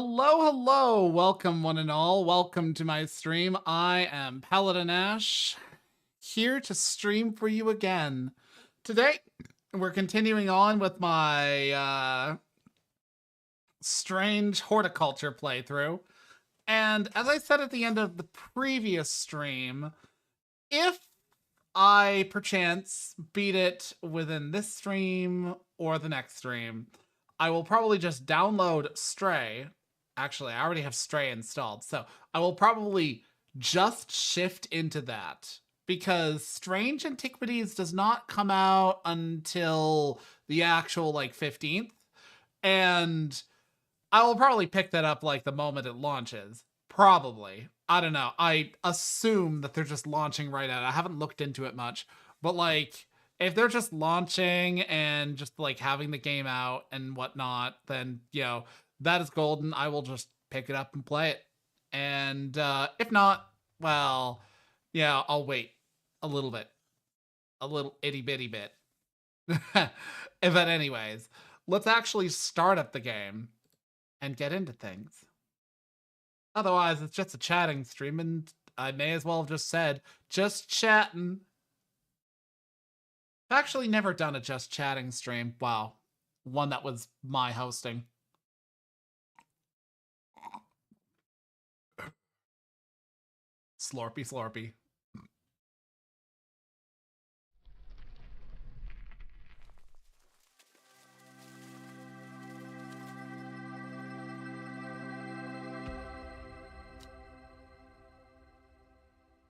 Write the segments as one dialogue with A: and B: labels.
A: Hello, hello. Welcome, one and all. Welcome to my stream. I am Paladin Ashe, here to stream for you again. Today, we're continuing on with my Strange Horticulture playthrough. And as I said at the end of the previous stream, if I perchance beat it within this stream or the next stream, I will probably just download Stray. Actually, I already have Stray installed, so I will probably just shift into that because Strange Antiquities does not come out until the actual 15th, and I will probably pick that up the moment it launches. Probably. I don't know. I assume that they're just launching right out. I haven't looked into it much, but if they're just launching and just having the game out and whatnot, then that is golden. I will just pick it up and play it. And if not, well, yeah, I'll wait a little bit, a little itty bitty bit. But anyways, let's actually start up the game and get into things. Otherwise, it's just a chatting stream, and I may as well have just said, just chatting. I've actually never done a just chatting stream. Wow. One that was my hosting. Slorpy, slorpy.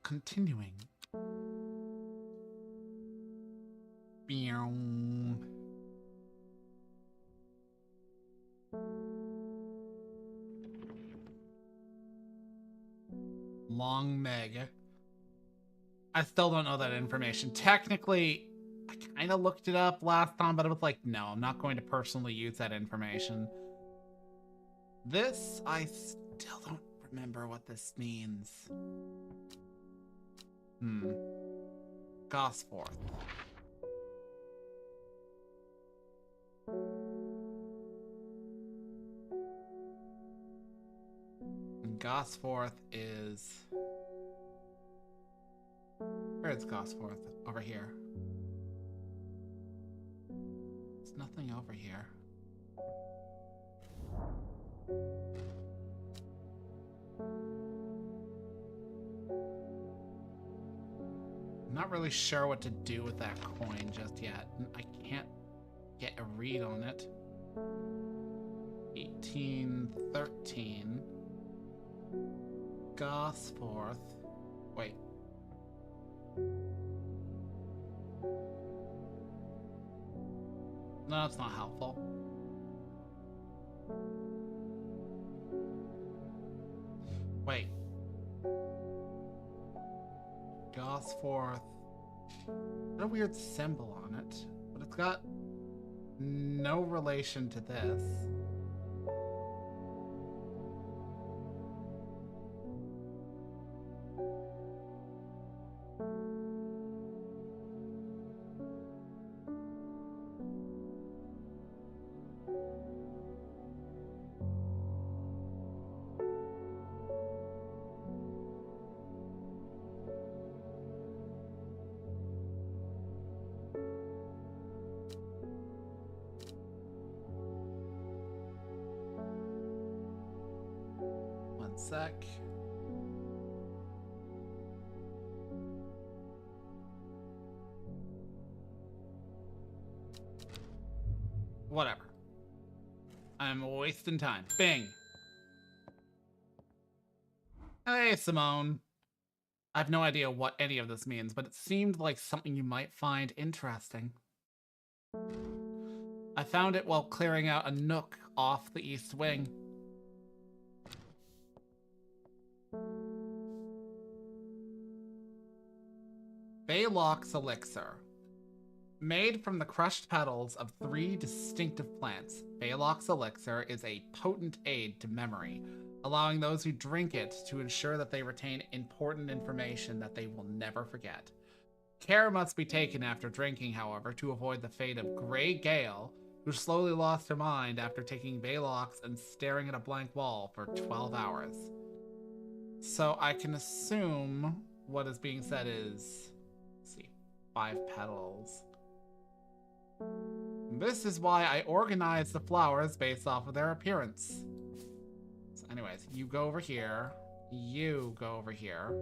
A: Continuing. Long Meg. I still don't know that information. Technically, I kind of looked it up last time, but I was like, no, I'm not going to personally use that information. This, I still don't remember what this means. Gosforth. And Gosforth is... Where is Gosforth? Over here. There's nothing over here. I'm not really sure what to do with that coin just yet. I can't get a read on it. 1813. Gosforth. Wait. No, it's not helpful. Wait. Gosforth. What a weird symbol on it. But it's got no relation to this. Sec. Whatever. I'm wasting time. Bing. Hey, Simone. I have no idea what any of this means, but it seemed like something you might find interesting. I found it while clearing out a nook off the east wing. Baylock's Elixir. Made from the crushed petals of 3 distinctive plants, Baylock's Elixir is a potent aid to memory, allowing those who drink it to ensure that they retain important information that they will never forget. Care must be taken after drinking, however, to avoid the fate of Grey Gale, who slowly lost her mind after taking Baylox and staring at a blank wall for 12 hours. So I can assume what is being said is, let's see, 5 petals. This is why I organized the flowers based off of their appearance. So anyways, you go over here. You go over here.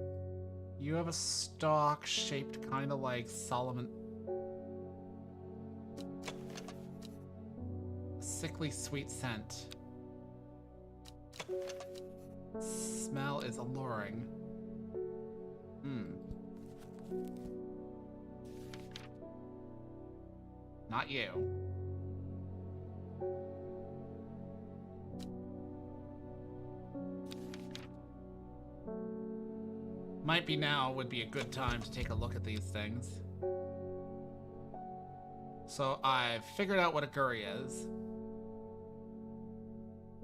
A: You have a stalk shaped kind of like Solomon. A sickly sweet scent. Smell is alluring. Not you. Might be now would be a good time to take a look at these things. So I've figured out what a guri is.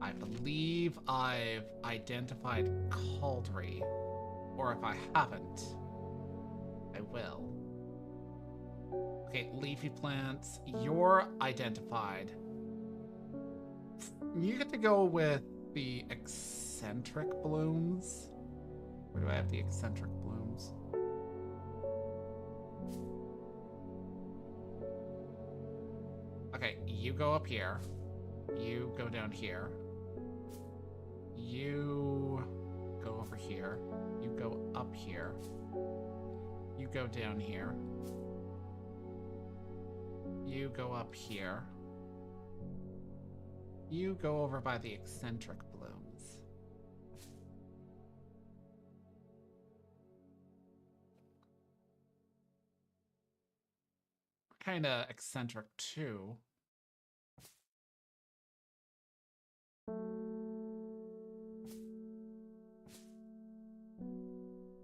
A: I believe I've identified Cauldry. Or if I haven't, I will. Okay, leafy plants. You're identified. You get to go with the eccentric blooms. Where do I have the eccentric blooms? Okay, you go up here. You go down here. You go over here. You go up here. You go down here. You go up here. You go over by the eccentric blooms. Kinda eccentric too.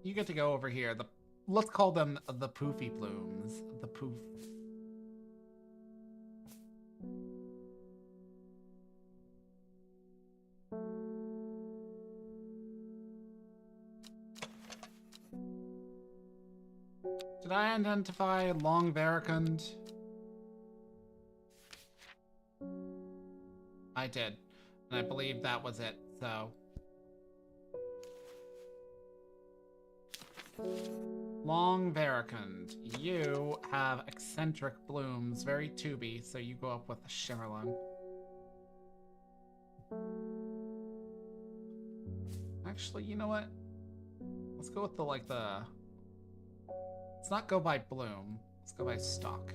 A: You get to go over here. Let's call them the poofy blooms. The poof. Did I identify long varicund? I did. And I believe that was it, so. Long varicund. You have eccentric blooms, very tubey, so you go up with the Shimmerlin. Actually, you know what? Let's go with the, let's not go by bloom. Let's go by stalk.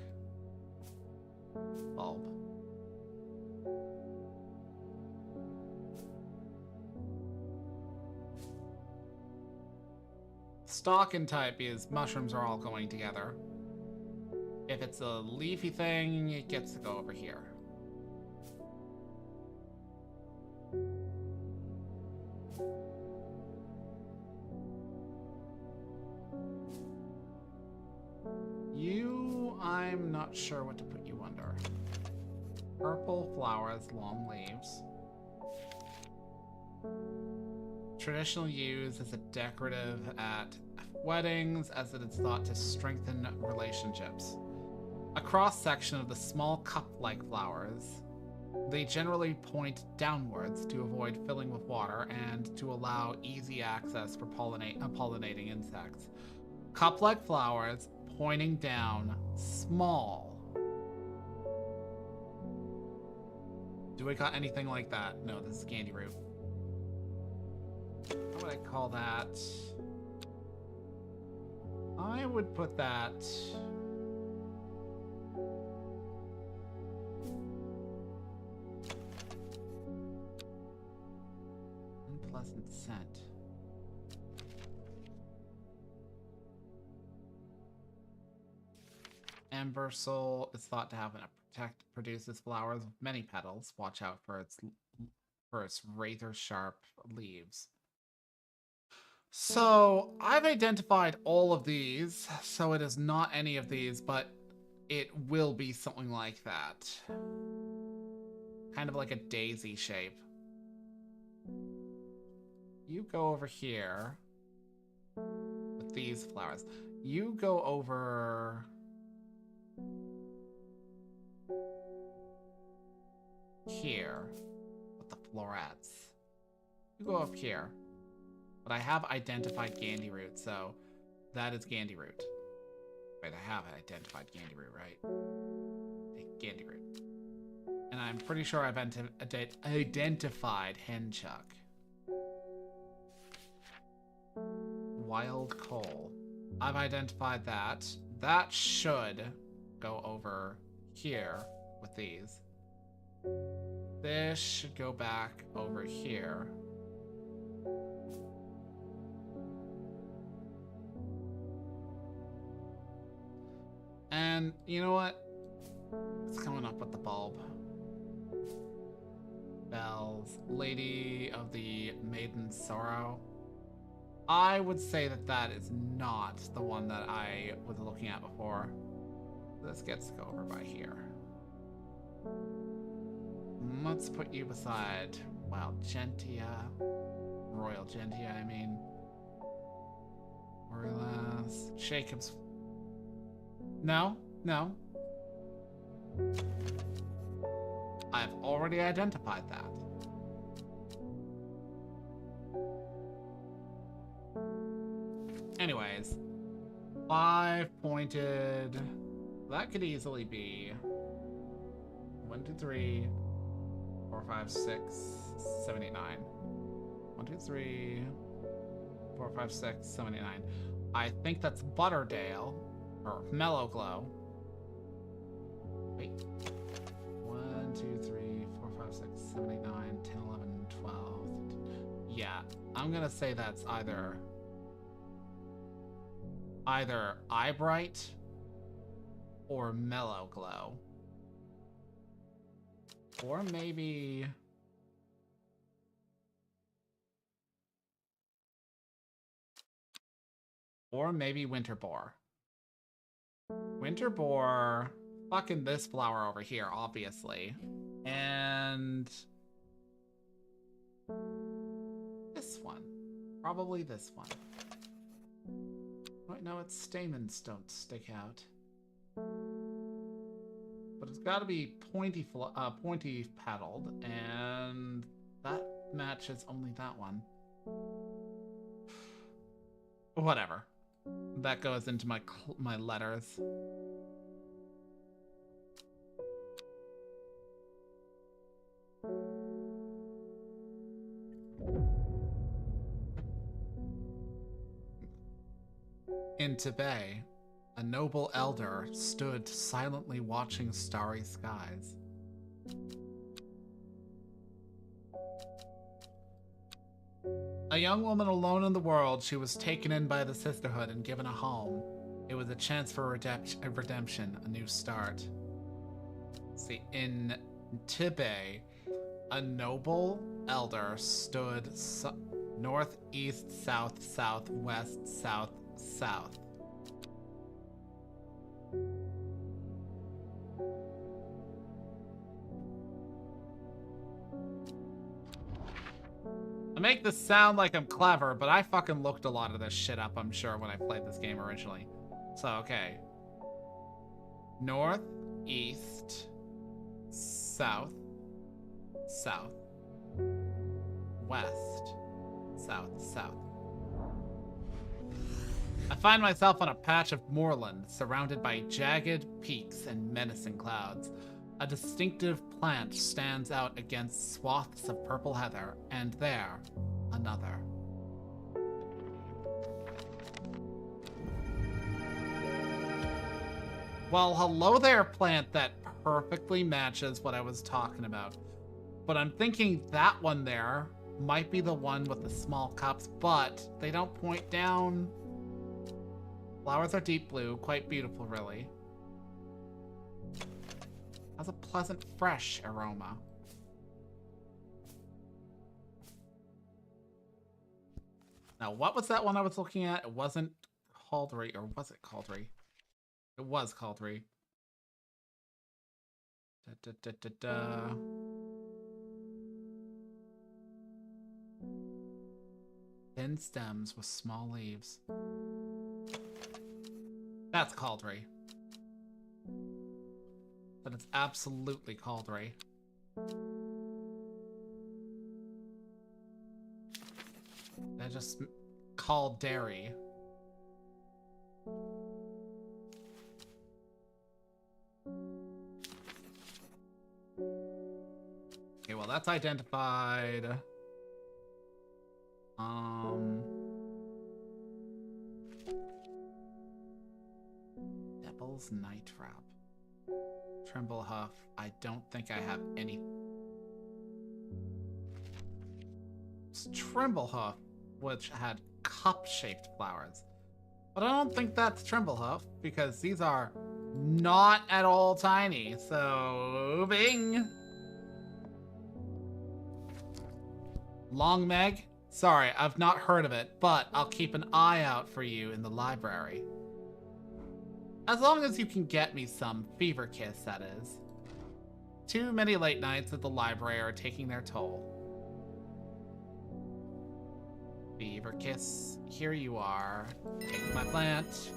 A: Bulb. Stalk and type is mushrooms are all going together. If it's a leafy thing, it gets to go over here. You, I'm not sure what to put you under. Purple flowers, long leaves. Traditionally used as a decorative at weddings, as it is thought to strengthen relationships. A cross-section of the small cup-like flowers. They generally point downwards to avoid filling with water and to allow easy access for pollinating insects. Cup-like flowers, pointing down, small. Do we got anything like that? No, this is candy root. What would I call that? I would put that... unpleasant scent. Ember Soul is thought to have produces flowers with many petals. Watch out for its razor sharp leaves. So I've identified all of these, so it is not any of these, but it will be something like that. Kind of like a daisy shape. You go over here with these flowers. You go over... here with the florets. You go up here. But I have identified Gandy root, so that is Gandy root. Wait, I have identified Gandy root, right? Gandy root. And I'm pretty sure I've identified Henchuck. Wild coal. I've identified that. That should go over here with these. This should go back over here. And you know what? It's coming up with the bulb. Bells. Lady of the Maiden Sorrow. I would say that that is not the one that I was looking at before. This gets to go over by here. Let's put you beside Wild Gentia. Royal Gentia, I mean. Orlas. Jacob's. No, no. I've already identified that. Anyways, 5-pointed. That could easily be 1, 2, 3, 4, 5, 6, 7, 8, 9. 1, 2, 3, 4, 5, 6, 7, 8, 9. I think that's Butterdale or Mellow Glow. Wait. 1, 2, 3, 4, 5, 6, 7, 8, 9, 10, 11, 12. Yeah, I'm gonna say that's either Eyebright or Mellow Glow. Or maybe... Or maybe Winter Boar. Winter Boar... Fucking this flower over here, obviously. And... this one. Probably this one. Wait, no, its stamens don't stick out. But it's got to be pointy petaled, and that matches only that one. Whatever. That goes into my letters. In Tibet, a noble elder stood silently watching starry skies. A young woman alone in the world, she was taken in by the sisterhood and given a home. It was a chance for redemption, a new start. See, in Tibet, a noble elder stood north, east, south, south, west, south, south. I make this sound like I'm clever, but I fucking looked a lot of this shit up, I'm sure, when I played this game originally. So, okay. North, east, south, south, west, south, south. I find myself on a patch of moorland, surrounded by jagged peaks and menacing clouds. A distinctive plant stands out against swaths of purple heather, and there, another. Well, hello there, plant that perfectly matches what I was talking about. But I'm thinking that one there might be the one with the small cups, but they don't point down. Flowers are deep blue, quite beautiful, really. Has a pleasant, fresh aroma. Now, what was that one I was looking at? It wasn't Caldery, or was it Caldery? It was Caldery. Thin stems with small leaves. That's Caldery. That is absolutely Caldery. I just called dairy. Okay, well that's identified. Devil's Night Trap. Tremblehoof. I don't think I have any. It's Tremblehoof, which had cup-shaped flowers. But I don't think that's Tremblehoof, because these are not at all tiny. So, bing! Long Meg? Sorry, I've not heard of it, but I'll keep an eye out for you in the library. As long as you can get me some fever kiss, that is. Too many late nights at the library are taking their toll. Fever kiss, here you are. Take my plant.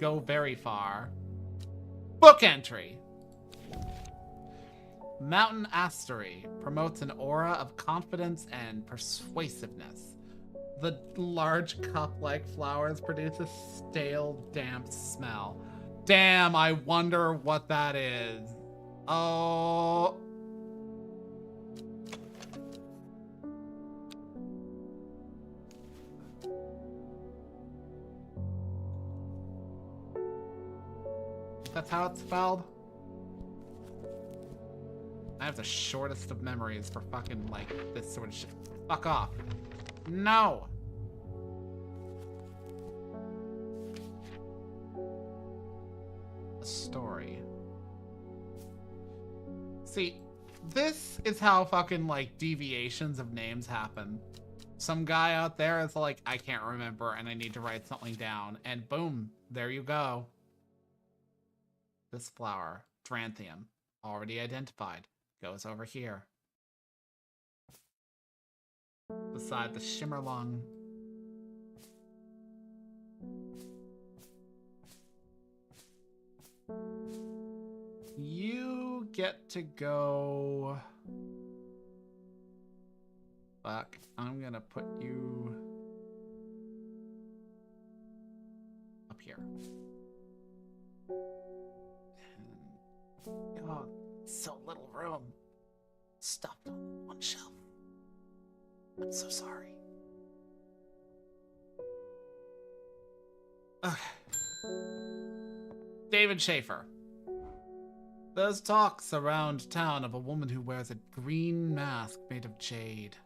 A: Go very far. Book entry! Mountain Astery promotes an aura of confidence and persuasiveness. The large cup-like flowers produce a stale, damp smell. Damn, I wonder what that is. Oh. That's how it's spelled? I have the shortest of memories for fucking, like, this sort of shit. Fuck off. No! A story. See, this is how fucking, like, deviations of names happen. Some guy out there is like, I can't remember and I need to write something down. And boom, there you go. This flower, Dranthium, already identified, goes over here. Beside the Shimmerlung. You get to go... Fuck, I'm gonna put you... up here. Oh, so little room. Stuffed on one shelf. I'm so sorry. Okay. David Schaefer. There's talks around town of a woman who wears a green mask made of jade.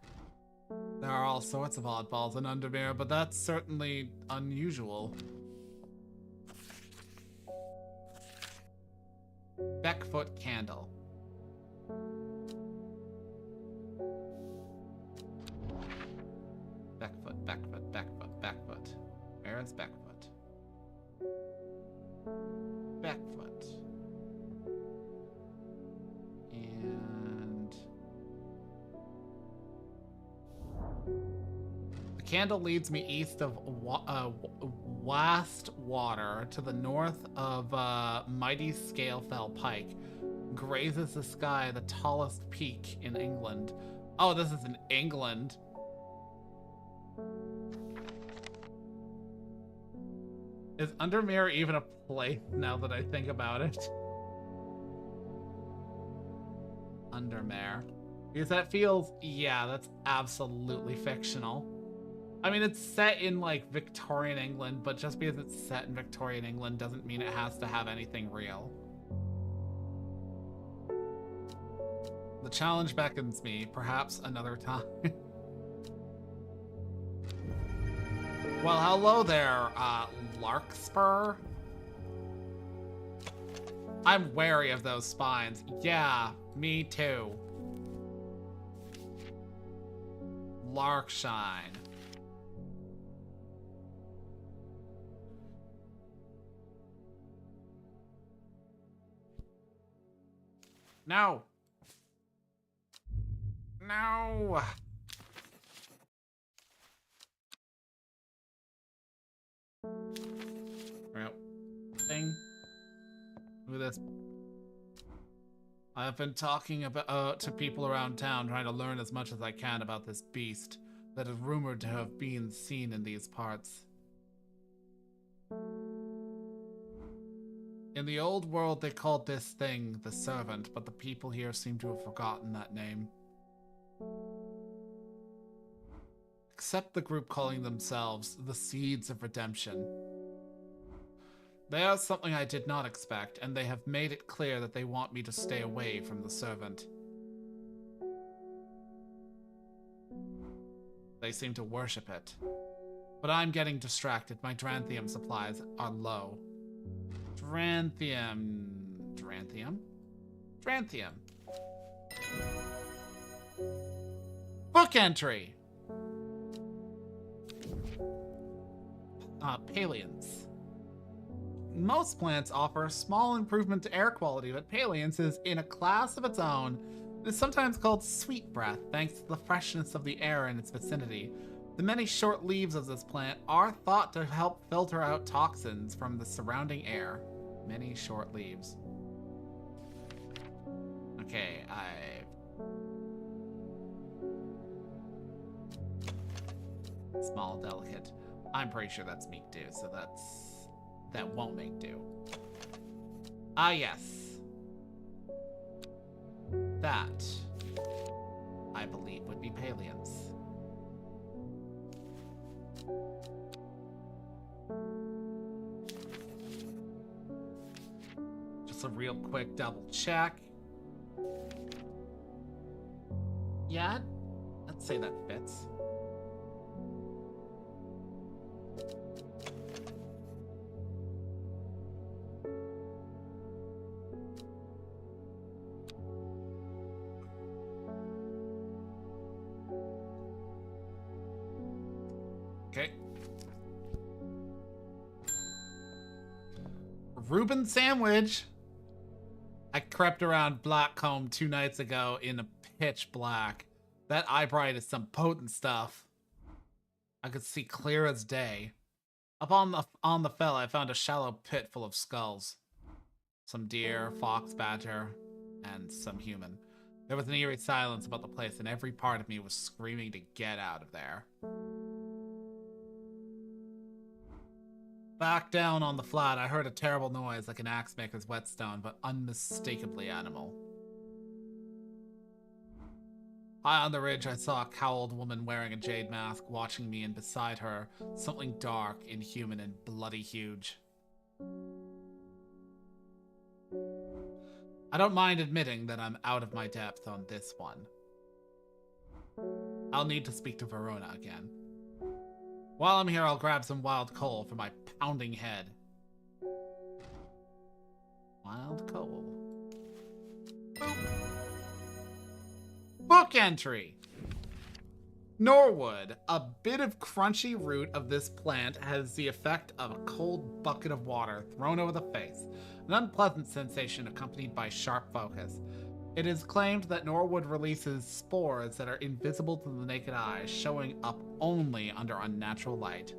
A: There are all sorts of oddballs in Undermere, but that's certainly unusual. Beckfoot Candle. Beckfoot, Beckfoot, Beckfoot, Beckfoot. Where is Beckfoot? Beckfoot. And... the candle leads me east of Wast Water to the north of Mighty Scalefell Pike. Grazes the sky, the tallest peak in England. Oh, this is in England. Is Undermere even a place now that I think about it? Undermere. Because that feels, yeah, that's absolutely fictional. I mean, it's set in, like, Victorian England, but just because it's set in Victorian England doesn't mean it has to have anything real. The challenge beckons me, perhaps another time. Well, hello there, Larkspur. I'm wary of those spines. Yeah, me too. Larkshine. No. No. Well, thing. Look at this. I've been talking about to people around town, trying to learn as much as I can about this beast. that is rumored to have been seen in these parts. In the old world, they called this thing the Servant, but the people here seem to have forgotten that name. Except the group calling themselves the Seeds of Redemption. They are something I did not expect, and they have made it clear that they want me to stay away from the Servant. They seem to worship it. But I'm getting distracted. My Dranthium supplies are low. Dranthium. Book entry! Palians. Most plants offer a small improvement to air quality, but Palians is in a class of its own. It is sometimes called sweet breath, thanks to the freshness of the air in its vicinity. The many short leaves of this plant are thought to help filter out toxins from the surrounding air. Many short leaves. Okay, Small, delicate. I'm pretty sure that's make do, so that won't make do. Ah, yes. That, I believe, would be Palians. Just a real quick double check. Yeah, let's say that fits. Okay. Reuben sandwich. I crept around Blackcomb 2 nights ago in a pitch black. That eye bright is some potent stuff. I could see clear as day. Up on the fell, I found a shallow pit full of skulls. Some deer, fox, badger, and some human. There was an eerie silence about the place, and every part of me was screaming to get out of there. Back down on the flat, I heard a terrible noise like an axe maker's whetstone, but unmistakably animal. High on the ridge, I saw a cowled woman wearing a jade mask watching me, and beside her, something dark, inhuman, and bloody huge. I don't mind admitting that I'm out of my depth on this one. I'll need to speak to Verona again. While I'm here, I'll grab some wild coal for my pounding head. Wild coal. Book entry! Norwood. A bit of crunchy root of this plant has the effect of a cold bucket of water thrown over the face. An unpleasant sensation accompanied by sharp focus. It is claimed that Norwood releases spores that are invisible to the naked eye, showing up only under unnatural light.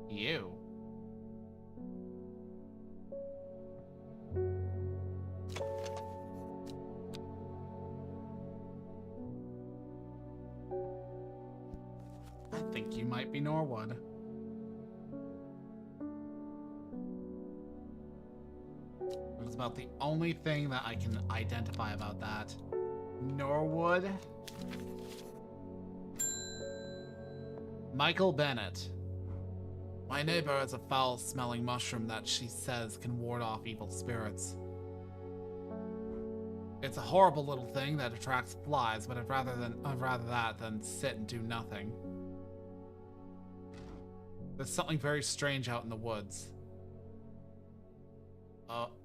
A: You. I think you might be Norwood. It's about the only thing that I can identify about that. Norwood. Michael Bennett. My neighbor has a foul-smelling mushroom that she says can ward off evil spirits. It's a horrible little thing that attracts flies, but I'd rather that than sit and do nothing. There's something very strange out in the woods.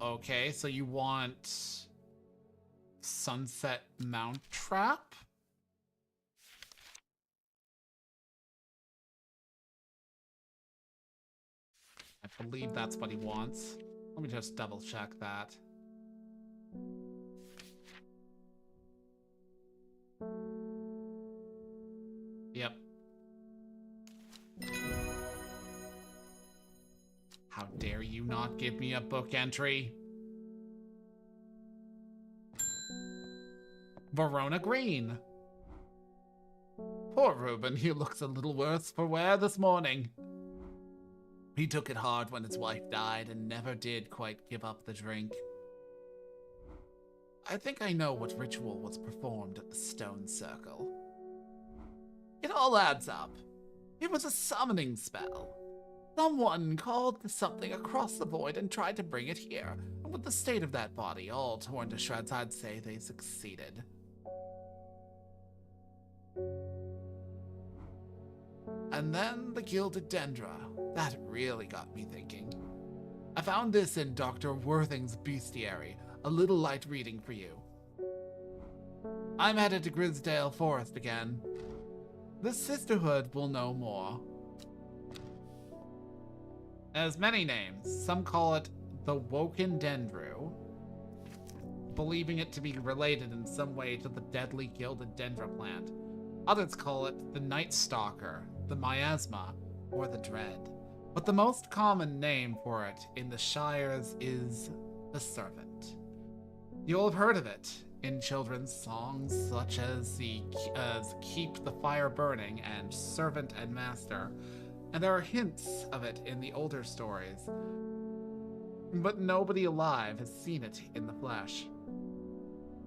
A: Okay, so you want Sunset Mounttrap? I believe that's what he wants. Let me just double check that. Yep. How dare you not give me a book entry? Verona Green. Poor Reuben, he looks a little worse for wear this morning. He took it hard when his wife died and never did quite give up the drink. I think I know what ritual was performed at the stone circle. It all adds up. It was a summoning spell. Someone called to something across the void and tried to bring it here. And with the state of that body all torn to shreds, I'd say they succeeded. And then the Gilded Dendra. That really got me thinking. I found this in Dr. Worthing's Bestiary. A little light reading for you. I'm headed to Grisdale Forest again. The Sisterhood will know more. It has many names. Some call it the Woken Dendru, believing it to be related in some way to the deadly Gilded Dendra plant. Others call it the Night Stalker, the Miasma, or the Dread. But the most common name for it in the Shires is the Servant. You'll have heard of it in children's songs such as Keep the Fire Burning and Servant and Master, and there are hints of it in the older stories, but nobody alive has seen it in the flesh.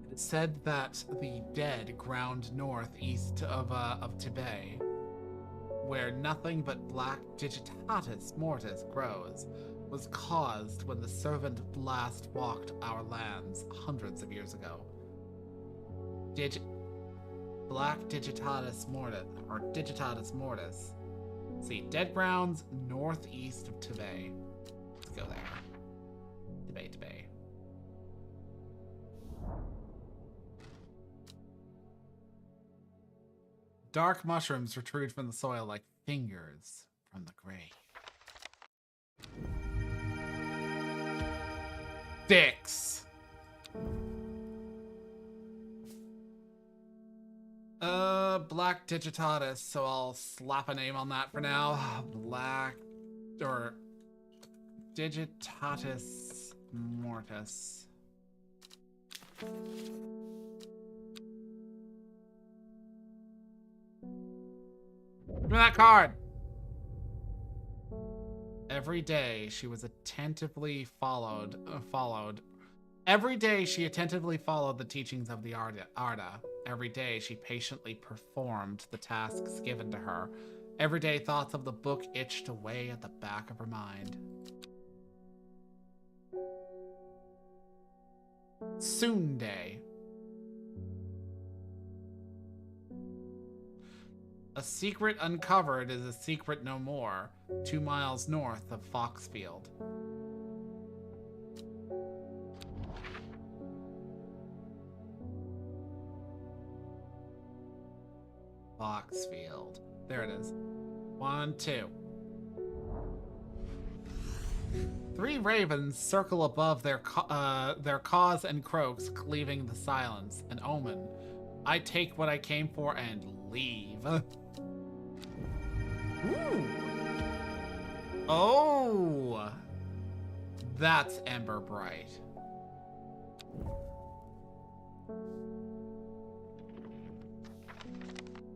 A: It is said that the dead ground northeast of Tibet, where nothing but black Digitatus mortis grows, was caused when the Servant last walked our lands hundreds of years ago. Black Digitatus mortis, or Digitatus mortis. See, dead grounds northeast of Tibet. Let's go there. Tibet. Dark mushrooms protrude from the soil like fingers from the grave. Dicks. Black Digitatus, so I'll slap a name on that for now. Black, or Digitatus mortis. Give me that card! Every day she was attentively followed. Every day she attentively followed the teachings of the Arda. Every day she patiently performed the tasks given to her. Every day thoughts of the book itched away at the back of her mind. Soonday. A secret uncovered is a secret no more, 2 miles north of Foxfield. Foxfield. There it is. 1, 2. 3 ravens circle above their caws and croaks, cleaving the silence. An omen. I take what I came for and leave. Ooh. Oh, that's Ember Bright.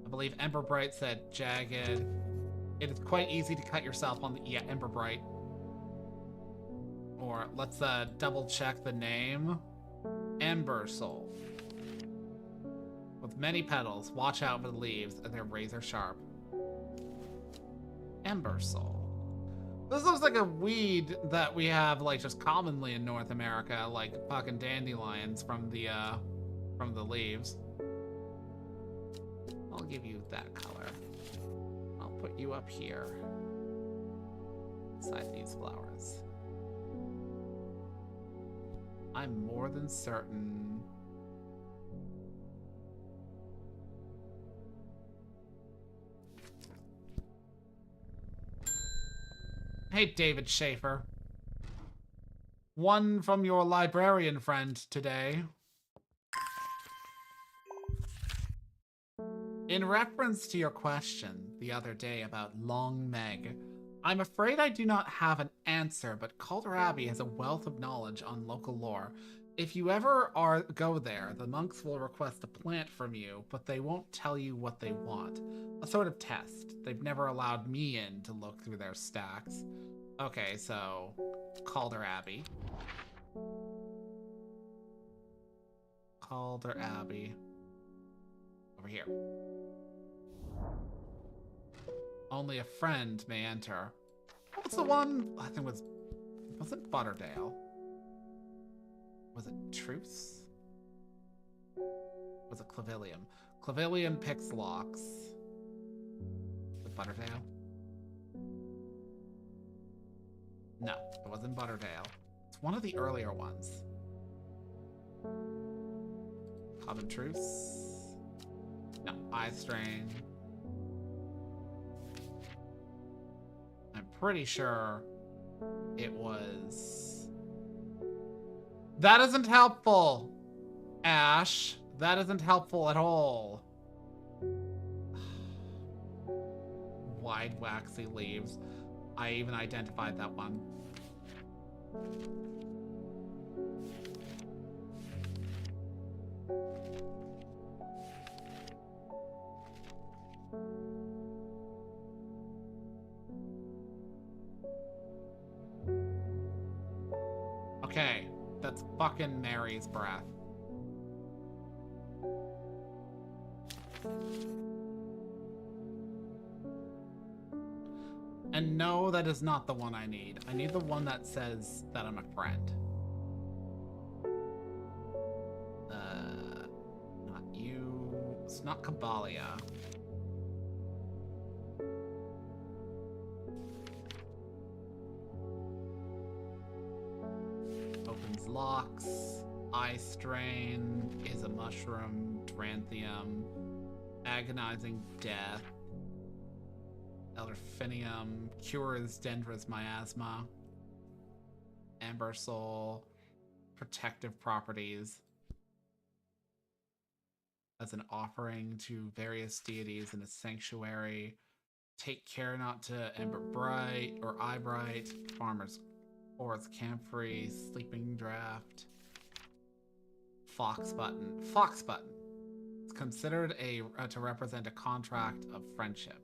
A: I believe Ember Bright said jagged. It is quite easy to cut yourself on the Ember Bright. Or let's double check the name. Ember Soul. With many petals, watch out for the leaves, and they're razor sharp. Ember Soul. This looks like a weed that we have, like, just commonly in North America, like fucking dandelions from the leaves. I'll give you that color. I'll put you up here, beside these flowers. I'm more than certain. Hey, David Schaefer. One from your librarian friend today. In reference to your question the other day about Long Meg, I'm afraid I do not have an answer, but Calder Abbey has a wealth of knowledge on local lore. If you ever go there, the monks will request a plant from you, but they won't tell you what they want. A sort of test. They've never allowed me in to look through their stacks. Okay, so Calder Abbey. Calder Abbey. Over here. Only a friend may enter. What's the one? I think was it Butterdale? Was it Truce? Was it Clavilium? Clavilium picks locks. Was it Butterdale? No, it wasn't Butterdale. It's one of the earlier ones. Common Truce? No, Eye Strain. I'm pretty sure it was... That isn't helpful, Ash. That isn't helpful at all. Wide waxy leaves. I even identified that one. Okay, that's fucking Mary's breath. And no, that is not the one I need. I need the one that says that I'm a friend. Not you. It's not Kabalia. Opens locks. Eye strain. Is a mushroom. Dranthium. Agonizing death. Elderfinium, cures Dendra's miasma, Amber Soul, protective properties as an offering to various deities in a sanctuary. Take care not to Ember Bright or Eye Bright, Farmer's Forest Camphor, Sleeping Draft, Fox Button. Fox Button. It's considered to represent a contract of friendship.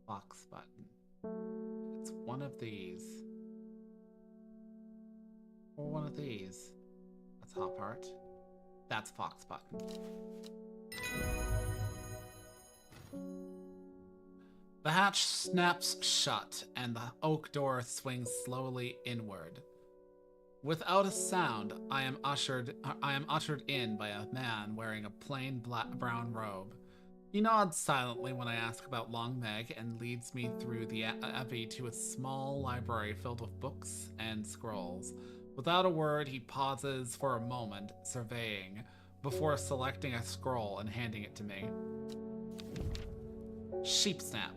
A: Fox Button. It's one of these. Or one of these. That's Hop Heart. That's Fox Button. The hatch snaps shut and the oak door swings slowly inward. Without a sound, I am ushered in by a man wearing a plain brown robe. He nods silently when I ask about Long Meg and leads me through the abbey to a small library filled with books and scrolls. Without a word, he pauses for a moment, surveying, before selecting a scroll and handing it to me. Sheepsnap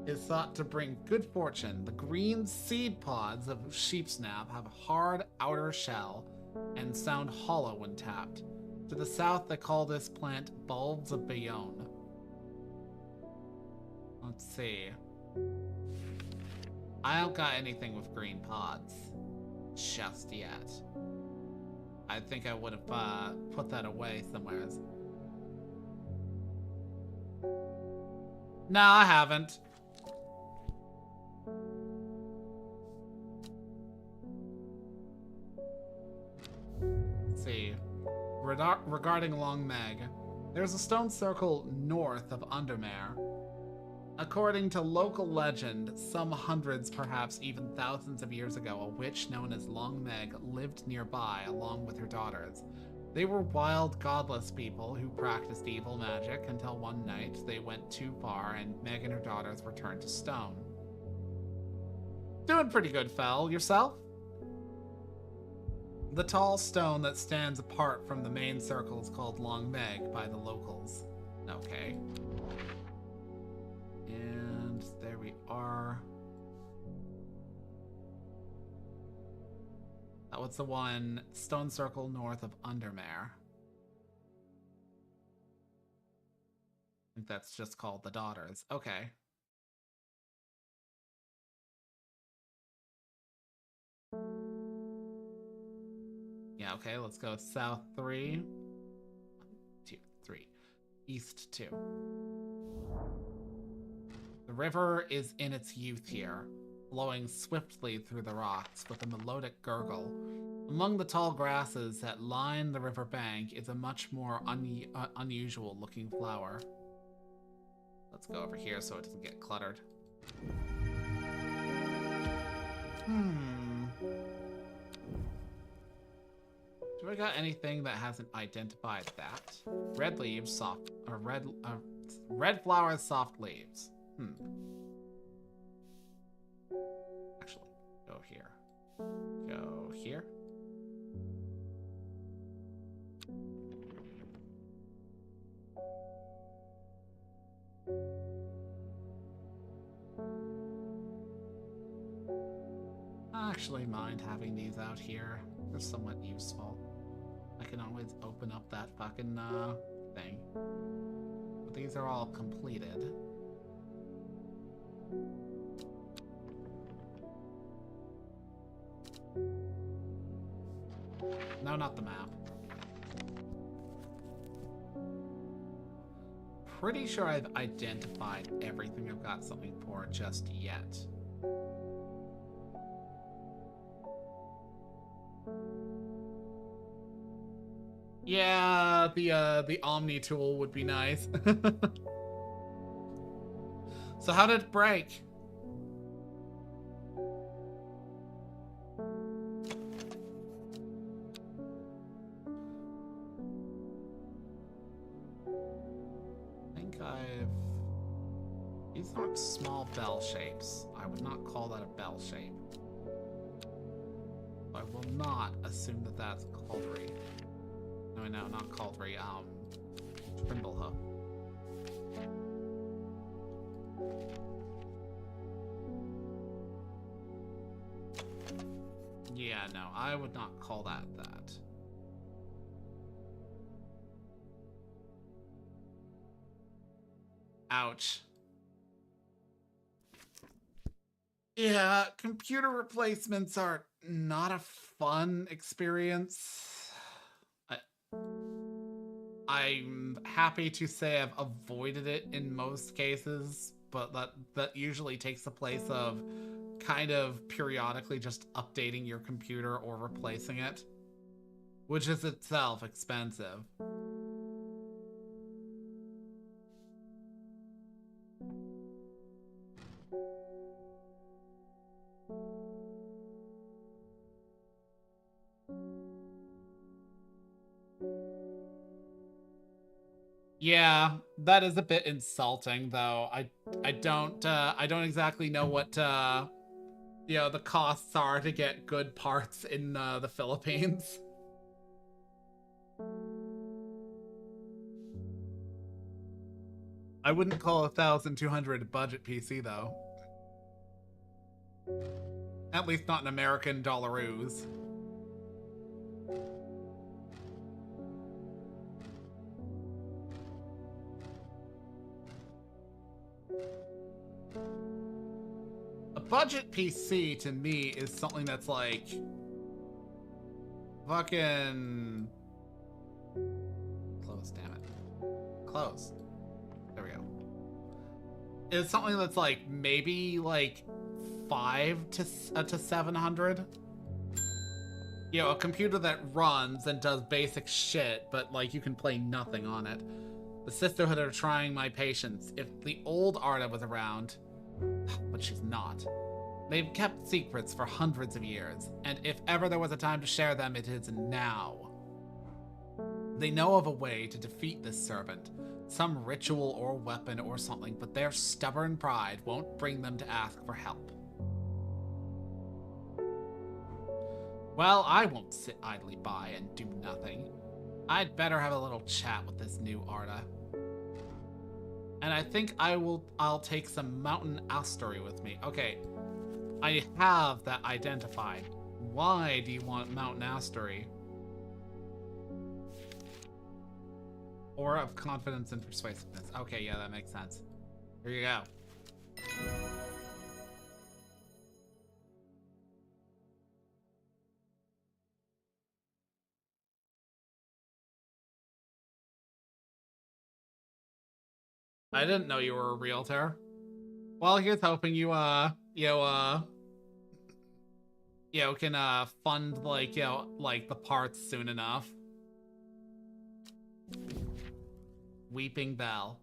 A: is thought to bring good fortune. The green seed pods of sheepsnap have a hard outer shell and sound hollow when tapped. To the south, they call this plant bulbs of Bayonne. Let's see. I don't got anything with green pods just yet. I think I would have put that away somewhere. No, I haven't. Let's see. Regarding Long Meg, there's a stone circle north of Undermare. According to local legend, some hundreds, perhaps even thousands of years ago, a witch known as Long Meg lived nearby along with her daughters. They were wild, godless people who practiced evil magic until one night they went too far and Meg and her daughters were turned to stone. Doing pretty good, Fel. Yourself? The tall stone that stands apart from the main circle is called Long Meg by the locals. Okay. And there we are. it's the one stone circle north of Undermare. I think that's just called the Daughters. Okay. Yeah, okay, let's go south 3. 1, 2, 3. East 2. The river is in its youth here, flowing swiftly through the rocks with a melodic gurgle. Among the tall grasses that line the river bank is a much more unusual looking flower. Let's go over here so it doesn't get cluttered. Do I got anything that hasn't identified that? Red leaves, soft, or red flowers, soft leaves. Actually, go here. Go here. I actually mind having these out here. They're somewhat useful. I can always open up that fucking thing. But these are all completed. No, not the map. Pretty sure I've identified everything I've got something for just yet. Yeah, the Omni tool would be nice. So how did it break? These aren't small bell shapes. I would not call that a bell shape. I will not assume that that's Cauldry. No, not Cauldry, Trimblehoof. Yeah, no, I would not call that that. Ouch. Yeah, computer replacements are not a fun experience. I'm happy to say I've avoided it in most cases, but that usually takes the place of kind of periodically just updating your computer or replacing it, which is itself expensive. Yeah, that is a bit insulting, though. I don't exactly know what the costs are to get good parts in the Philippines. I wouldn't call 1,200 a budget PC though. At least not in American dollaroos. A budget PC to me is something that's like fucking close, damn it. Close. There we go. It's something that's like maybe like 5 to 700. You know, a computer that runs and does basic shit, but like you can play nothing on it. The Sisterhood are trying my patience. If the old Arda was around, but she's not. They've kept secrets for hundreds of years, and if ever there was a time to share them, it is now. They know of a way to defeat this servant, some ritual or weapon or something, but their stubborn pride won't bring them to ask for help. Well, I won't sit idly by and do nothing. I'd better have a little chat with this new Arda. And I think I'll take some mountain astery with me. Okay, I have that identified. Why do you want Mountain Astery? Aura of confidence and persuasiveness. Okay, yeah, that makes sense. Here you go. I didn't know you were a realtor. Well, here's hoping you, can, fund, like, like, the parts soon enough. Weeping Bell.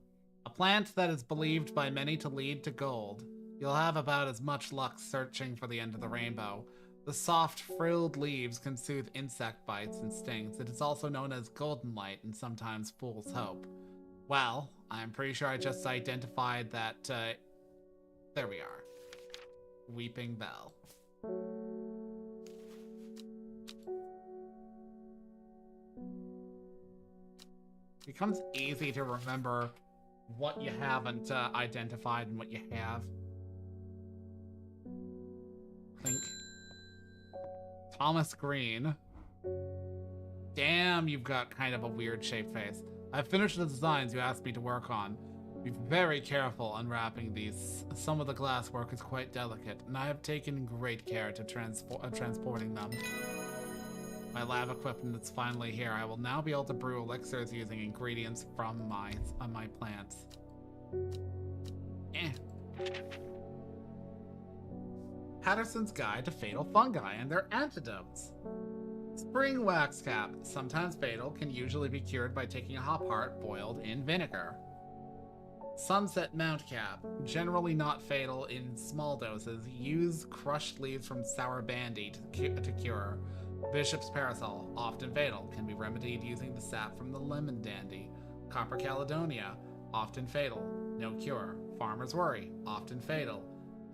A: A plant that is believed by many to lead to gold. You'll have about as much luck searching for the end of the rainbow. The soft, frilled leaves can soothe insect bites and stings. It is also known as golden light and sometimes fool's hope. Well, I'm pretty sure I just identified that, there we are. Weeping Bell. It becomes easy to remember what you haven't identified and what you have. Think. Thomas Green. Damn, you've got kind of a weird shaped face. I've finished the designs you asked me to work on. Be very careful unwrapping these. Some of the glass work is quite delicate, and I have taken great care to transporting them. My lab equipment is finally here. I will now be able to brew elixirs using ingredients from my plants. Patterson's Guide to Fatal Fungi and Their Antidotes. Spring waxcap, sometimes fatal, can usually be cured by taking a hop heart boiled in vinegar. Sunset mountcap, generally not fatal in small doses. Use crushed leaves from sour bandy to cure. Bishop's parasol, often fatal, can be remedied using the sap from the lemon dandy. Copper Caledonia, often fatal, no cure. Farmer's worry, often fatal.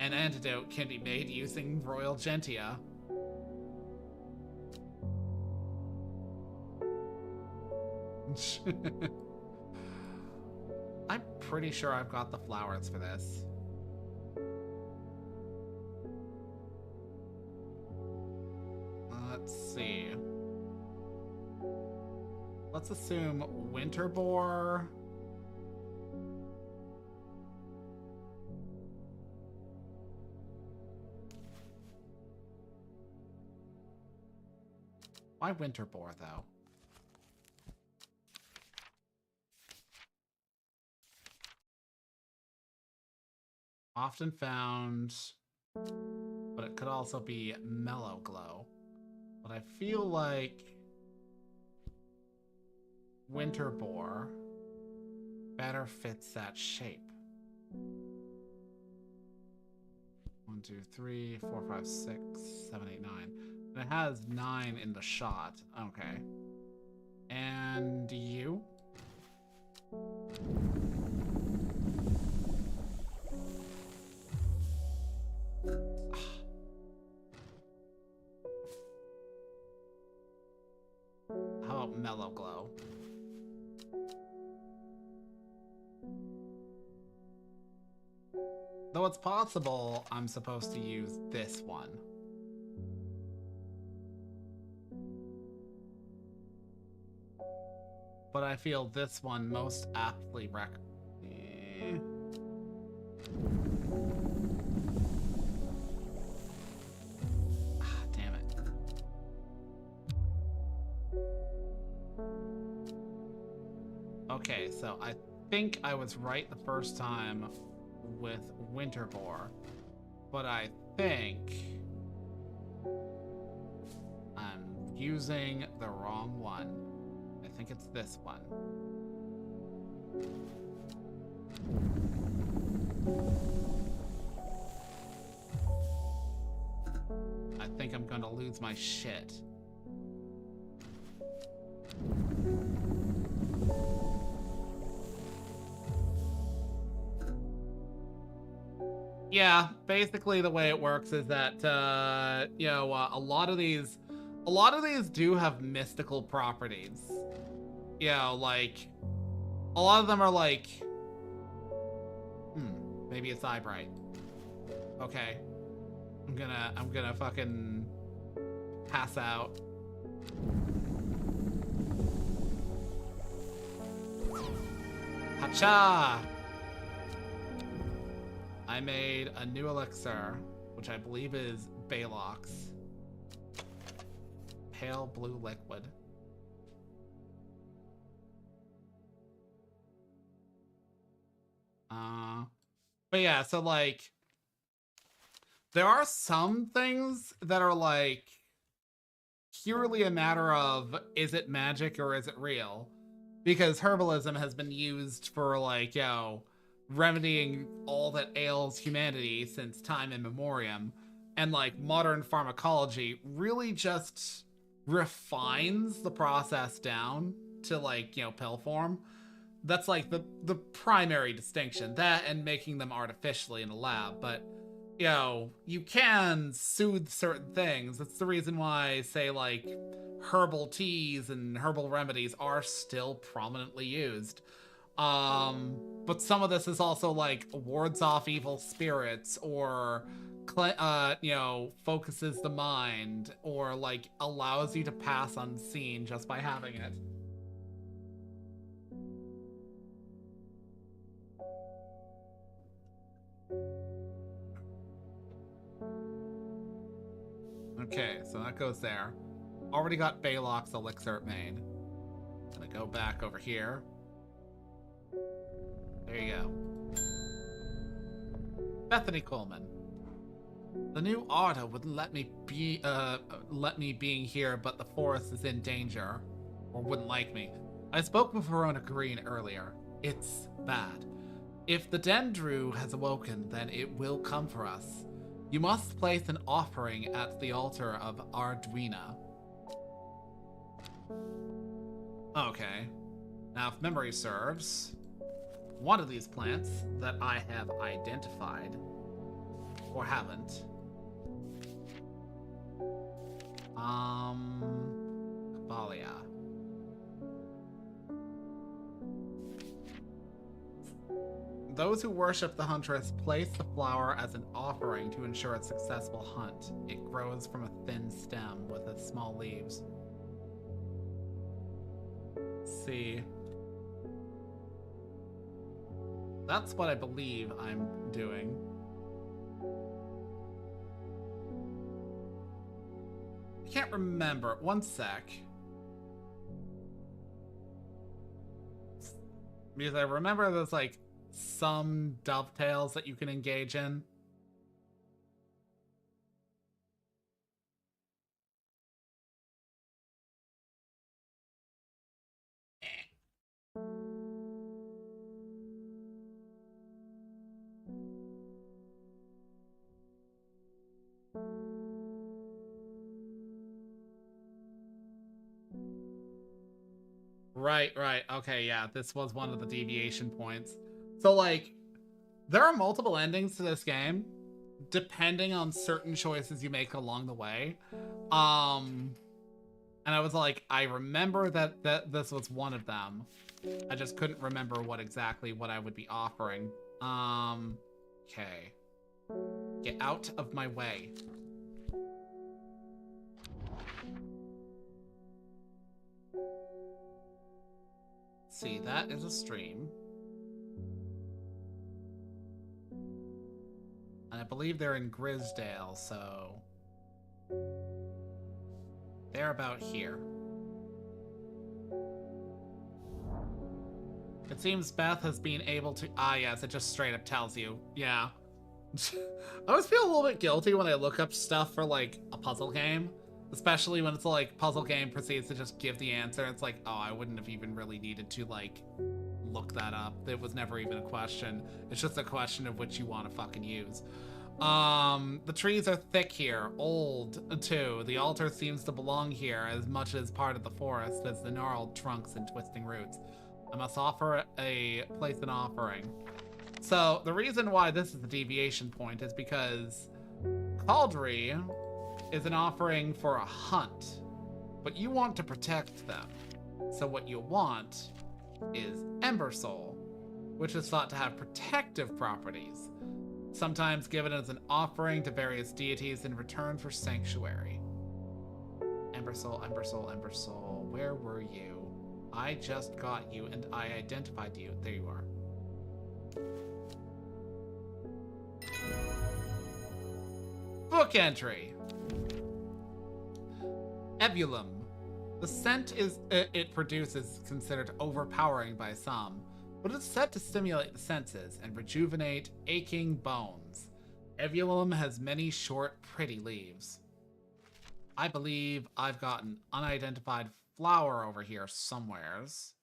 A: An antidote can be made using royal gentian. I'm pretty sure I've got the flowers for this. Let's see. Let's assume winter boar. Why winter boar, though? Often found, but it could also be mellow glow. But I feel like winter boar better fits that shape. 1, 2, 3, 4, 5, 6, 7, 8, 9. And it has 9 in the shot. Okay. And you? How about mellow glow? Though it's possible I'm supposed to use this one. But I feel this one most aptly damn it. Okay, so I think I was right the first time with winter boar, but I think I'm using the wrong one. I think it's this one. I think I'm gonna lose my shit. Yeah, basically the way it works is that, a lot of these do have mystical properties. Like, a lot of them are like, maybe it's eyebright. Okay. I'm gonna fucking pass out. Hacha! I made a new elixir, which I believe is Balox. Pale blue liquid. But yeah, so like, there are some things that are like purely a matter of, is it magic or is it real? Because herbalism has been used for like, you know, remedying all that ails humanity since time immemorial. And like modern pharmacology really just refines the process down to like, you know, pill form. That's like the primary distinction. That and making them artificially in a lab. But, you know, you can soothe certain things. That's the reason why, say, like, herbal teas and herbal remedies are still prominently used. But some of this is also like wards off evil spirits, or you know, focuses the mind, or like allows you to pass unseen just by having it. Okay, so that goes there. Already got Balox elixir made. Gonna go back over here. There you go. Bethany Coleman. The new order wouldn't let me being here, but the forest is in danger. Or wouldn't like me. I spoke with Verona Green earlier. It's bad. If the Dendru has awoken, then it will come for us. You must place an offering at the altar of Arduina. Okay. Now, if memory serves, one of these plants that I have identified, or haven't, Cabalia. Those who worship the huntress place the flower as an offering to ensure a successful hunt. It grows from a thin stem with its small leaves. Let's see. That's what I believe I'm doing. I can't remember. One sec. Because I remember there's like some dovetails that you can engage in. Right. Okay, yeah, this was one of the deviation points. So, like, there are multiple endings to this game, depending on certain choices you make along the way. And I was like, I remember that this was one of them. I just couldn't remember what I would be offering. Okay. Get out of my way. See, that is a stream. And I believe they're in Grisdale, so they're about here. It seems Beth has been able to... Ah, yes, it just straight up tells you. Yeah. I always feel a little bit guilty when I look up stuff for, like, a puzzle game. Especially when it's like, puzzle game proceeds to just give the answer. It's like, oh, I wouldn't have even really needed to, like, look that up. It was never even a question. It's just a question of which you want to fucking use. The trees are thick here, old, too. The altar seems to belong here as much as part of the forest as the gnarled trunks and twisting roots. I must place an offering. So, the reason why this is the deviation point is because Cauldry is an offering for a hunt, but you want to protect them. So what you want is Ember Soul, which is thought to have protective properties, sometimes given as an offering to various deities in return for sanctuary. Ember Soul, Ember Soul, Ember Soul. Where were you? I just got you and I identified you. There you are. Book entry. Ebulum. The scent it produces is considered overpowering by some, but it's said to stimulate the senses and rejuvenate aching bones. Ebulum has many short, pretty leaves. I believe I've got an unidentified flower over here somewheres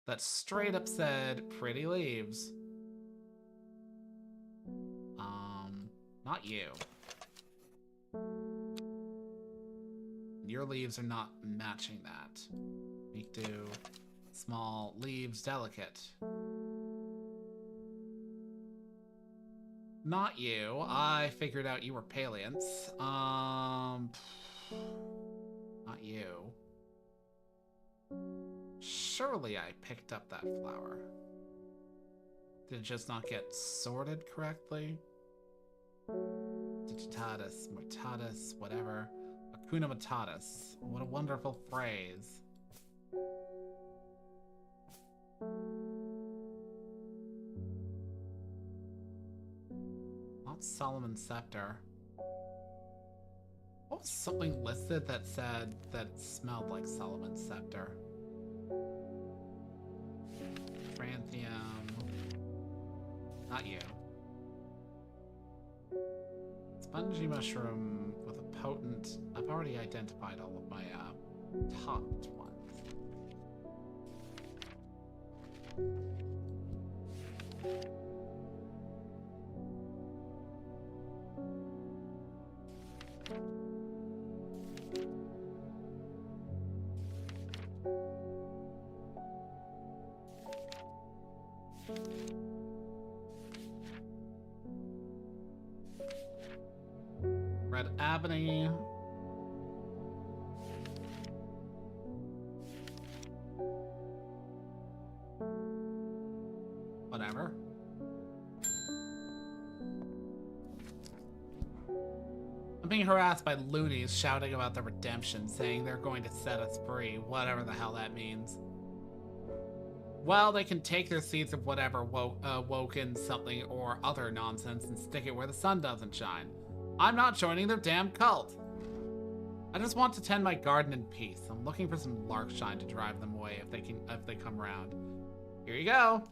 A: that straight up said pretty leaves. Not you. Your leaves are not matching that. Meek do. Small leaves, delicate. Not you. I figured out you were Paleants. Not you. Surely I picked up that flower. Did it just not get sorted correctly? Digitatus, mortatus, whatever. Acuna matatus. What a wonderful phrase. Not Solomon Scepter. What was something listed that said that it smelled like Solomon Scepter? Franthium. Not you. Spongy mushroom with a potent... I've already identified all of my topped ones. Red Ebony. Whatever. I'm being harassed by loonies shouting about the redemption, saying they're going to set us free, whatever the hell that means. Well, they can take their seeds of whatever woken something or other nonsense and stick it where the sun doesn't shine. I'm not joining their damn cult. I just want to tend my garden in peace. I'm looking for some larkshine to drive them away if they come around. Here you go.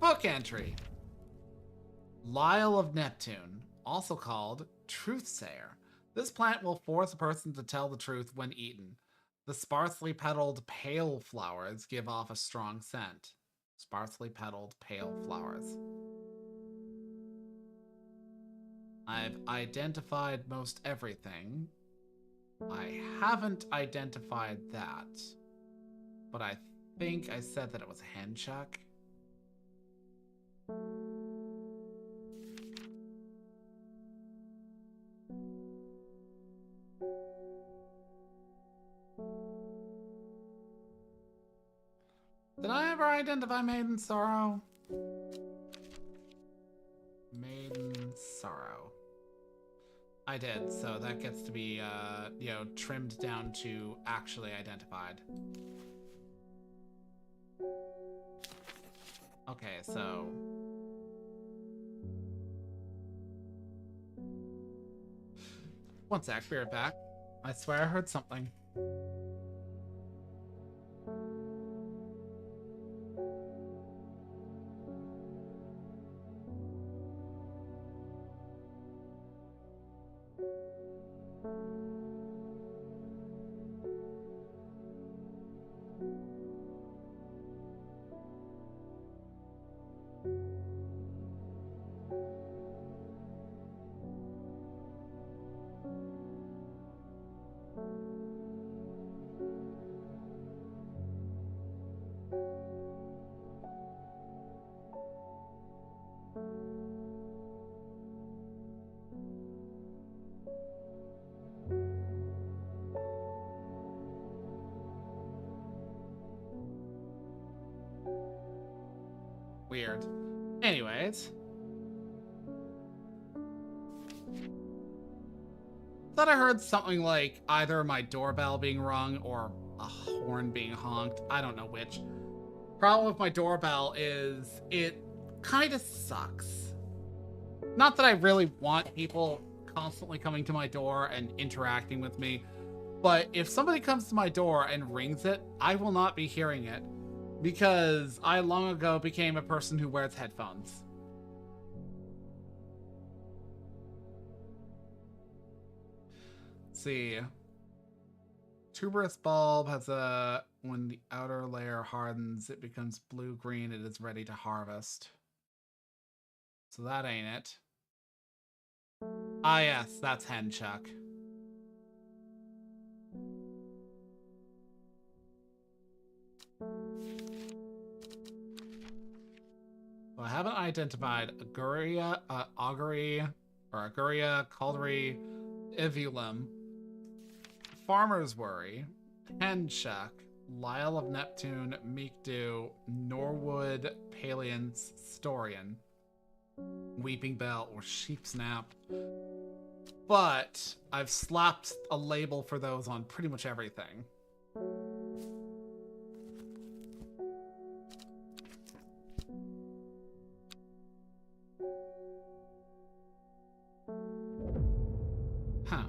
A: Book entry. Lyle of Neptune, also called Truthsayer. This plant will force a person to tell the truth when eaten. The sparsely petaled pale flowers give off a strong scent. Sparsely petaled pale flowers. I've identified most everything. I haven't identified that. But I think I said that it was a henchuck. Did I ever identify Maiden Sorrow? Maiden Sorrow. I did, so that gets to be, you know, trimmed down to actually identified. Okay, so... One sec, be right back. I swear I heard something. Weird. Anyways. Thought I heard something like either my doorbell being rung or a horn being honked. I don't know which. Problem with my doorbell is it kind of sucks. Not that I really want people constantly coming to my door and interacting with me, but if somebody comes to my door and rings it, I will not be hearing it because I long ago became a person who wears headphones. Let's see. Tuberous bulb has a... When the outer layer hardens, it becomes blue-green. It is ready to harvest. So that ain't it. Ah, yes, that's henchuck. Well, I haven't identified Auguria, Augury, or Auguria, Caldery, Ivulum, Farmer's Worry, henchuck, Lyle of Neptune, Meekdew, Norwood, Paleans, Storian, Weeping Bell, or Sheepsnap. But I've slapped a label for those on pretty much everything. Huh.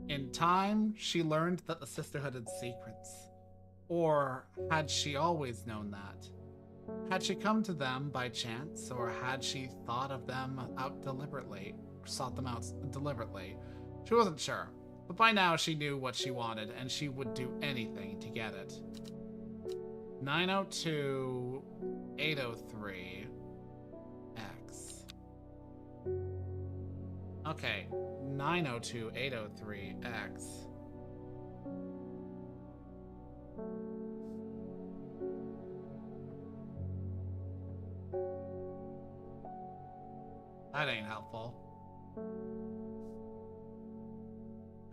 A: In time, she learned that the Sisterhood had secrets. Or had she always known that? Had she come to them by chance, or had she thought of them out deliberately, or sought them out deliberately? She wasn't sure, but by now she knew what she wanted, and she would do anything to get it. 902, 803, X. Okay, 902, 803, X. That ain't helpful.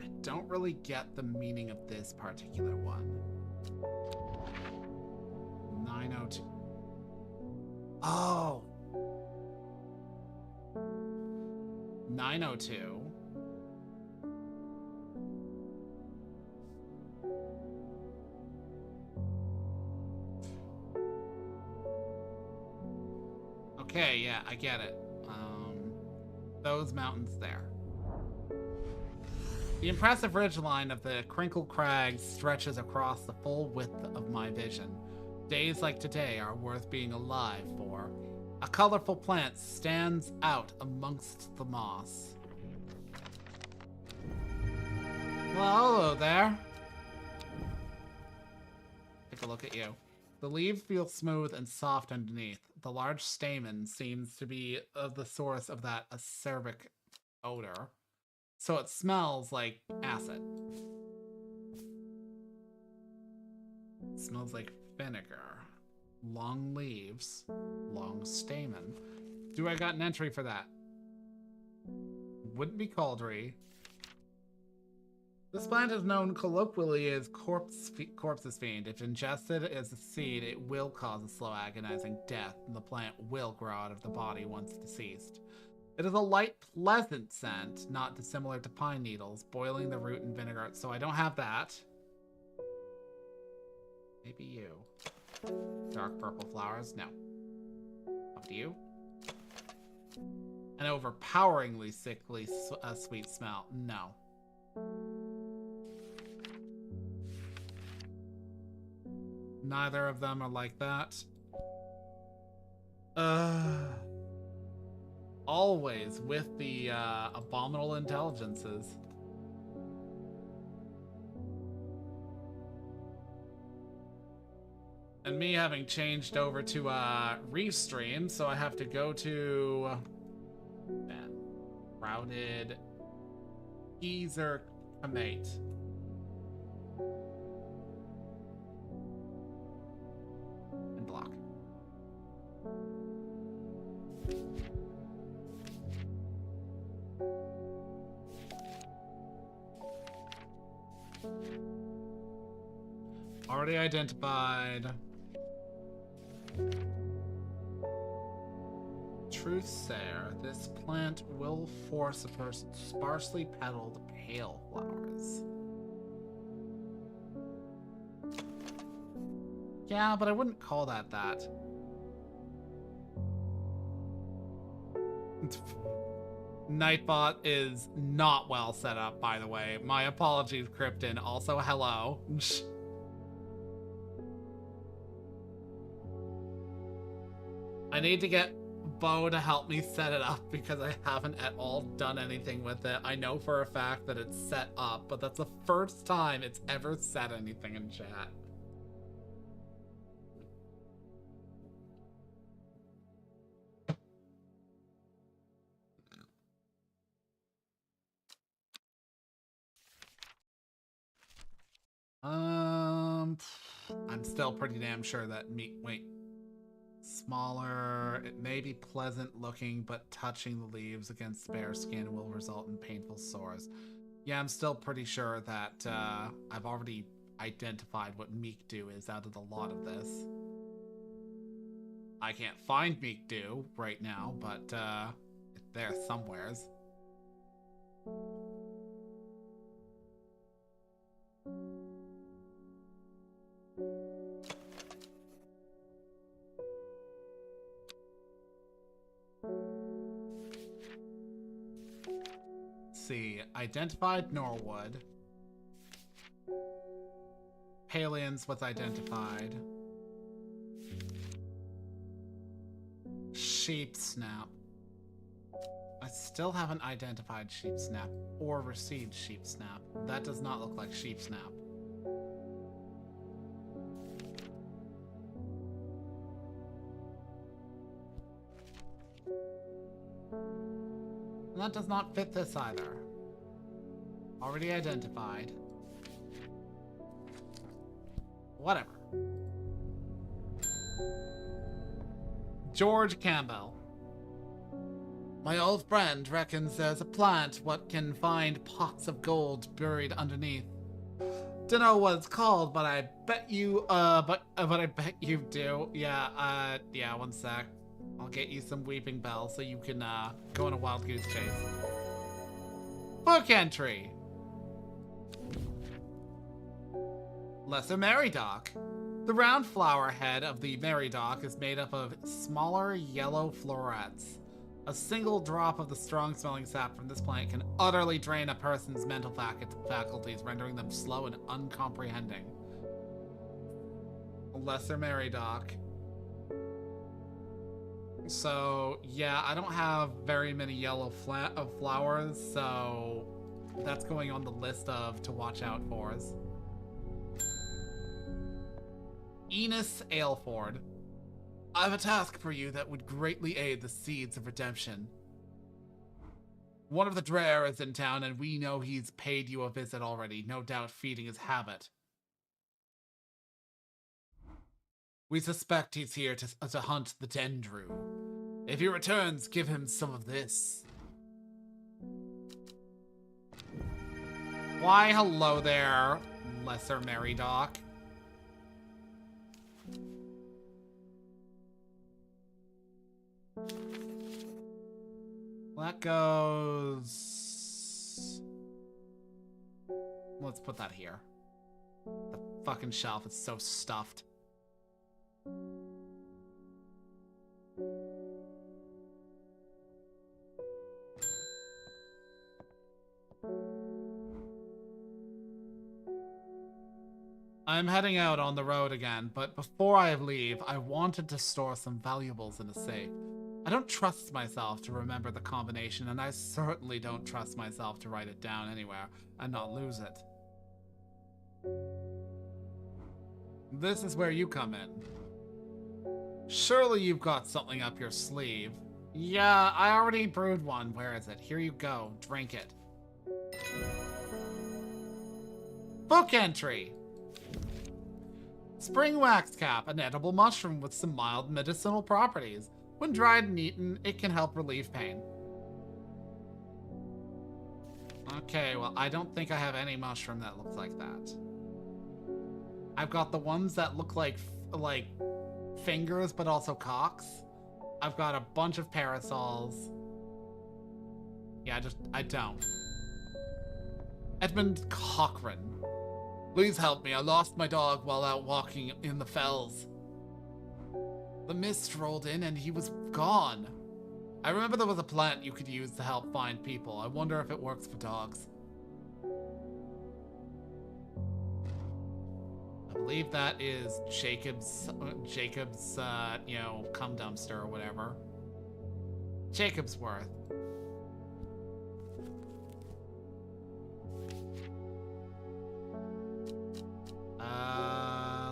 A: I don't really get the meaning of this particular one. 902. Oh! 902. Okay, yeah, I get it. Those mountains there. The impressive ridgeline of the crinkled crags stretches across the full width of my vision. Days like today are worth being alive for. A colorful plant stands out amongst the moss. Well, hello there. Take a look at you. The leaves feel smooth and soft underneath. The large stamen seems to be the source of that acerbic odor. So it smells like acid. It smells like vinegar. Long leaves. Long stamen. Do I got an entry for that? Wouldn't be Caldery. This plant is known colloquially as corpse's fiend. If ingested as a seed, it will cause a slow, agonizing death, and the plant will grow out of the body once deceased. It is a light, pleasant scent, not dissimilar to pine needles, boiling the root in vinegar. So I don't have that. Maybe you. Dark purple flowers? No. Up to you. An overpoweringly sickly, sweet smell? No. Neither of them are like that. Always with the abominable intelligences. And me having changed over to Restream, so I have to go to Routed Geezer Kamate. And block. Already identified. Truth sayer, this plant will force a person sparsely petaled pale flowers. Yeah, but I wouldn't call that that. Nightbot is not well set up, by the way. My apologies, Krypton. Also, hello. I need to get Bo to help me set it up because I haven't at all done anything with it. I know for a fact that it's set up, but that's the first time it's ever said anything in chat. I'm still pretty damn sure that wait. Smaller, it may be pleasant looking, but touching the leaves against bare skin will result in painful sores. Yeah, I'm still pretty sure that I've already identified what Meek Do is out of the lot of this. I can't find Meek Do right now, but it's there somewheres. See, identified Norwood. Palians was identified. Sheep snap. I still haven't identified sheep snap or received sheep snap. That does not look like sheep snap. And that does not fit this either. Already identified. Whatever. George Campbell. My old friend reckons there's a plant what can find pots of gold buried underneath. Dunno what it's called, but I bet you, but I bet you do. Yeah, yeah, one sec. I'll get you some Weeping Bell so you can, go on a wild goose chase. Book entry! Lesser Meridoc. The round flower head of the Meridoc is made up of smaller yellow florets. A single drop of the strong-smelling sap from this plant can utterly drain a person's mental faculties, rendering them slow and uncomprehending. Lesser Meridoc. So, yeah, I don't have very many yellow flowers, so that's going on the list of to watch out for. Enos Aylford. I have a task for you that would greatly aid the seeds of redemption. One of the Drare is in town, and we know he's paid you a visit already, no doubt feeding his habit. We suspect he's here to hunt the Dendru. If he returns, give him some of this. Why, hello there, Lesser Meridoc. That goes... Let's put that here. The fucking shelf is so stuffed. I'm heading out on the road again, but before I leave, I wanted to store some valuables in a safe. I don't trust myself to remember the combination, and I certainly don't trust myself to write it down anywhere and not lose it. This is where you come in. Surely you've got something up your sleeve. Yeah, I already brewed one. Where is it? Here you go. Drink it. Book entry. Spring wax cap, an edible mushroom with some mild medicinal properties. When dried and eaten, it can help relieve pain. Okay, well, I don't think I have any mushroom that looks like that. I've got the ones that look like fingers, but also cocks. I've got a bunch of parasols. Yeah, I don't. Edmund Cochran. Please help me. I lost my dog while out walking in the fells. The mist rolled in and he was gone. I remember there was a plant you could use to help find people. I wonder if it works for dogs. I believe that is Jacob's, you know, cum dumpster or whatever. Jacob's Worth.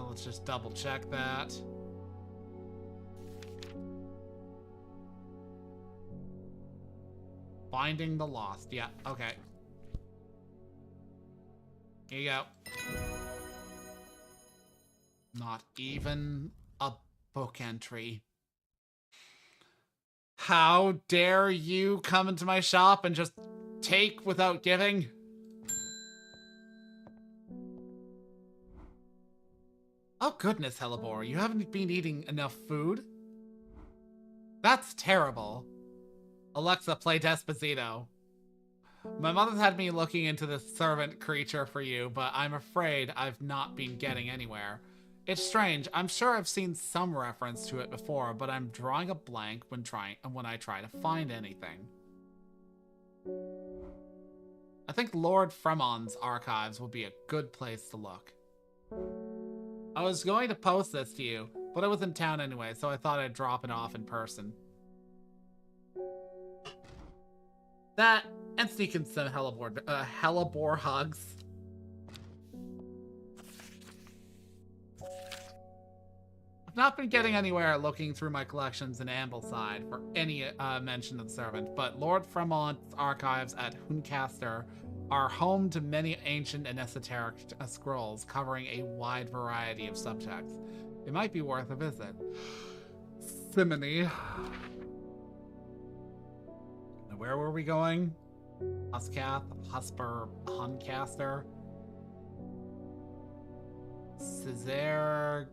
A: Let's just double check that. Finding the Lost. Yeah, okay. Here you go. Not even a book entry. How dare you come into my shop and just take without giving? Oh goodness, Hellebore, you haven't been eating enough food? That's terrible. Alexa, play Despacito. My mother's had me looking into this servant creature for you, but I'm afraid I've not been getting anywhere. It's strange. I'm sure I've seen some reference to it before, but I'm drawing a blank when I try to find anything. I think Lord Fremon's archives will be a good place to look. I was going to post this to you, but I was in town anyway, so I thought I'd drop it off in person. That, and sneak in some Hellebore hugs. I've not been getting anywhere looking through my collections in Ambleside for any mention of the servant, but Lord Fremont's archives at Huncaster are home to many ancient and esoteric scrolls covering a wide variety of subjects. It might be worth a visit. Simony. Now, where were we going? Huskath, Husper, Huncaster, Cizerg,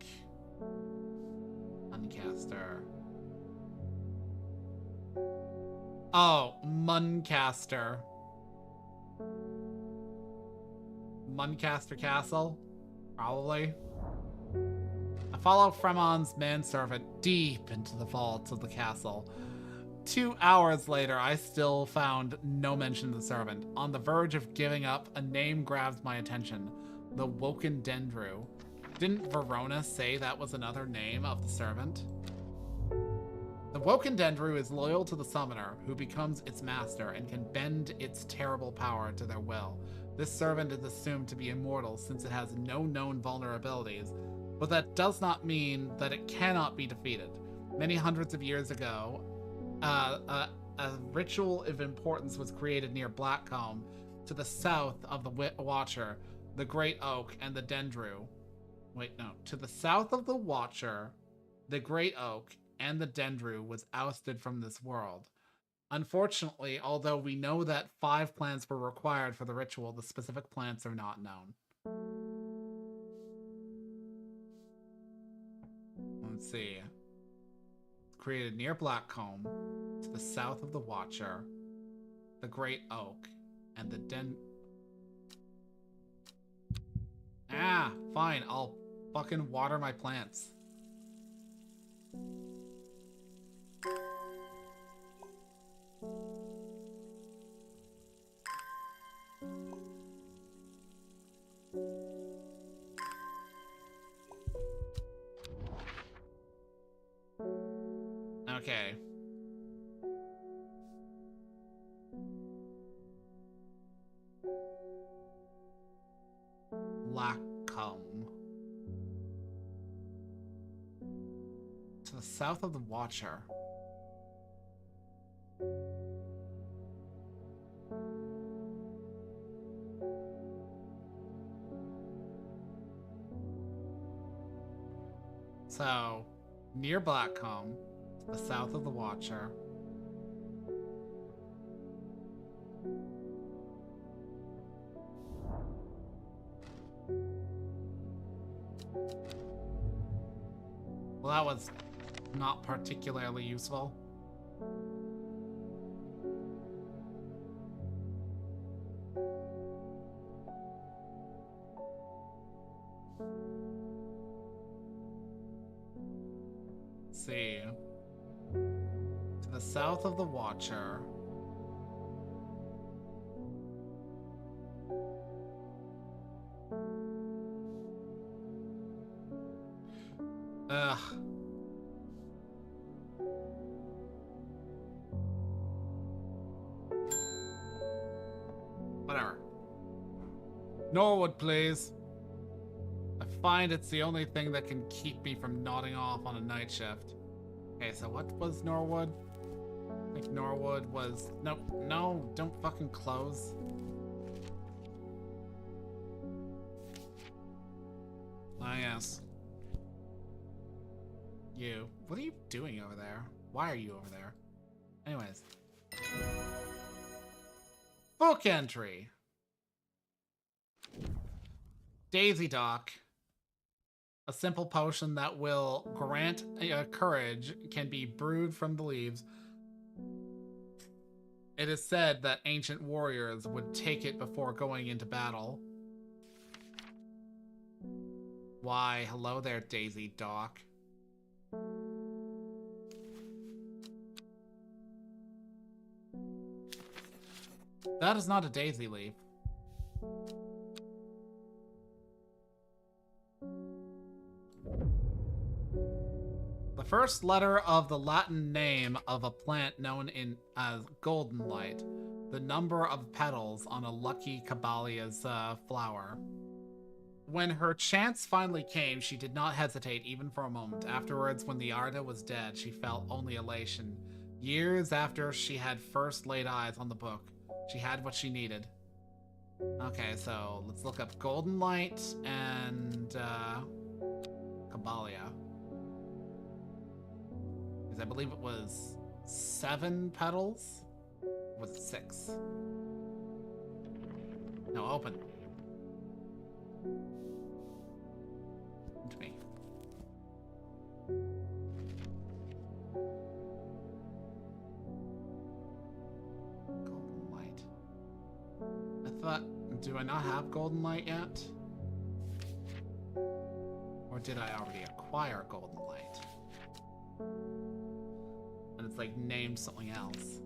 A: Huncaster. Oh, Muncaster. Muncaster Castle? Probably. I follow Fremon's manservant deep into the vaults of the castle. 2 hours later, I still found no mention of the servant. On the verge of giving up, a name grabs my attention. The Woken Dendru. Didn't Verona say that was another name of the servant? The Woken Dendru is loyal to the summoner, who becomes its master and can bend its terrible power to their will. This servant is assumed to be immortal since it has no known vulnerabilities, but that does not mean that it cannot be defeated. Many hundreds of years ago, a ritual of importance was created near Blackcomb, to the south of the Watcher, the Great Oak, and the Dendru. Wait, no. To the south of the Watcher, the Great Oak, and the Dendru was ousted from this world. Unfortunately, although we know that 5 plants were required for the ritual, the specific plants are not known. Let's see. Created near Blackcomb, to the south of the Watcher, the Great Oak, and the Ah, fine, I'll fucking water my plants. Okay. Blackcomb. To the south of the Watcher. So, near Blackcomb, to the south of the Watcher. Well, that was not particularly useful. Let's see. To the south of the Watcher. Ugh. Whatever. Norwood, please. I find it's the only thing that can keep me from nodding off on a night shift. Okay, so what was Norwood? I think Norwood was... No, don't fucking close. Ah, yes. You. What are you doing over there? Why are you over there? Anyways. Book entry. Daisy Dock. A simple potion that will grant courage can be brewed from the leaves. It is said that ancient warriors would take it before going into battle. Why, hello there, Daisy Dock. That is not a daisy leaf. The first letter of the Latin name of a plant known as golden light. The number of petals on a lucky Cabalia's flower. When her chance finally came, she did not hesitate even for a moment. Afterwards, when the Arda was dead, she felt only elation. Years after she had first laid eyes on the book, she had what she needed. Okay, so let's look up golden light and Cabalia. Because I believe it was 7 petals? Or was it 6? No, open. To me. Golden light. I thought, do I not have golden light yet? Or did I already acquire golden light? And it's like named something else.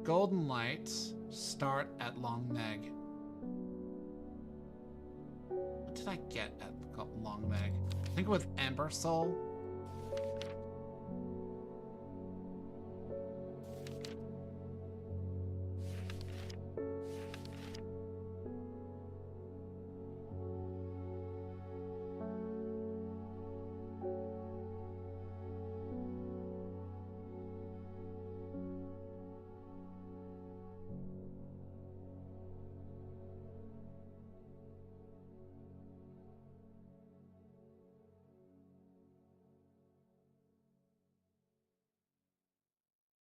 A: Golden light, start at Long Meg. What did I get at Long Meg? I think it was Ember Soul.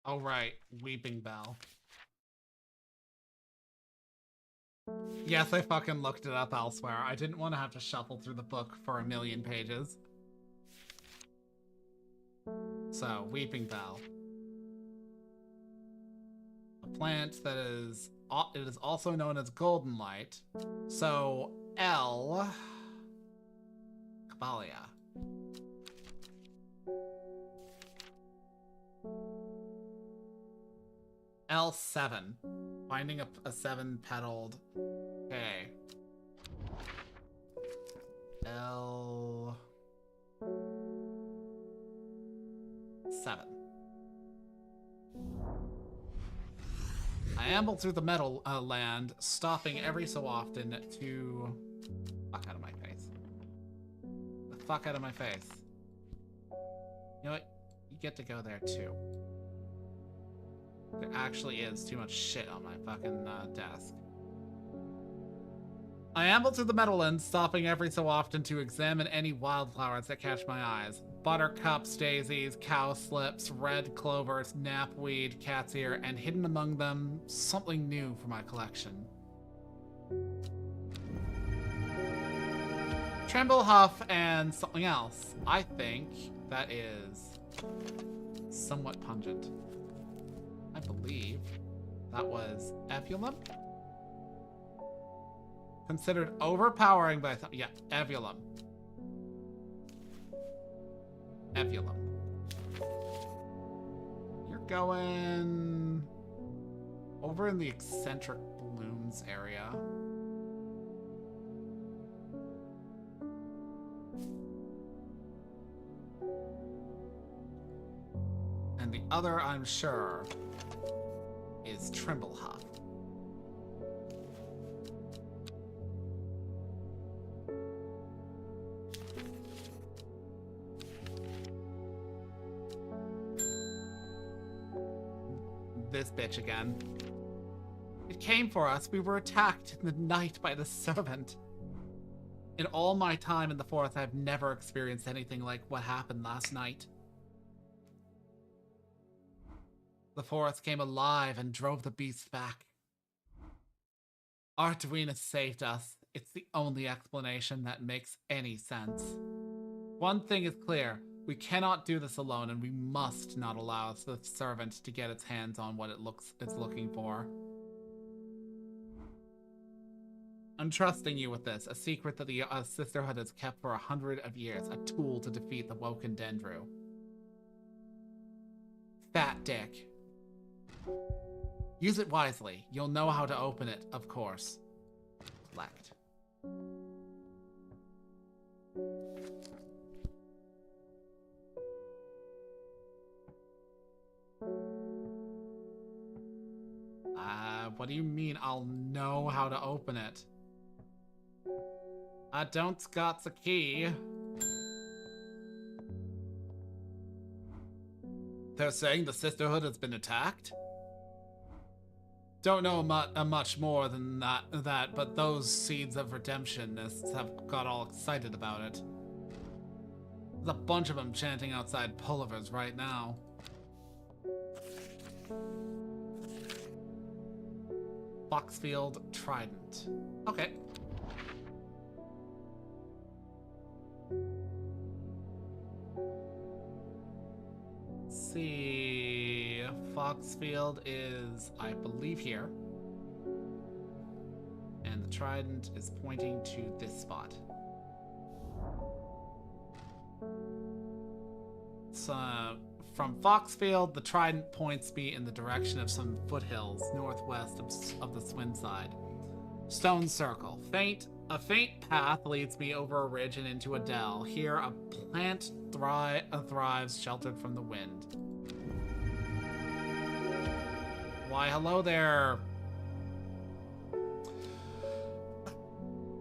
A: Oh, right. Weeping Bell. Yes, I fucking looked it up elsewhere. I didn't want to have to shuffle through the book for a million pages. So, Weeping Bell. A plant that is... It is also known as golden light. So, L... Cabalia. L7. Finding a 7-petaled. Okay. L7. I amble through the metal land, stopping every so often to... Fuck out of my face. The fuck out of my face. You know what? You get to go there too. There actually is too much shit on my fucking desk. I amble through the meadowlands, stopping every so often to examine any wildflowers that catch my eyes. buttercups, daisies, cowslips, red clovers, knapweed, cat's ear, and hidden among them, something new for my collection. Tremblehuff and something else. I think that is somewhat pungent. I believe that was Evulum. Considered overpowering by some. Yeah, Evulum. Evulum. You're going over in the eccentric blooms area. And the other, I'm sure, is Tremblehuff. This bitch again. It came for us. We were attacked in the night by the servant. In all my time in the forest, I've never experienced anything like what happened last night. The forest came alive and drove the beast back. Arduina saved us. It's the only explanation that makes any sense. One thing is clear. We cannot do this alone, and we must not allow the servant to get its hands on what it's looking for. I'm trusting you with this, a secret that the Sisterhood has kept for 100 years, a tool to defeat the Woken Dendru. Fat dick. Use it wisely. You'll know how to open it, of course. Collect. What do you mean I'll know how to open it? I don't got the key. They're saying the Sisterhood has been attacked? Don't know much more than that, but those seeds of redemptionists have got all excited about it. There's a bunch of them chanting outside Pulliver's right now. Foxfield Trident. Okay. Let's see. Foxfield is, I believe, here. And the trident is pointing to this spot. So, from Foxfield, the trident points me in the direction of some foothills northwest of the Swin side. Stone Circle. A faint path leads me over a ridge and into a dell. Here, a plant thrives sheltered from the wind. Why, hello there,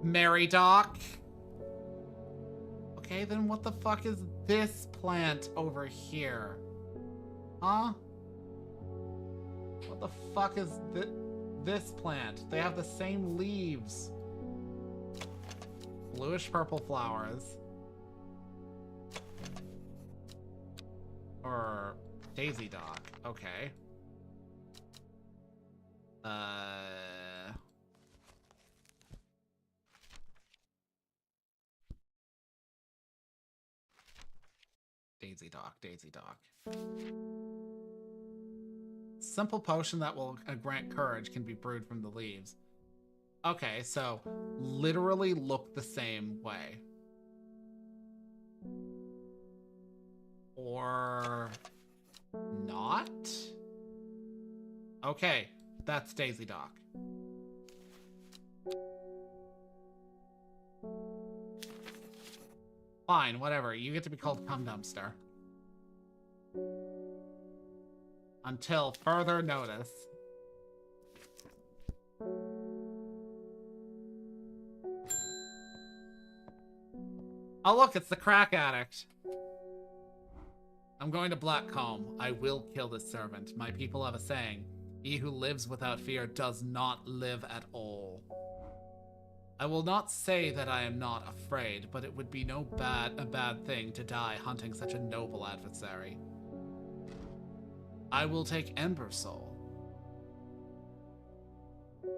A: Mary Doc. Okay, then what the fuck is this plant over here? Huh? What the fuck is this plant? They have the same leaves. Bluish purple flowers. Or Daisy Dock. Okay. Daisy Dock, Daisy Dock. Simple potion that will grant courage can be brewed from the leaves. Okay, so literally look the same way. Or not? Okay, that's Daisy Dock. Fine, whatever. You get to be called Cum Dumpster. Until further notice. Oh look, it's the crack addict. I'm going to Blackcomb. I will kill this servant. My people have a saying. He who lives without fear does not live at all. I will not say that I am not afraid, but it would be a bad thing to die hunting such a noble adversary. I will take Ember Soul.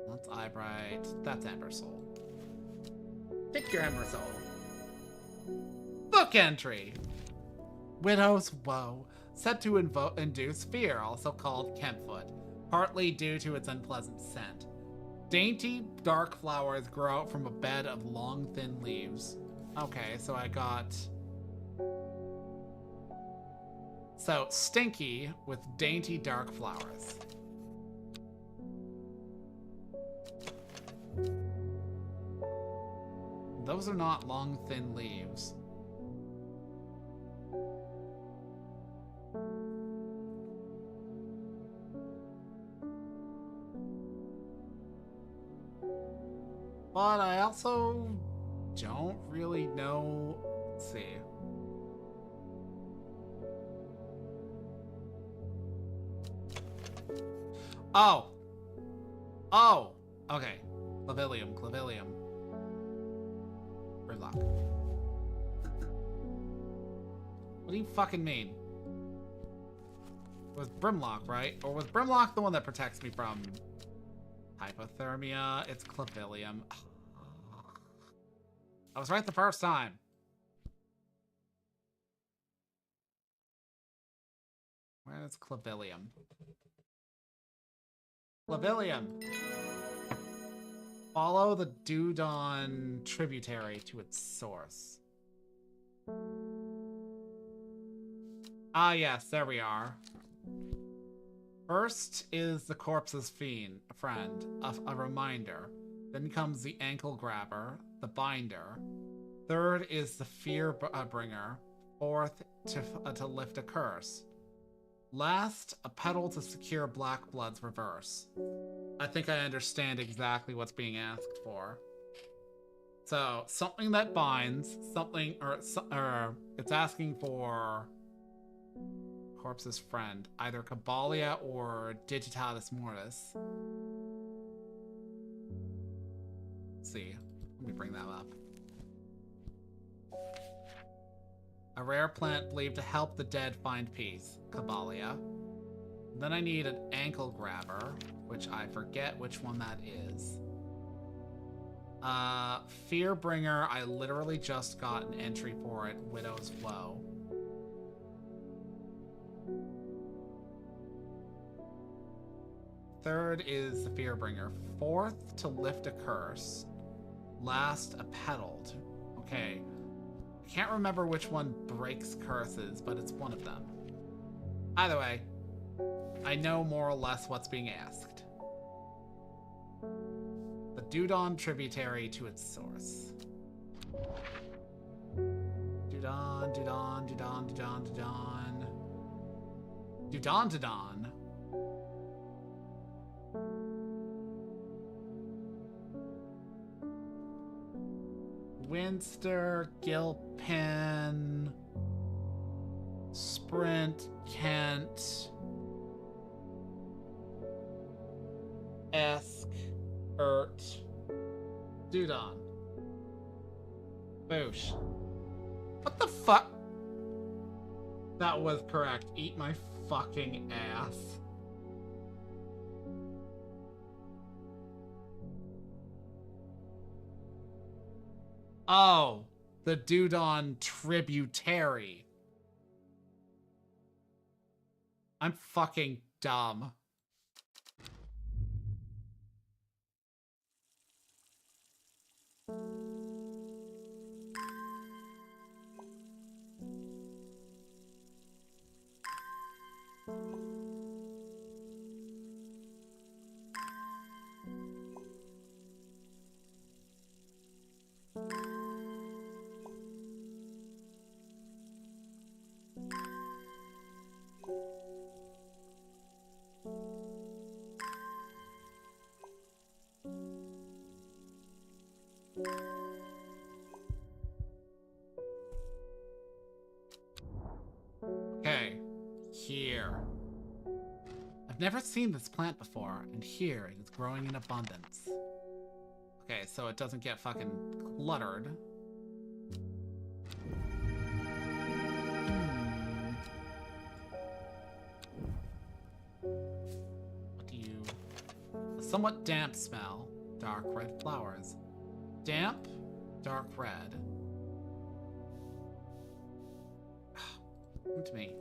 A: That's Eyebright. That's Ember Soul. Take your Ember Soul. Book entry. Widow's Woe. Said to induce fear, also called Kempfoot, partly due to its unpleasant scent. Dainty, dark flowers grow out from a bed of long, thin leaves. Okay, so I got... So, stinky with dainty, dark flowers. Those are not long, thin leaves. But I also don't really know. Let's see. Oh. Oh. Okay. Clavilium. Gridlock. What do you fucking mean? It was Brimlock, right? Or was Brimlock the one that protects me from hypothermia? It's Clavilium. I was right the first time. Where is Clavilium? Clavilium. Follow the Dewdawn tributary to its source. Ah, yes, there we are. First is the corpse's friend, a reminder. Then comes the ankle grabber, the binder. Third is the fear bringer. Fourth, to lift a curse. Last, a petal to secure Black Blood's reverse. I think I understand exactly what's being asked for. So, something that binds, something, or it's asking for corpse's friend, either Cabalia or Digitalis Mortis. Let's see, let me bring that up. A rare plant believed to help the dead find peace, Cabalia. Then I need an ankle grabber, which I forget which one that is. Fearbringer, I literally just got an entry for it, Widow's Woe. Third is the Fearbringer. Fourth, to lift a curse. Last, a petaled. Okay. I can't remember which one breaks curses, but it's one of them. Either way, I know more or less what's being asked. The Dewdawn tributary to its source. Dewdawn. Winster, Gilpin, Sprint, Kent, Esk, Dewdawn. Boosh. What the fuck? That was correct. Eat my fucking ass. Oh, the Dewdawn tributary. I'm fucking dumb. Okay, here. I've never seen this plant before, and here it is growing in abundance. Okay, so it doesn't get fucking cluttered. What do you... A somewhat damp smell. Dark red flowers. Damp, dark red. Come to me.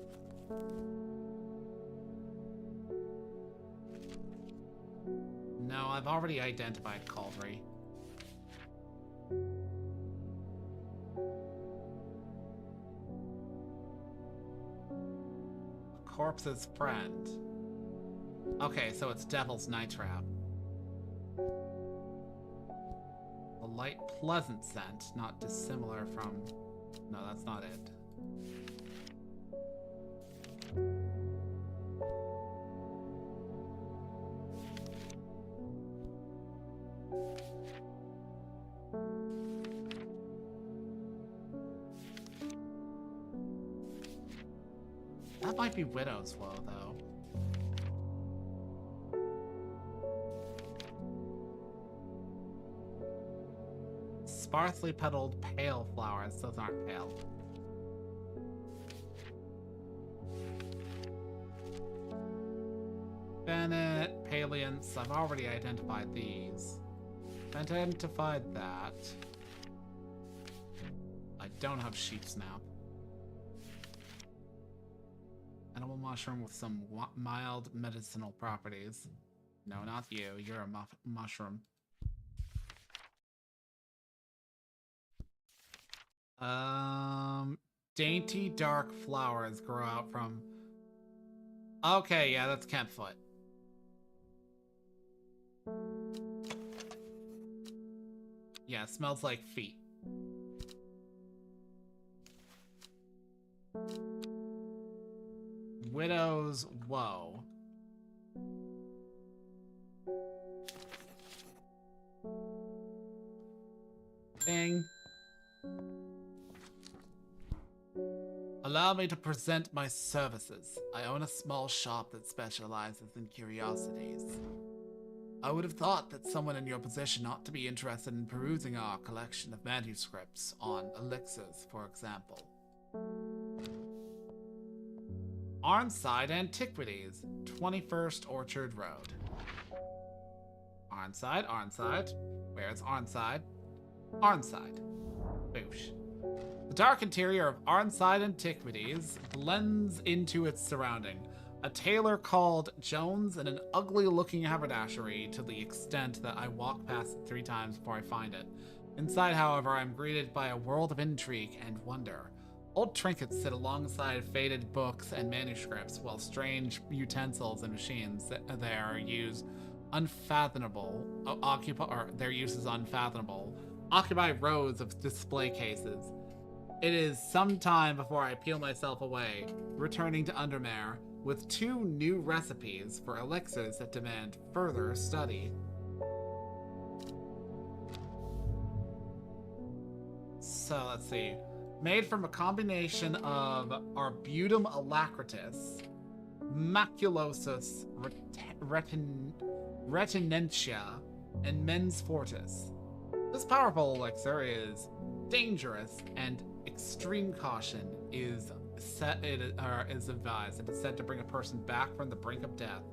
A: No, I've already identified Cauldry. Corpse's friend. Okay, so it's Devil's Night Trap. A light, pleasant scent, not dissimilar from... No, that's not it. That might be Widow's Woe, though. Sparsely petaled pale flowers. Those aren't pale. Bennett, Paliance. I've already identified these. Identified that. I don't have sheep snap. Edible mushroom with some mild medicinal properties. No, not you. You're a mushroom. Dainty dark flowers grow out from... Okay, yeah, that's Kentfoot. Yeah, it smells like feet. Widow's Woe. Bing. Allow me to present my services. I own a small shop that specializes in curiosities. I would have thought that someone in your position ought to be interested in perusing our collection of manuscripts on elixirs, for example. Arnside Antiquities, 21st Orchard Road. Arnside, Arnside. Where's Arnside? Arnside. Boosh. The dark interior of Arnside Antiquities blends into its surrounding. A tailor called Jones and an ugly-looking haberdashery to the extent that I walk past it 3 times before I find it. Inside, however, I'm greeted by a world of intrigue and wonder. Old trinkets sit alongside faded books and manuscripts, while strange utensils and machines there use unfathomable, their use is unfathomable, occupy rows of display cases. It is some time before I peel myself away, returning to Undermare with 2 new recipes for elixirs that demand further study. So let's see. Made from a combination of Arbutum alacritus, Maculosus retinentia, and Mens fortis. This powerful elixir is dangerous, and extreme caution is advised. It is said to bring a person back from the brink of death,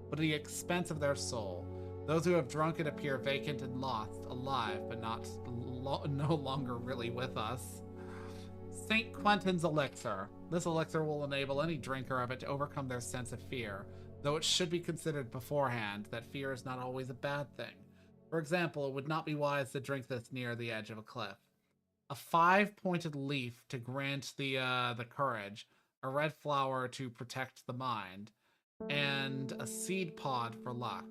A: but at the expense of their soul. Those who have drunk it appear vacant and lost, alive, but no longer really with us. St. Quentin's elixir. This elixir will enable any drinker of it to overcome their sense of fear, though it should be considered beforehand that fear is not always a bad thing. For example, it would not be wise to drink this near the edge of a cliff. A 5-pointed leaf to grant the courage, a red flower to protect the mind, and a seed pod for luck.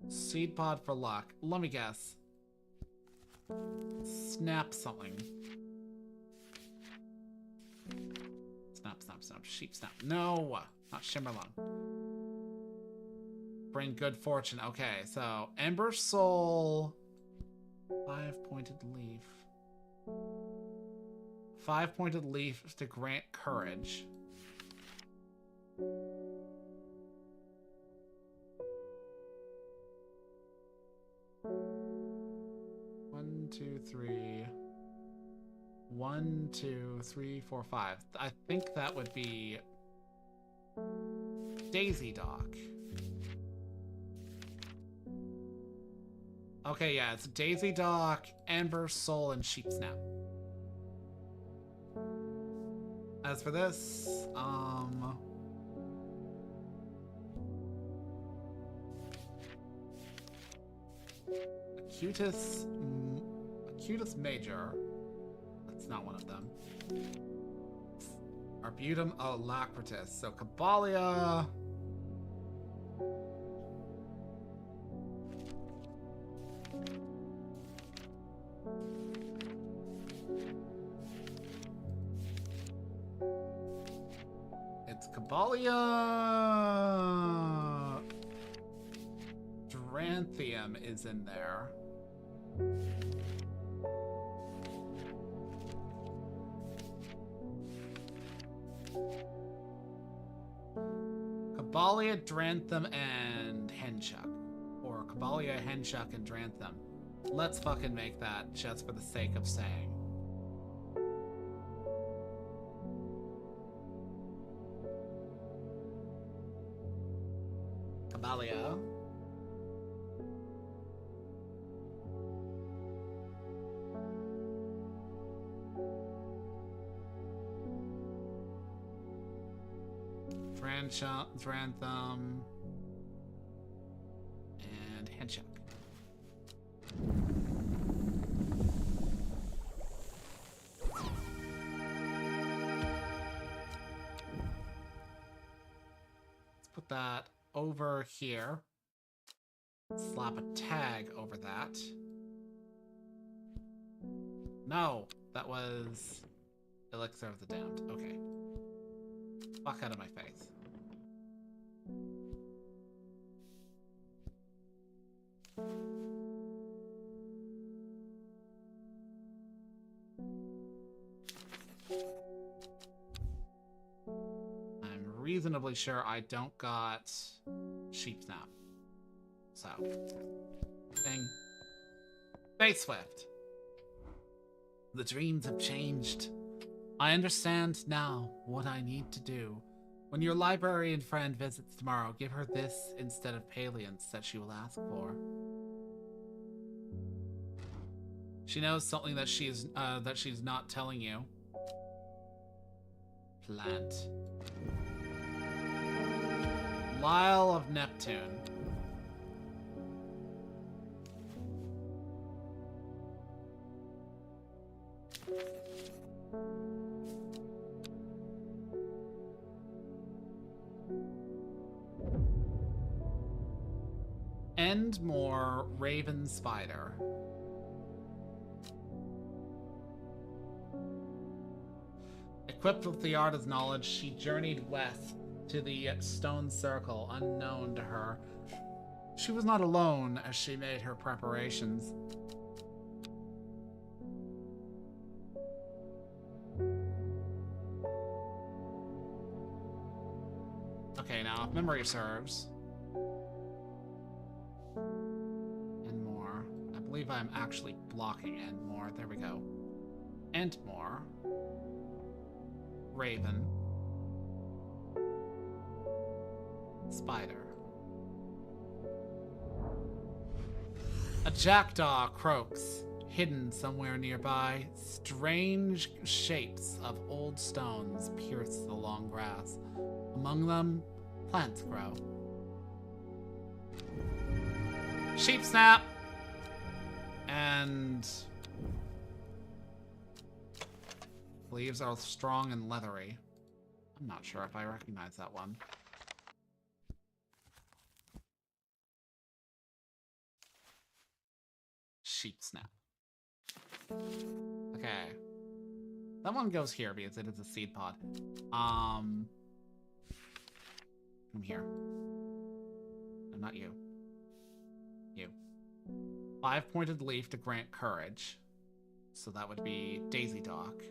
A: Seed pod for luck. Let me guess. Snap something. Snap, snap, snap. Sheep snap. No, not Shimmerlung. Bring good fortune. Okay, so Ember Soul. 5-pointed leaf. 5-pointed leaf to grant courage. 2, 3. 1, 2, 3, 4, 5. I think that would be Daisy Dock. Okay, yeah, it's Daisy Dock, Amber Soul, and Sheep Snap. As for this, Acutus Major. That's not one of them. Arbutum alacritus. So Caballia. It's Caballia. Dranthium is in there. Caballia, Drantham, and Henchuck. Or Caballia, Henchuck, and Drantham. Let's fucking make that just for the sake of saying. Caballia. Drantham, and Henchuck. Let's put that over here. Slap a tag over that. No, that was Elixir of the Damned. Okay. Fuck out of my face. I'm reasonably sure I don't got Sheep Snap. So, thing. Face Swift. The dreams have changed. I understand now what I need to do. When your librarian friend visits tomorrow, give her this instead of Paliance that she will ask for. She knows something that she's not telling you. Plant. Lyle of Neptune. Endmore Raven Spider. Equipped with the art of knowledge, she journeyed west to the Stone Circle, unknown to her. She was not alone as she made her preparations. Okay, now if memory serves. I believe I'm actually blocking Endmore. There we go. Endmore. Raven. Spider. A jackdaw croaks, hidden somewhere nearby. Strange shapes of old stones pierce the long grass. Among them, plants grow. Sheep Snap! And leaves are strong and leathery. I'm not sure if I recognize that one. Sheep Snap. Okay. That one goes here because it is a seed pod. Come here. No, not you. You. 5-pointed leaf to grant courage. So that would be Daisy Dock.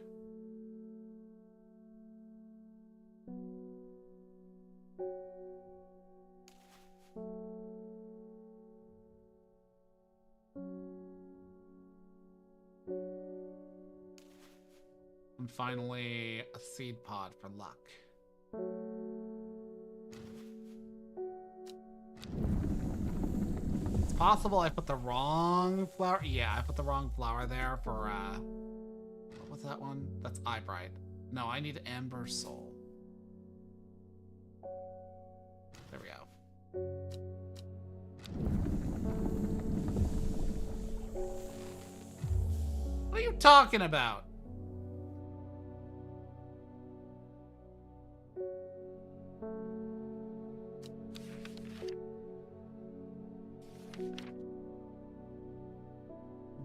A: And finally, a seed pod for luck. It's possible I put the wrong flower. Yeah, I put the wrong flower there for, what was that one? That's Eyebright. No, I need Amber Soul. There we go. What are you talking about?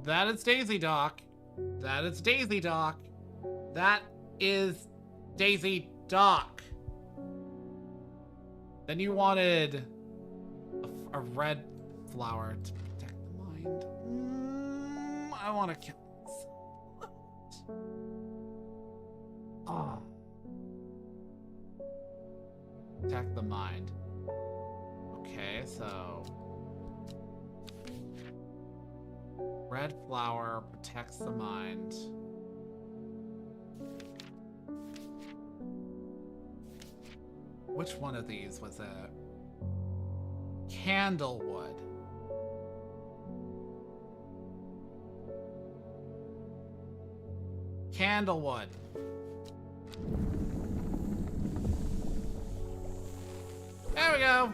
A: That is Daisy Dock. That is Daisy Dock. That is Daisy Dock. Then you wanted a red flower to protect the mind. I want to kill myself. Oh. Protect the mind. Okay, so red flower protects the mind. Which one of these was it? Candlewood. Candlewood. There we go.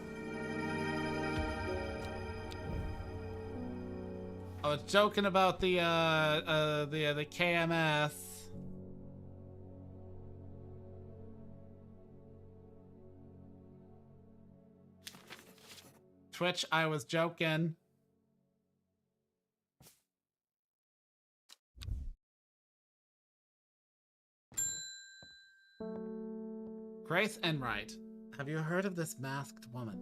A: I was joking about the KMS. Twitch, I was joking. Grace Enright, have you heard of this masked woman?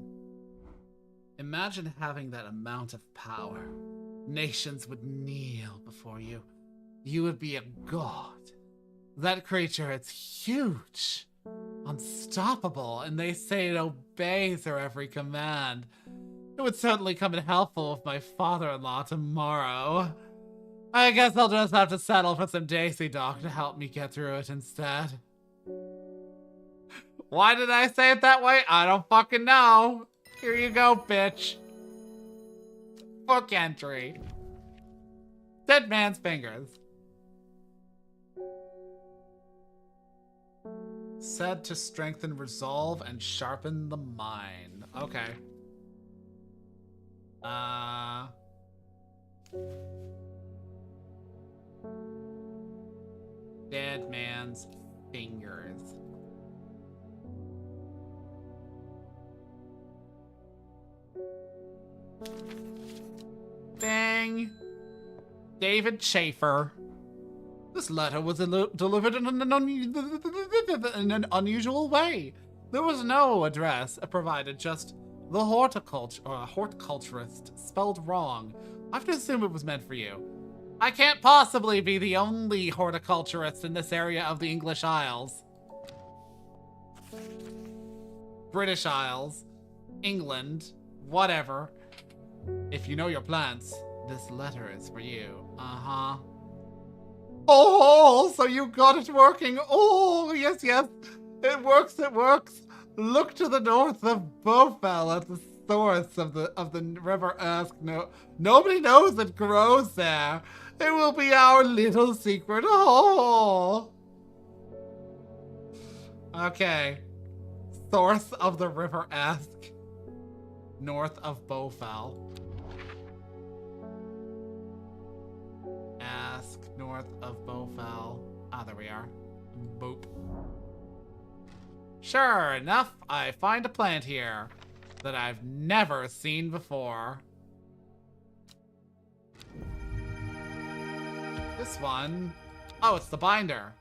A: Imagine having that amount of power. Nations would kneel before you. You would be a god. That creature is huge, unstoppable, and they say it obeys her every command. It would certainly come in helpful with my father-in-law tomorrow. I guess I'll just have to settle for some Daisy Dock to help me get through it instead. Why did I say it that way? I don't fucking know. Here you go, bitch. Book entry. Dead man's fingers. Said to strengthen resolve and sharpen the mind. Okay. Dead man's fingers. Bang. David Schaefer. This letter was delivered in an unusual way. There was no address provided, just the horticulturist spelled wrong. I have to assume it was meant for you. I can't possibly be the only horticulturist in this area of the English Isles. British Isles. England. Whatever. If you know your plants, this letter is for you. Uh-huh. Oh, so you got it working. Oh, yes, yes. It works, it works. Look to the north of Bowfell at the source of the river Esk. No, nobody knows it grows there. It will be our little secret. Oh. Okay. Source of the river Esk. North of Bowfell. Ask north of Bowfell. Ah, there we are. Boop. Sure enough, I find a plant here that I've never seen before. This one. Oh, it's the binder.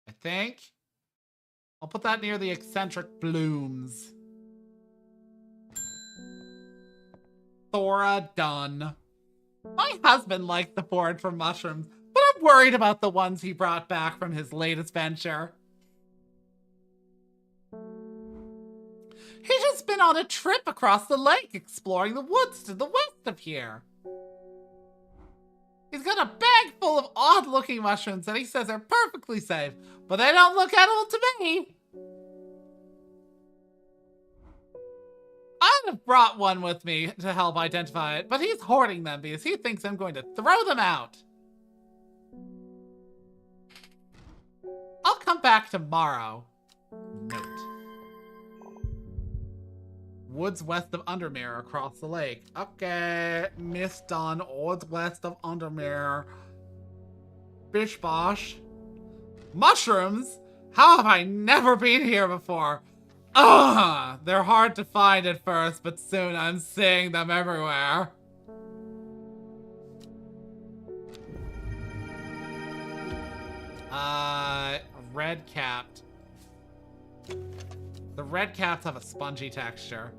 A: I think. I'll put that near the eccentric blooms. Thora done. My husband liked the forage for mushrooms, but I'm worried about the ones he brought back from his latest venture. He's just been on a trip across the lake exploring the woods to the west of here. He's got found a bag full of odd-looking mushrooms that he says are perfectly safe, but they don't look edible to me. I'd have brought one with me to help identify it, but he's hoarding them because he thinks I'm going to throw them out. I'll come back tomorrow. Note. Woods west of Undermere across the lake. Okay, Miss Dunn, woods west of Undermere. Bish bosh. Mushrooms? How have I never been here before? Ugh! They're hard to find at first, but soon I'm seeing them everywhere. Red-capped. The red caps have a spongy texture.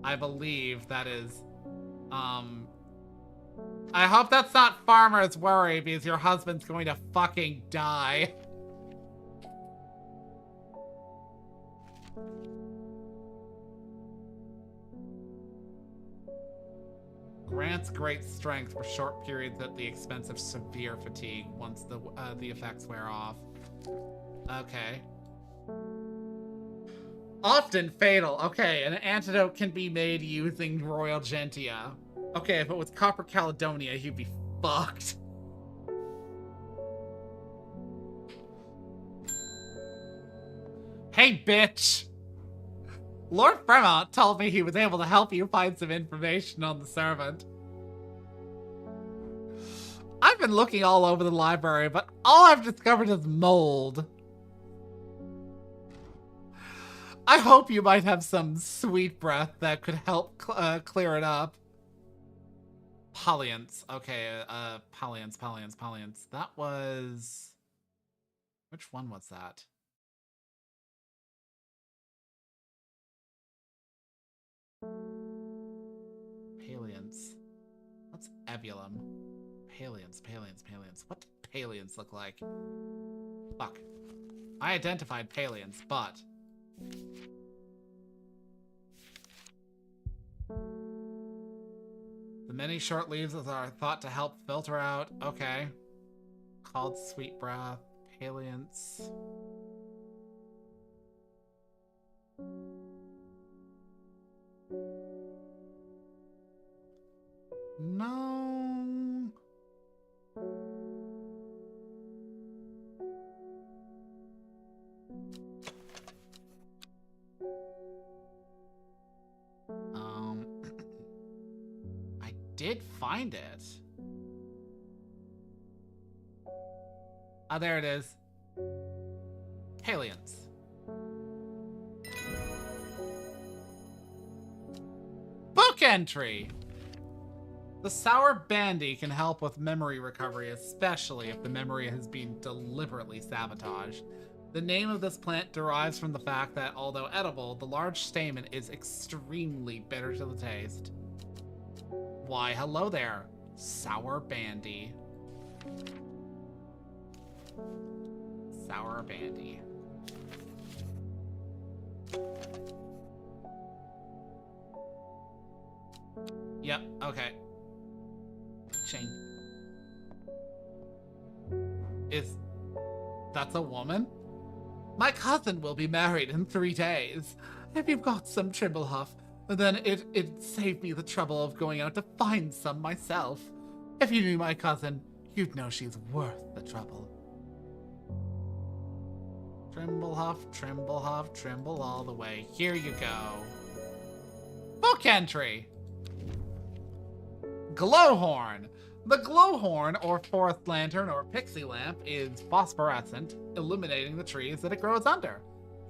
A: I believe that is, I hope that's not farmer's worry because your husband's going to fucking die. Grants great strength for short periods at the expense of severe fatigue once the effects wear off. Okay. Often fatal. Okay, an antidote can be made using Royal Gentia. Okay, if it was Copper Caledonia, you'd be fucked. Hey, bitch! Lord Fremont told me he was able to help you find some information on the servant. I've been looking all over the library, but all I've discovered is mold. I hope you might have some sweet breath that could help clear it up. Polliance. Okay, Polliance. That was... Which one was that? Paliance. What's Ebulum? Paliance. What do Paliance look like? Fuck. I identified Paliance, but... The many short leaves are thought to help filter out. Okay. Called Sweet Breath. Paliance. No. I did find it. Ah, there it is. Paliance. Book entry! The sour bandy can help with memory recovery, especially if the memory has been deliberately sabotaged. The name of this plant derives from the fact that, although edible, the large stamen is extremely bitter to the taste. Why, hello there, sour bandy. Sour bandy. Yep, okay. Chain. That's a woman? My cousin will be married in 3 days. If you've got some Trimblehuff, then it'd save me the trouble of going out to find some myself. If you knew my cousin, you'd know she's worth the trouble. Trimblehuff, Trimble all the way. Here you go. Book entry. Glowhorn. The glowhorn, or forest lantern, or pixie lamp, is phosphorescent, illuminating the trees that it grows under.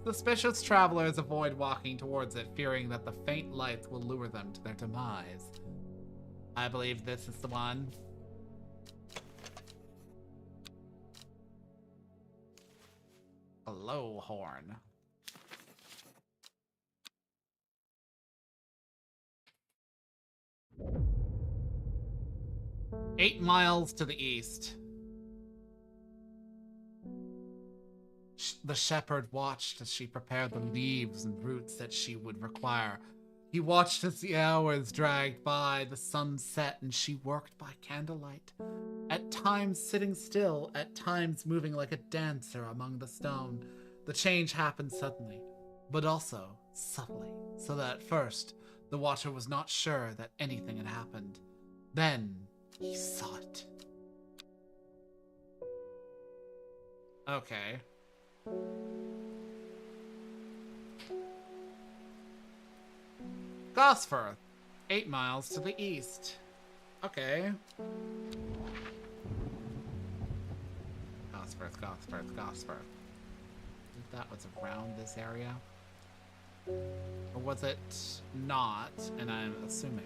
A: Suspicious travelers avoid walking towards it, fearing that the faint lights will lure them to their demise. I believe this is the one. Glowhorn. "8 miles to the east. The shepherd watched as she prepared the leaves and roots that she would require. He watched as the hours dragged by, the sun set, and she worked by candlelight. At times sitting still, at times moving like a dancer among the stone. The change happened suddenly, but also subtly, so that at first the watcher was not sure that anything had happened. Then he saw it. Okay. Gosforth, 8 miles to the east. Okay. Gosforth. I think that was around this area. Or was it not? And I'm assuming.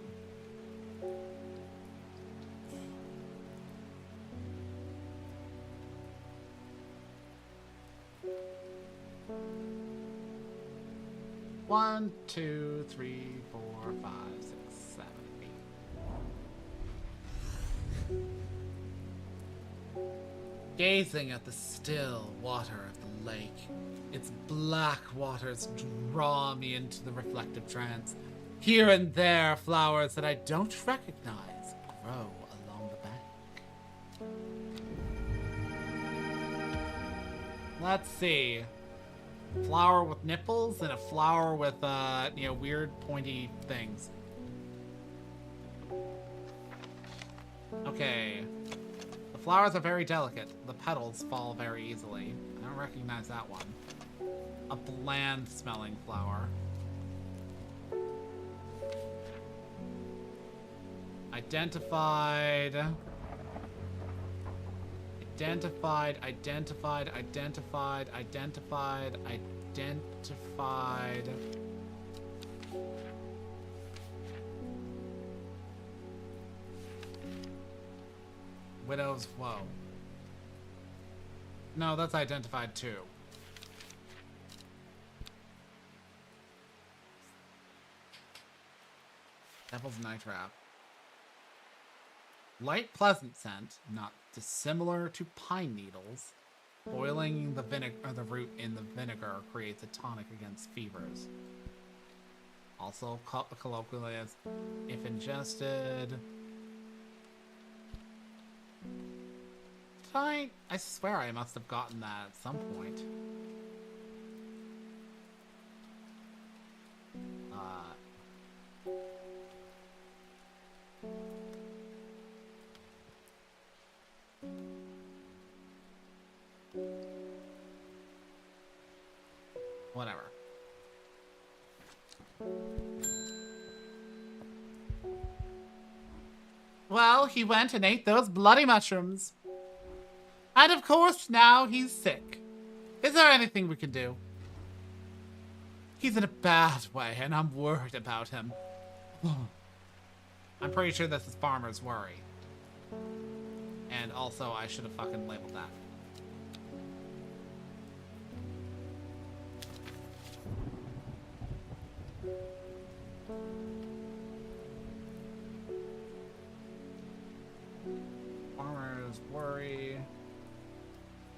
A: One, two, three, 4, 5, 6, 7, 8. Gazing at the still water of the lake, its black waters draw me into the reflective trance. Here and there, flowers that I don't recognize grow along the bank. Let's see. Flower with nipples and a flower with, weird pointy things. Okay. The flowers are very delicate. The petals fall very easily. I don't recognize that one. A bland smelling flower. Identified. Widow's Woe. No, that's identified too. Devil's Night Trap. Light pleasant scent, not dissimilar to pine needles. Boiling the the root in the vinegar creates a tonic against fevers. Also colloquially as if ingested. I swear I must have gotten that at some point. Whatever. Well, he went and ate those bloody mushrooms. And of course, now he's sick. Is there anything we can do? He's in a bad way, and I'm worried about him. I'm pretty sure this is Farmer's Worry. And also, I should have fucking labeled that. Farmer's Worry.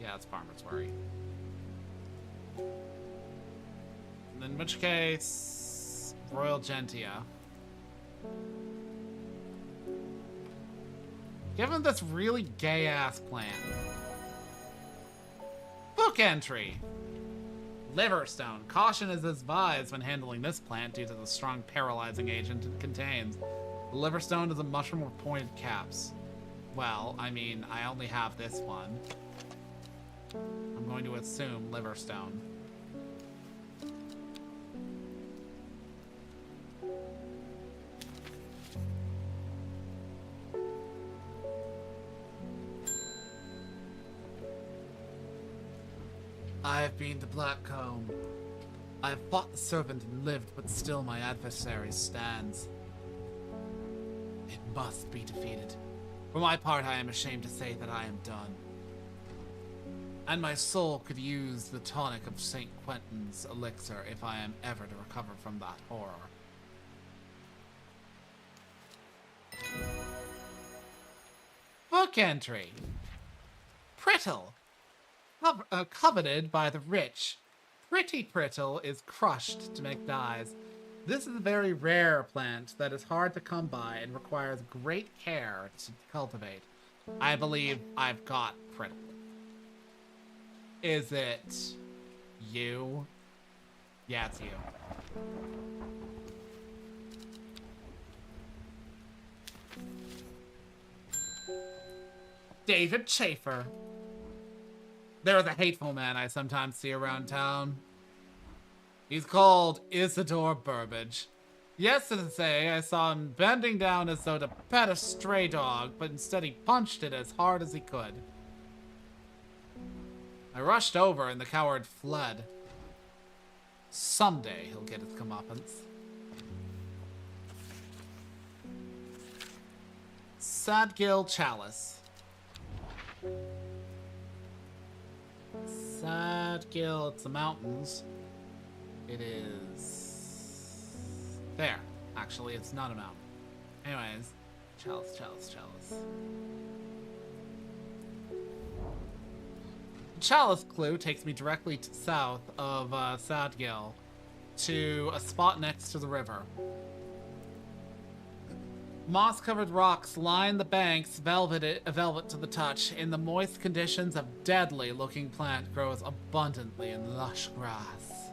A: Yeah, it's Farmer's Worry. In which case, Royal Gentia. Given this really gay-ass plant. Book entry. Liverstone. Caution is advised when handling this plant due to the strong paralyzing agent it contains. The liverstone is a mushroom with pointed caps. Well, I mean, I only have this one. I'm going to assume liverstone. I have been the Black Comb. I have fought the servant and lived, but still my adversary stands. It must be defeated. For my part, I am ashamed to say that I am done. And my soul could use the tonic of St. Quentin's elixir if I am ever to recover from that horror. Book entry. Prittle. Coveted by the rich. Pretty Prittle is crushed to make dyes. This is a very rare plant that is hard to come by and requires great care to cultivate. I believe I've got Prickle. Is it you? Yeah, it's you. David Schaefer. There is a hateful man I sometimes see around town. He's called Isidore Burbage. Yesterday, I saw him bending down as though to pet a stray dog, but instead he punched it as hard as he could. I rushed over and the coward fled. Someday he'll get his comeuppance. Sadgil Chalice. Sadgil, it's the mountains. It is... there. Actually, it's not a mountain. Anyways, chalice. The chalice clue takes me directly to south of Sadgil to a spot next to the river. Moss-covered rocks line the banks, velvet to the touch. In the moist conditions, a deadly-looking plant grows abundantly in lush grass.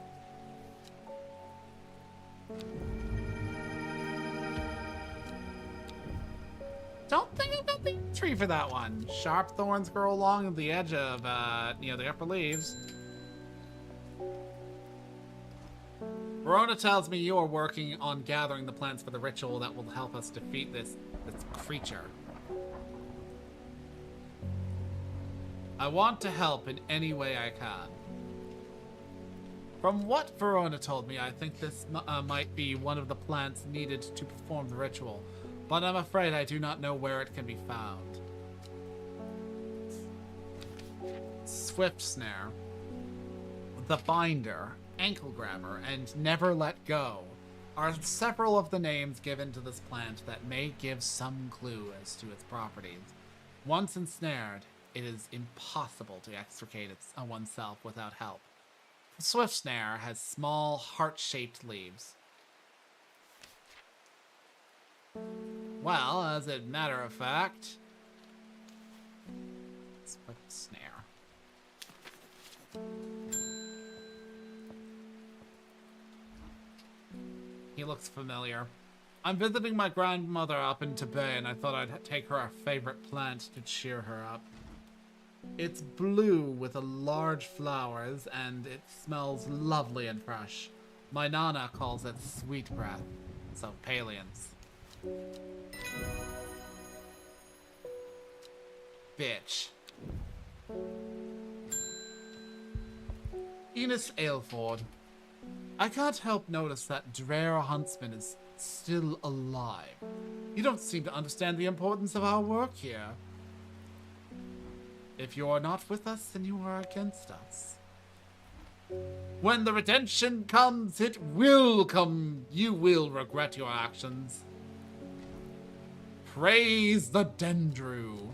A: Don't think I've got the tree for that one. Sharp thorns grow along the edge of, the upper leaves. Verona tells me you are working on gathering the plants for the ritual that will help us defeat this creature. I want to help in any way I can. From what Verona told me, I think this might be one of the plants needed to perform the ritual, but I'm afraid I do not know where it can be found. Swift Snare, the Binder, Ankle Grabber, and Never Let Go are several of the names given to this plant that may give some clue as to its properties. Once ensnared, it is impossible to extricate oneself without help. Swift Snare has small, heart-shaped leaves. Well, as a matter of fact... Swift Snare. He looks familiar. I'm visiting my grandmother up in Tibet, and I thought I'd take her our favorite plant to cheer her up. It's blue with large flowers, and it smells lovely and fresh. My nana calls it sweet breath. So, Palians. Bitch. Enos Aylford. I can't help notice that Drera Huntsman is still alive. You don't seem to understand the importance of our work here. If you are not with us, then you are against us. When the redemption comes, it will come. You will regret your actions. Praise the Dendru.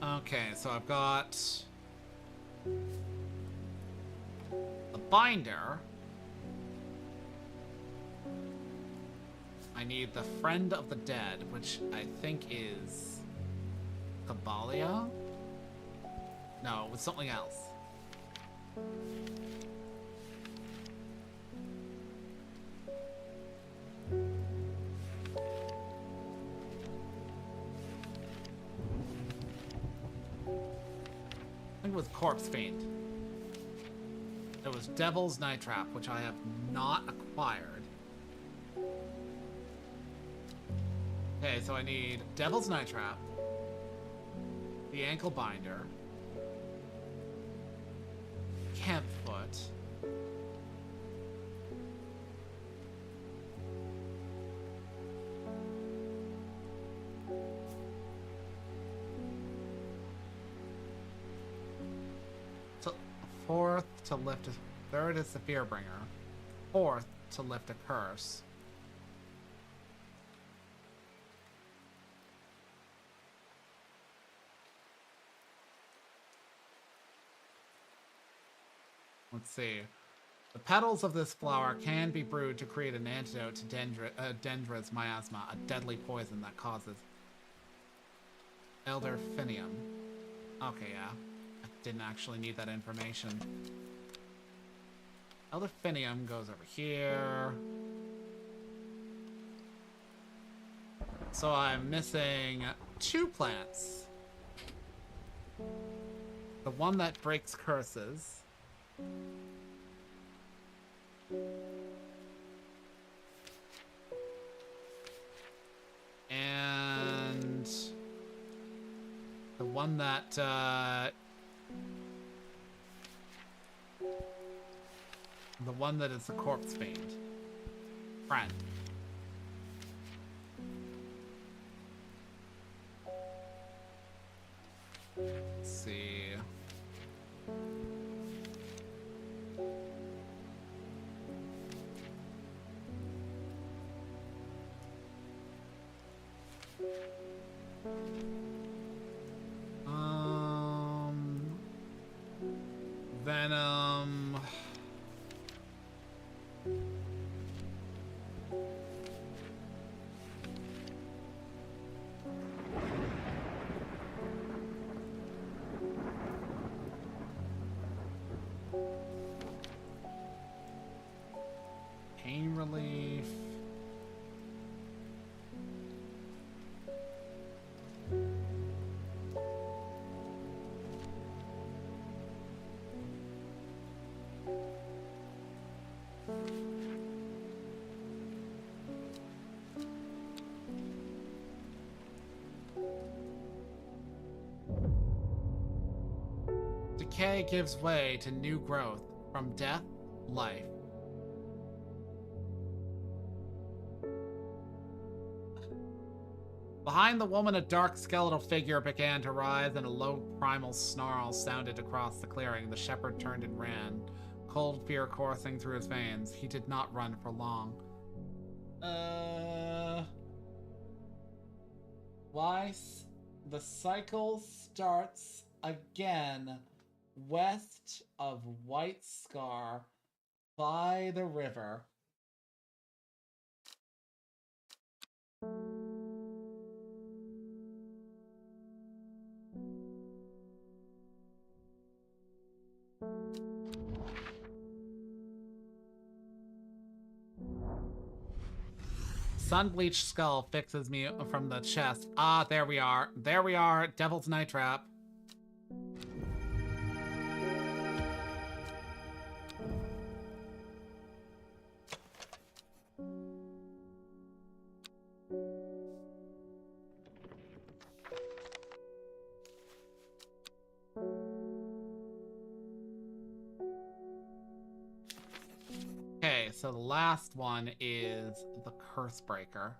A: Okay, so I've got the Binder. I need the Friend of the Dead, which I think is Kabalia? No, it was something else. I think it was Corpse Fiend. It was Devil's Night Trap, which I have not acquired. Okay, so I need Devil's Night Trap, the Ankle Binder, Campfoot, fourth to lift a third is the Fearbringer, fourth to lift a curse. Let's see. The petals of this flower can be brewed to create an antidote to Dendra's miasma, a deadly poison that causes elderfinium. Okay, yeah. I didn't actually need that information. Elderfinium goes over here. So I'm missing 2 plants. The one that breaks curses. And the one that is the corpse fiend. Friend. Let's see. Venom. Pain relief. Decay gives way to new growth. From death, life. Behind the woman, a dark skeletal figure began to rise, and a low primal snarl sounded across the clearing. The shepherd turned and ran, cold fear coursing through his veins. He did not run for long. Why? The cycle starts again west of White Scar by the river. Sun-bleached skull fixes me from the chest. Ah, there we are. There we are. Devil's Night Trap. Okay, so the last one is the Curse Breaker.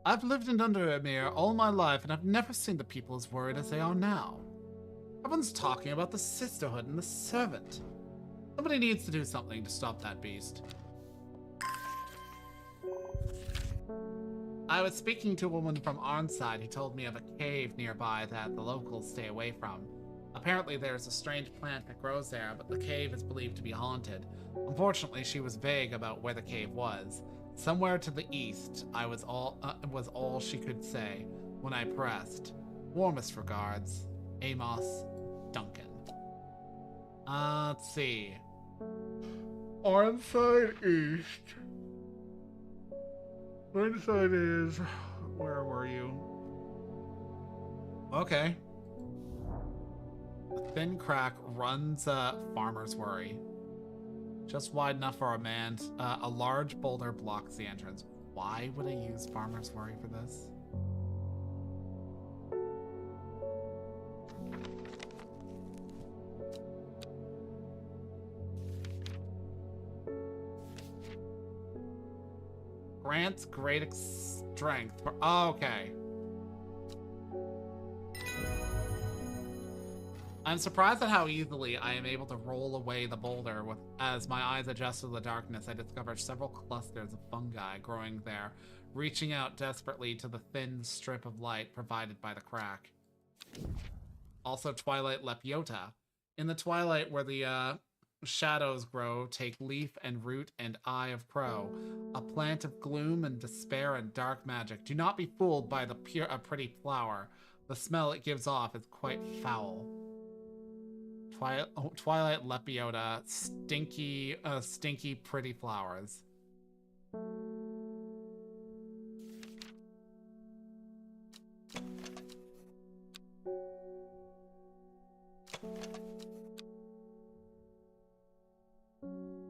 A: I've lived in Undermere all my life, and I've never seen the people as worried as they are now. Everyone's talking about the Sisterhood and the Servant. Somebody needs to do something to stop that beast. I was speaking to a woman from Arnside who told me of a cave nearby that the locals stay away from. Apparently there's a strange plant that grows there, but the cave is believed to be haunted. Unfortunately, she was vague about where the cave was. Somewhere to the east, was all she could say when I pressed. Warmest regards, Amos Duncan. Let's see. Arnside East. Arnside is... Where were you? Okay. A thin crack runs Farmer's Worry. Just wide enough for a man. A large boulder blocks the entrance. Why would I use Farmer's Worry for this? Grants great strength. Oh, okay. I'm surprised at how easily I am able to roll away the boulder. As my eyes adjust to the darkness, I discovered several clusters of fungi growing there, reaching out desperately to the thin strip of light provided by the crack. Also, Twilight Lepiota. In the twilight where the shadows grow, take leaf and root and eye of crow, a plant of gloom and despair and dark magic. Do not be fooled by the pretty flower. The smell it gives off is quite foul. Twilight Lepiota, stinky pretty flowers.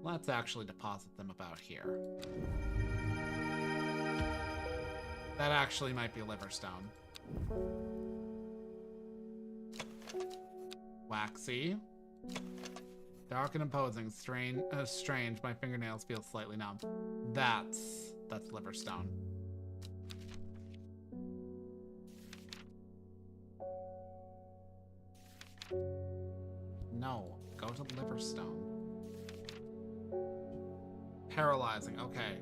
A: Let's actually deposit them about here. That actually might be Liverstone. Waxy. Dark and imposing. Strange. My fingernails feel slightly numb. That's Liverstone. No. Go to Liverstone. Paralyzing. Okay.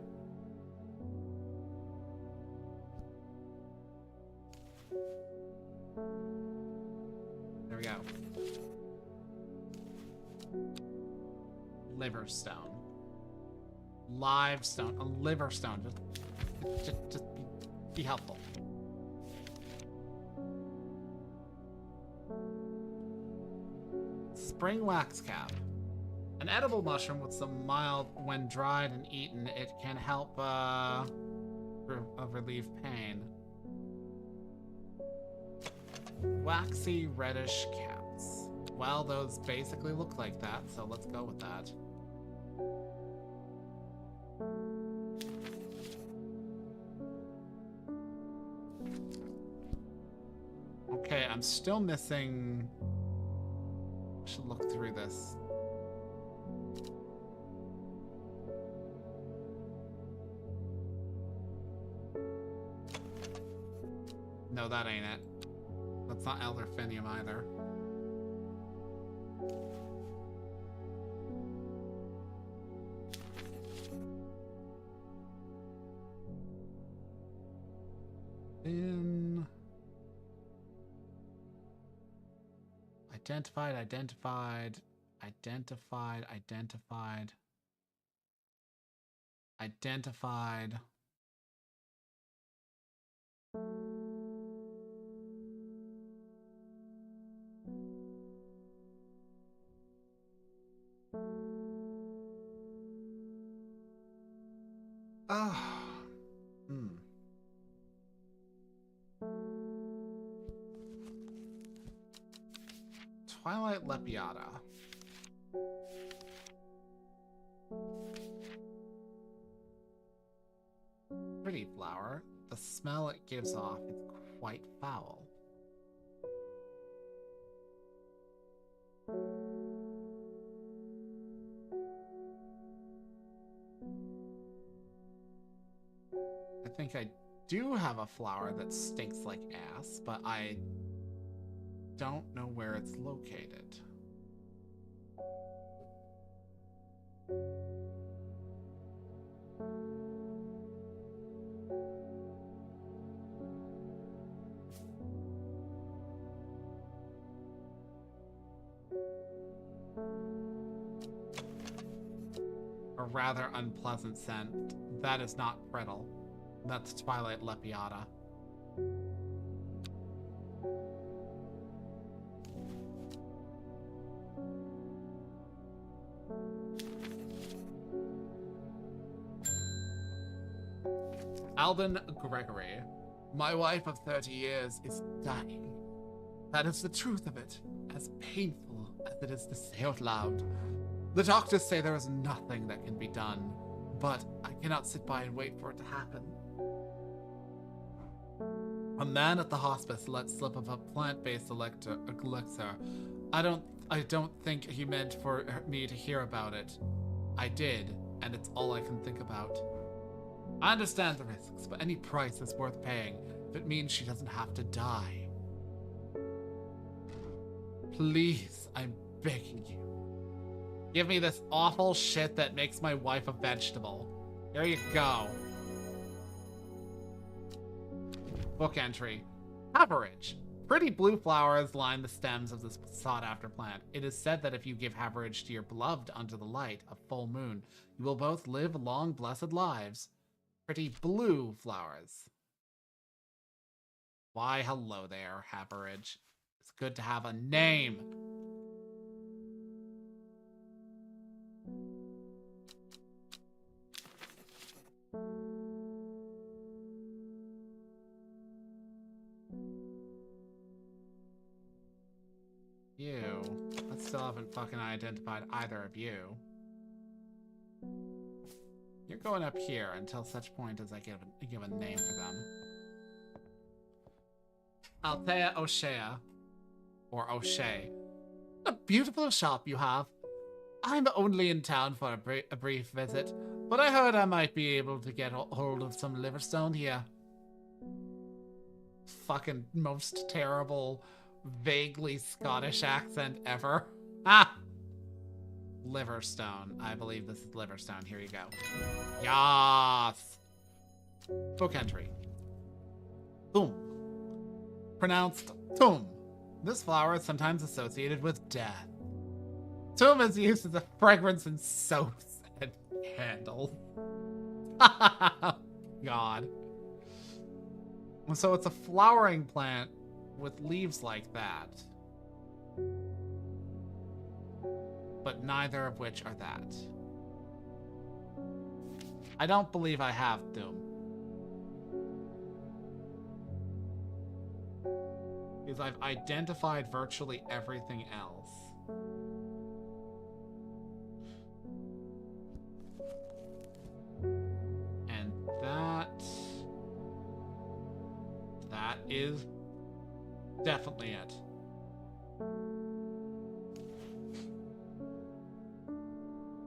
A: There we go. Liverstone. Livestone. A Liverstone. Just be helpful. Spring wax cap. An edible mushroom with some mild, when dried and eaten, it can help relieve pain. Waxy reddish caps. Well, those basically look like that, so let's go with that. Okay, I'm still missing... I should look through this. No, that ain't it. That's not Elderfinium either. Identified. Twilight Lepiota. Pretty flower. The smell it gives off is quite foul. I think I do have a flower that stinks like ass, but I don't know where it's located. A rather unpleasant scent. That is not Brittle. That's Twilight Lepiota. Alden Gregory. My wife of 30 years is dying. That is the truth of it, as painful as it is to say out loud. The doctors say there is nothing that can be done, but I cannot sit by and wait for it to happen. A man at the hospice let slip of a plant-based elixir. I don't think he meant for me to hear about it. I did, and it's all I can think about. I understand the risks, but any price is worth paying if it means she doesn't have to die. Please, I'm begging you. Give me this awful shit that makes my wife a vegetable. Here you go. Book entry. Haverage. Pretty blue flowers line the stems of this sought-after plant. It is said that if you give haverage to your beloved under the light of full moon, you will both live long, blessed lives. Pretty blue flowers. Why, hello there, haverage. It's good to have a name. You. I still haven't fucking identified either of you. You're going up here until such point as I give a name for them. Althea O'Shea. Or O'Shea. A beautiful shop you have. I'm only in town for a brief visit, but I heard I might be able to get hold of some liverstone here. Fucking most terrible, vaguely Scottish accent ever. Ah! Liverstone. I believe this is liverstone. Here you go. Yas! Book entry. Thum. Pronounced thum. This flower is sometimes associated with death. Thum is used as a fragrance in soaps and candles. God. So it's a flowering plant with leaves like that. But neither of which are that. I don't believe I have Thum. Because I've identified virtually everything else. And that is definitely it.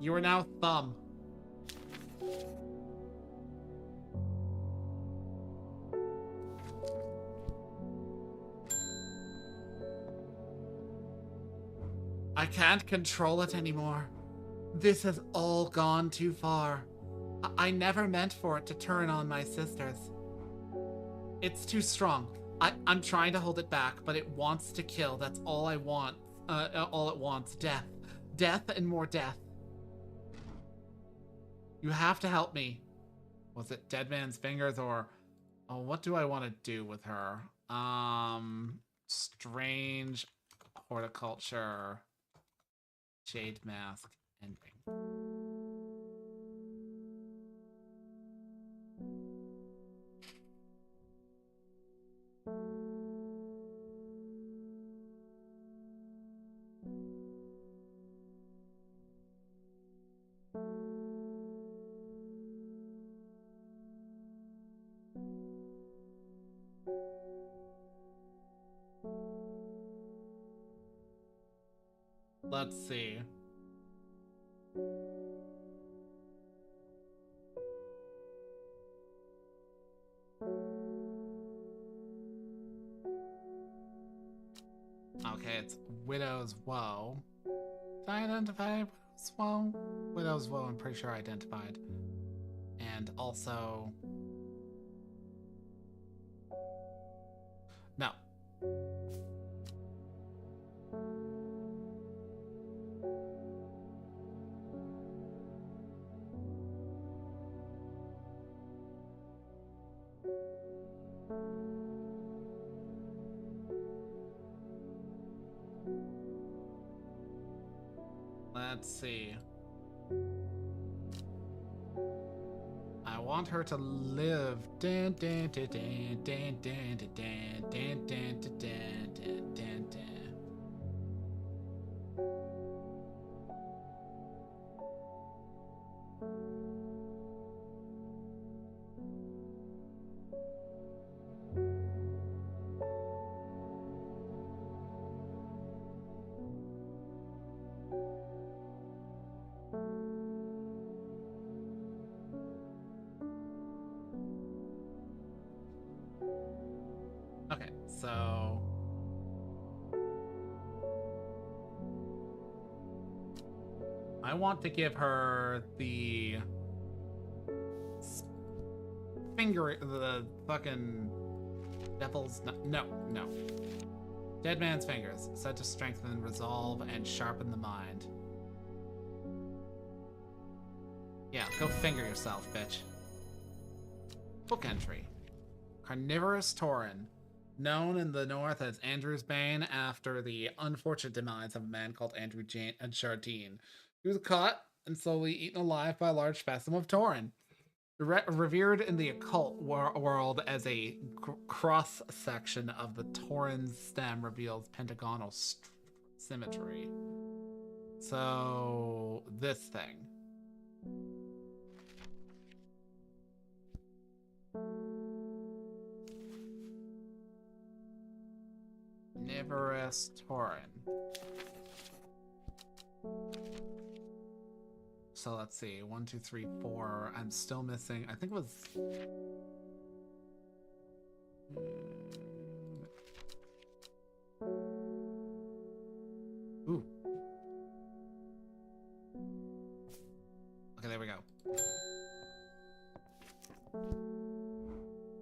A: You are now Thumb. I can't control it anymore. This has all gone too far. I never meant for it to turn on my sisters. It's too strong. I'm trying to hold it back, but it wants to kill. That's all I want. All it wants. Death. Death and more death. You have to help me. Was it Dead Man's Fingers or... Oh, what do I want to do with her? Strange Horticulture. Jade Mask. Ending. Let's see. Okay, it's Widow's Woe. Did I identify Widow's Woe? Widow's Woe, I'm pretty sure I identified. And also... No. Let's see. I want her to live. Dun, dun, dun, dun, dun, dun, dun, dun, dun, dun, dun, dun, dun. Okay, so I want to give her the finger, the fucking Devil's... No. Dead man's fingers, said to strengthen resolve and sharpen the mind. Yeah, go finger yourself, bitch. Book entry. Carnivorous Tauren, known in the north as Andrew's Bane after the unfortunate demise of a man called Andrew Jardine. He was caught and slowly eaten alive by a large specimen of Tauren. Revered in the occult world as a cross-section of the Tauren stem reveals pentagonal symmetry. So, this thing. Carnivorous Tauren. So let's see, 1, 2, 3, 4. I'm still missing. I think it was. Ooh. Okay, there we go.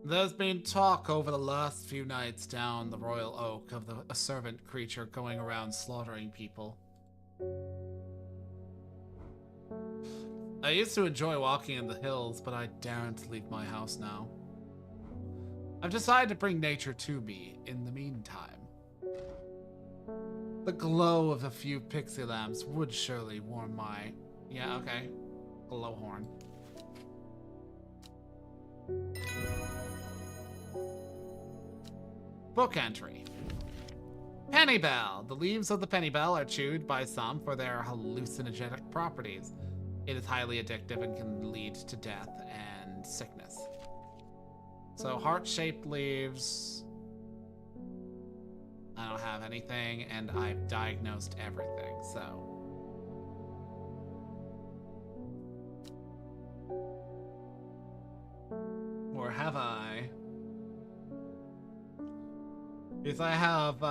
A: There's been talk over the last few nights down the Royal Oak of a servant creature going around slaughtering people. I used to enjoy walking in the hills, but I daren't leave my house now. I've decided to bring nature to me in the meantime. The glow of a few pixie lamps would surely warm my... Yeah, okay. Glowhorn. Book entry. Pennybell. The leaves of the pennybell are chewed by some for their hallucinogenic properties. It is highly addictive and can lead to death and sickness. So heart-shaped leaves. I don't have anything, and I've diagnosed everything, so. Or have I? Because I have,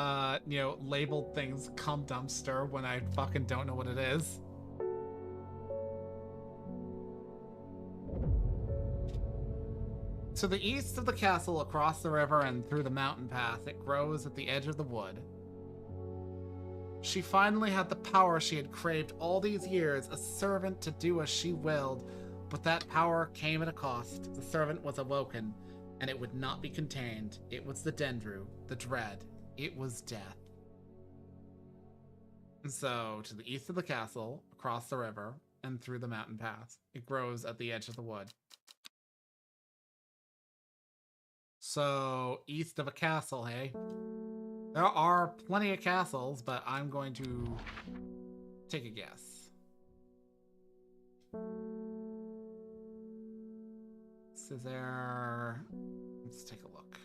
A: labeled things cum dumpster when I fucking don't know what it is. To the east of the castle, across the river and through the mountain path, it grows at the edge of the wood. She finally had the power she had craved all these years, a servant to do as she willed, but that power came at a cost. The servant was awoken, and it would not be contained. It was the Dendru, the dread. It was death. And so, to the east of the castle, across the river, and through the mountain path, it grows at the edge of the wood. So, east of a castle, hey? There are plenty of castles, but I'm going to take a guess. Is there... Let's take a look.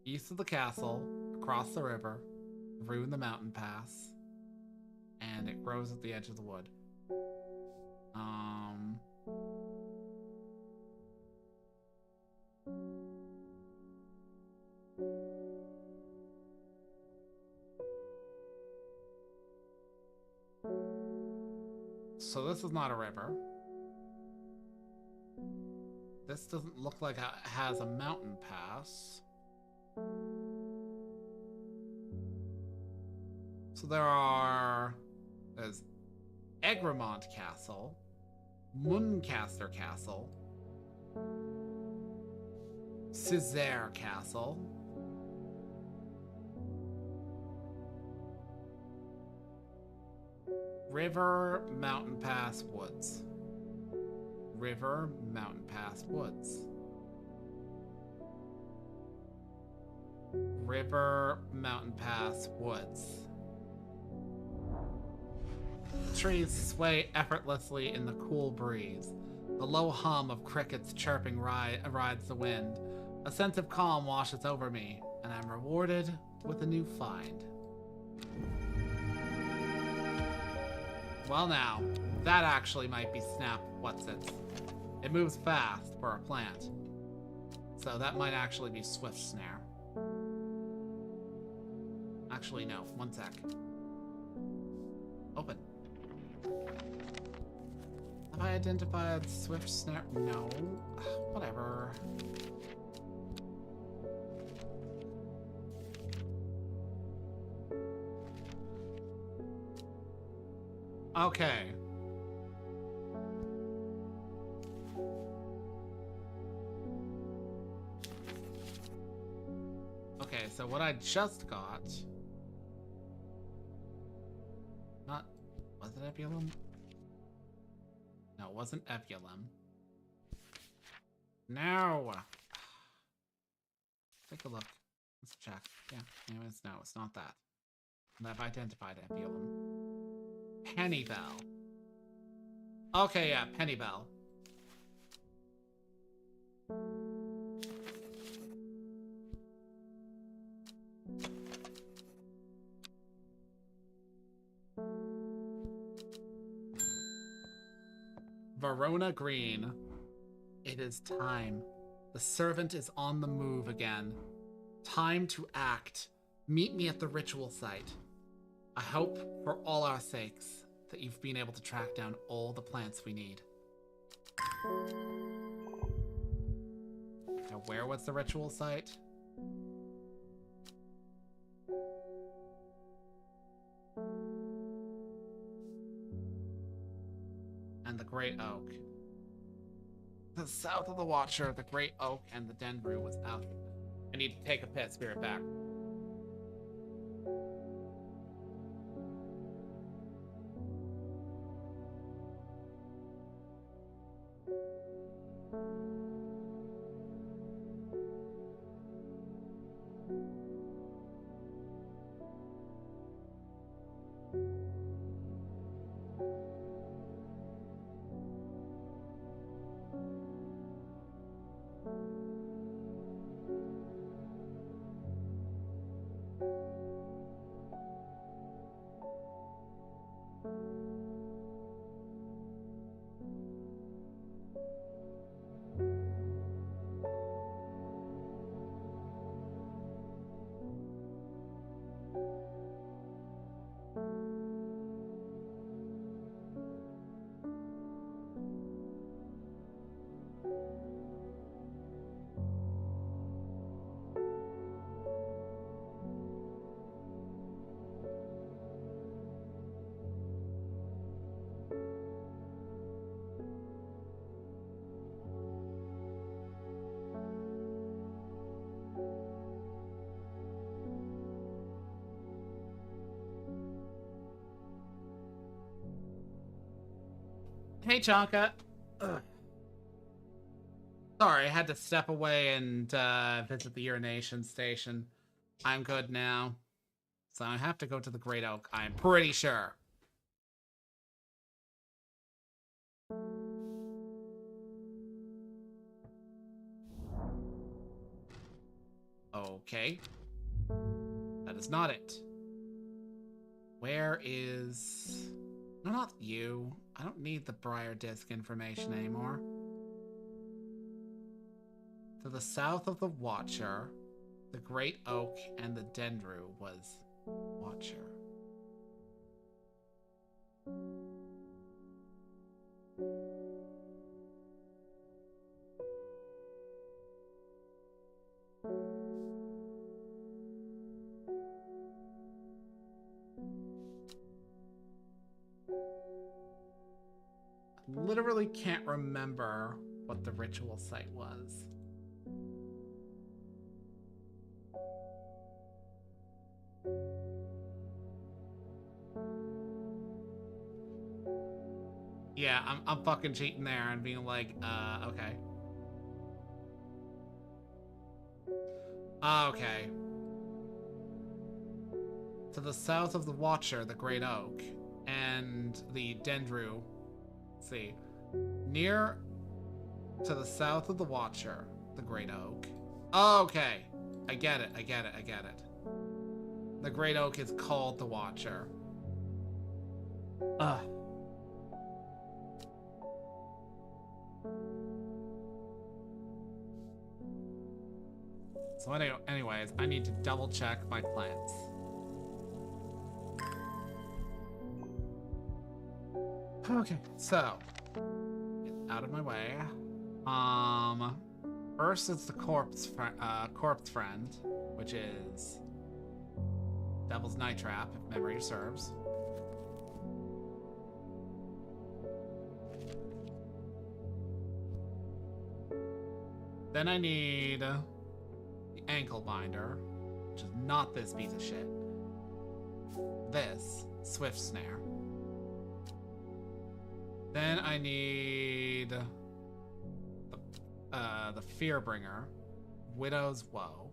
A: East of the castle, across the river, through the mountain pass, and it grows at the edge of the wood. So this is not a river. This doesn't look like it has a mountain pass. So there's Egremont Castle, Muncaster Castle, Césaire Castle, River Mountain Pass Woods. River Mountain Pass Woods. River Mountain Pass Woods. Trees sway effortlessly in the cool breeze. The low hum of crickets chirping rides the wind. A sense of calm washes over me, and I'm rewarded with a new find. Well now, that actually might be Snap-What's-Its. It moves fast for a plant. So that might actually be Swift Snare. Actually, no. One sec. Open. Have I identified Swift Snare? No. Whatever. Okay. Okay, so what I just got... Not... Was it Ebulum? No, it wasn't Ebulum. No! Take a look. Let's check. Yeah, anyways, no, it's not that. I've identified Ebulum. Pennybell. Okay, yeah, Pennybell. Verona Green. It is time. The servant is on the move again. Time to act. Meet me at the ritual site. I hope, for all our sakes, that you've been able to track down all the plants we need. Now, where was the ritual site? And the Great Oak. The south of the Watcher, the Great Oak, and the Dendru was out. I need to take a pet spirit back. Hey, Chonka. Ugh. Sorry, I had to step away and visit the urination station. I'm good now. So I have to go to the Great Oak, I'm pretty sure. Okay. That is not it. Where is... No, not you. I don't need the Briar Disc information anymore. To the south of the Watcher, the Great Oak and the Dendru was Watcher. Literally can't remember what the ritual site was. Yeah, I'm fucking cheating there and being like, okay. Okay. To the south of the Watcher, the Great Oak, and the Dendru. Let's see. Near to the south of the Watcher, the Great Oak. Okay. I get it, I get it, I get it. The Great Oak is called the Watcher. Ugh. So anyways, I need to double check my plants. Okay, so get out of my way. First it's the corpse friend, which is Devil's Night Trap, if memory serves. Then I need the ankle binder, which is not this piece of shit. This swift snare. Then I need the Fearbringer, Widow's Woe.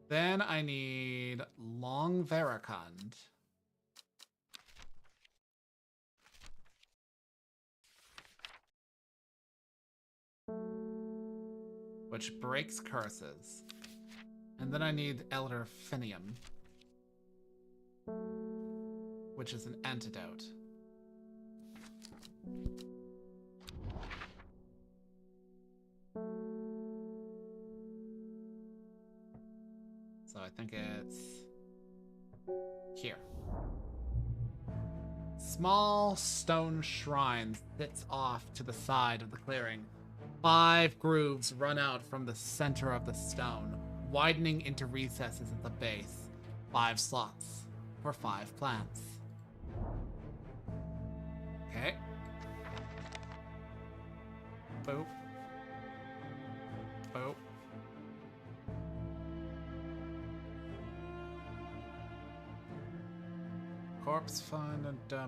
A: Then I need Long Veracund. Which breaks curses. And then I need Elder Finium, which is an antidote. So I think it's here. Small stone shrine sits off to the side of the clearing. 5 grooves run out from the center of the stone, widening into recesses at the base. 5 slots for 5 plants. Okay. Boop. Boop. Corpse fund and da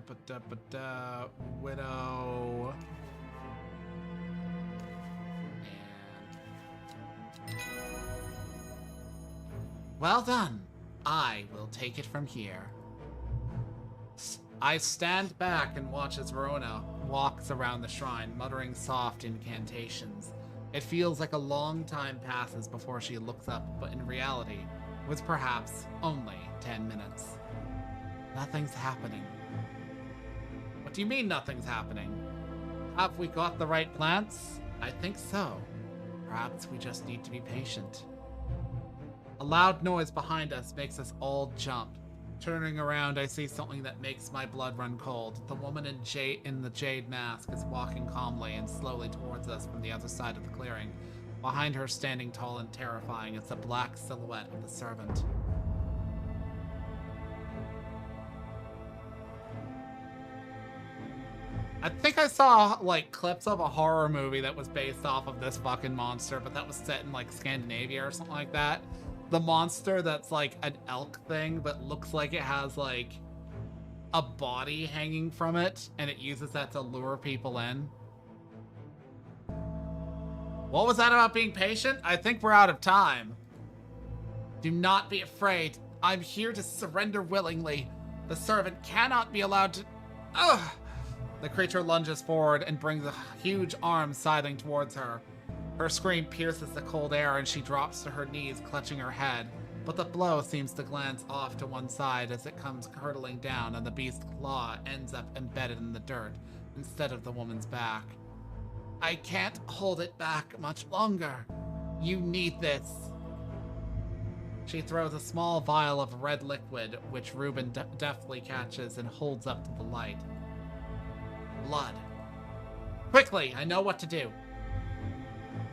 A: widow. And well done. I will take it from here. I stand back and watch as Verona walks around the shrine, muttering soft incantations. It feels like a long time passes before she looks up, but in reality, it was perhaps only 10 minutes. Nothing's happening. What do you mean nothing's happening? Have we got the right plants? I think so. Perhaps we just need to be patient. A loud noise behind us makes us all jump. Turning around, I see something that makes my blood run cold. The woman in the jade mask is walking calmly and slowly towards us from the other side of the clearing. Behind her, standing tall and terrifying, is the black silhouette of the servant. I think I saw, like, clips of a horror movie that was based off of this fucking monster, but that was set in, like, Scandinavia or something like that. The monster that's, like, an elk thing, but looks like it has, like, a body hanging from it, and it uses that to lure people in. What was that about being patient? I think we're out of time. Do not be afraid. I'm here to surrender willingly. The servant cannot be allowed to... Ugh! The creature lunges forward and brings a huge arm scything towards her. Her scream pierces the cold air and she drops to her knees, clutching her head. But the blow seems to glance off to one side as it comes hurtling down and the beast's claw ends up embedded in the dirt instead of the woman's back. I can't hold it back much longer. You need this. She throws a small vial of red liquid, which Reuben deftly catches and holds up to the light. Blood. Quickly, I know what to do.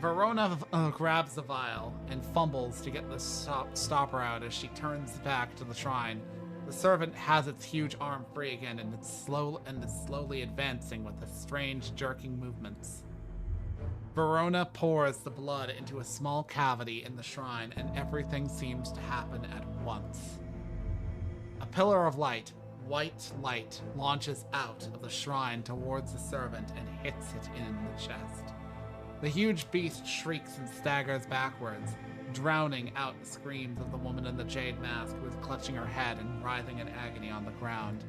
A: Verona grabs the vial and fumbles to get the stopper out as she turns back to the shrine. The servant has its huge arm free again and is slowly advancing with strange jerking movements. Verona pours the blood into a small cavity in the shrine and everything seems to happen at once. A pillar of light, white light, launches out of the shrine towards the servant and hits it in the chest. The huge beast shrieks and staggers backwards, drowning out the screams of the woman in the jade mask who is clutching her head and writhing in agony on the ground.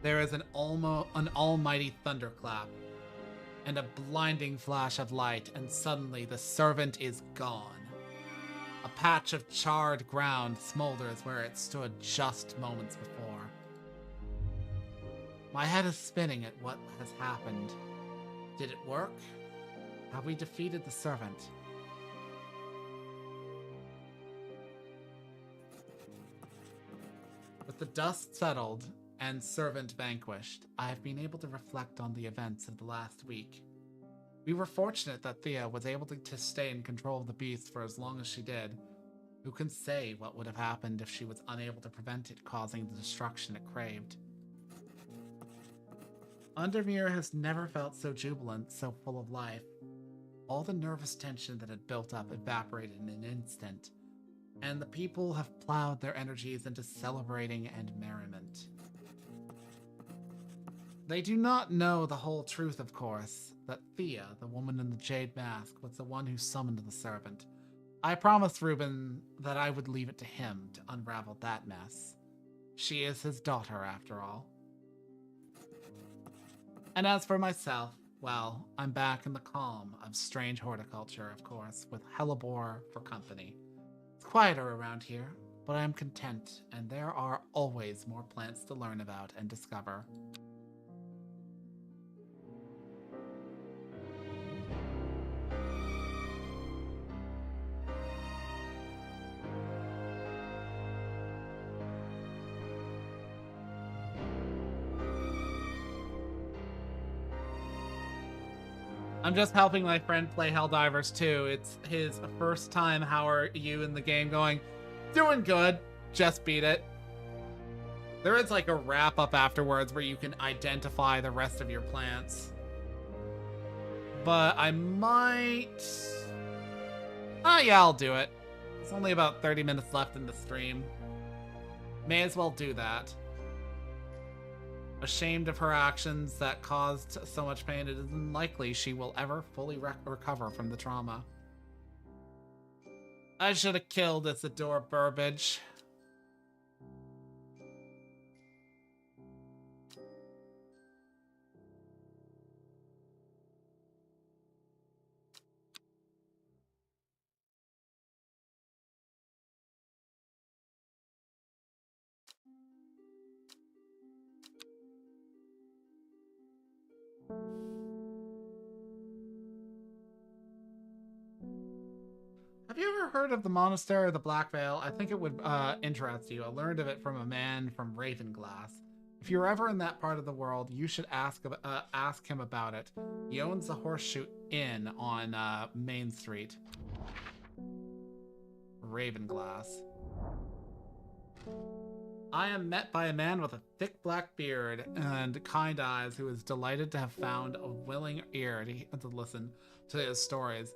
A: There is an almighty thunderclap and a blinding flash of light, and suddenly the servant is gone. A patch of charred ground smolders where it stood just moments before. My head is spinning at what has happened. Did it work? Have we defeated the servant? With the dust settled and servant vanquished, I have been able to reflect on the events of the last week. We were fortunate that Thea was able to stay in control of the beast for as long as she did. Who can say what would have happened if she was unable to prevent it causing the destruction it craved? Undermere has never felt so jubilant, so full of life. All the nervous tension that had built up evaporated in an instant, and the people have plowed their energies into celebrating and merriment. They do not know the whole truth, of course, that Thea, the woman in the jade mask, was the one who summoned the serpent. I promised Reuben that I would leave it to him to unravel that mess. She is his daughter, after all. And as for myself, well, I'm back in the calm of Strange Horticulture, of course, with Hellebore for company. It's quieter around here, but I am content, and there are always more plants to learn about and discover. I'm just helping my friend play Helldivers 2. It's his first time. How are you in the game going? Doing good. Just beat it. There is like a wrap up afterwards where you can identify the rest of your plants. But I might... Oh yeah, I'll do it. It's only about 30 minutes left in the stream. May as well do that. Ashamed of her actions that caused so much pain, it is unlikely she will ever fully recover from the trauma. I should have killed Isidore Burbage. Have you ever heard of the Monastery of the Black Veil? I think it would interest you. I learned of it from a man from Ravenglass. If you're ever in that part of the world, you should ask him about it. He owns the Horseshoe Inn on Main Street. Ravenglass. I am met by a man with a thick black beard and kind eyes who is delighted to have found a willing ear to listen to his stories.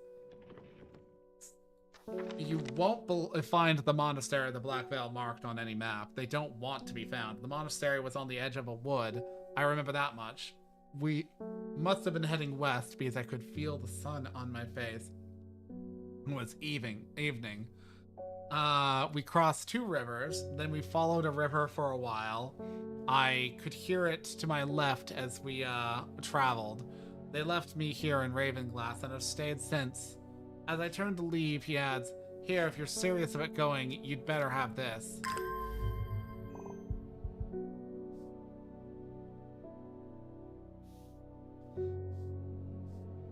A: You won't find the Monastery of the Black Veil marked on any map. They don't want to be found. The monastery was on the edge of a wood. I remember that much. We must have been heading west because I could feel the sun on my face. It was evening. We crossed 2 rivers, then we followed a river for a while. I could hear it to my left as we traveled. They left me here in Ravenglass and have stayed since. As I turned to leave, he adds, "Here, if you're serious about going, you'd better have this."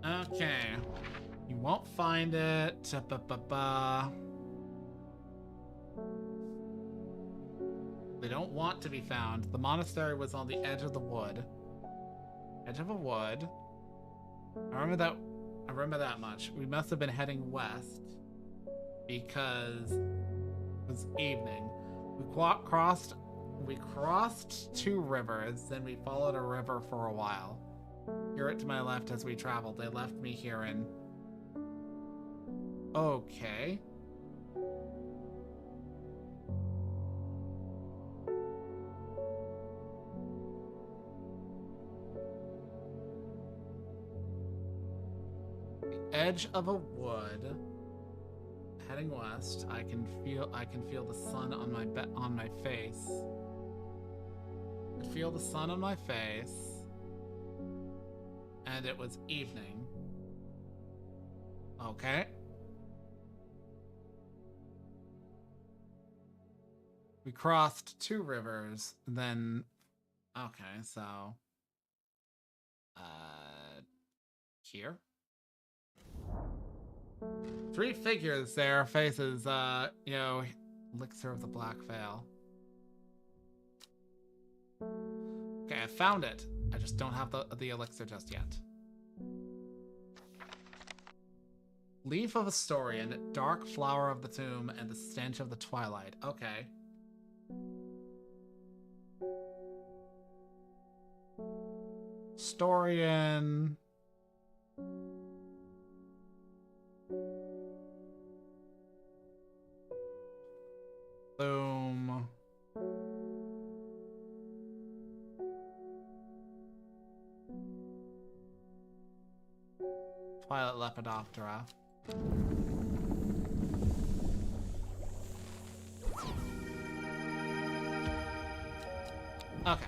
A: Okay. You won't find it. They don't want to be found. The monastery was on the edge of the wood. Edge of a wood. I remember that much. We must have been heading west because it was evening. We crossed 2 rivers, then we followed a river for a while. Hear it to my left as we traveled. They left me here in... Okay. Edge of a wood, heading west. I can feel the sun on my face. I could feel the sun on my face, and it was evening. Okay. We crossed 2 rivers, then okay, so here. 3 figures there, faces, elixir of the Black Veil. Okay, I found it. I just don't have the elixir just yet. Leaf of Astorian, dark flower of the tomb, and the stench of the twilight. Okay. historian. Boom. Twilight Lepidoptera. Okay.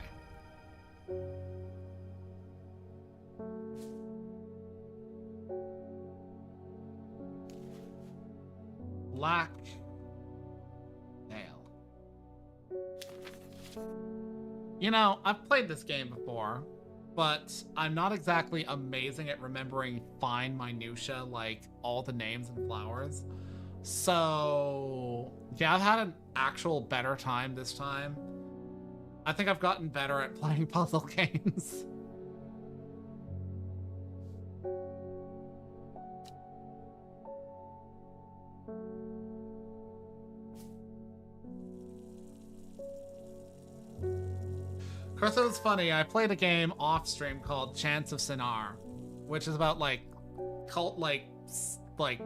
A: Black Nail. You know, I've played this game before, but I'm not exactly amazing at remembering fine minutia, like all the names and flowers. So, yeah, I've had an actual better time this time. I think I've gotten better at playing puzzle games. Of course, it was funny. I played a game off stream called Chants of Sinar, which is about like cult, like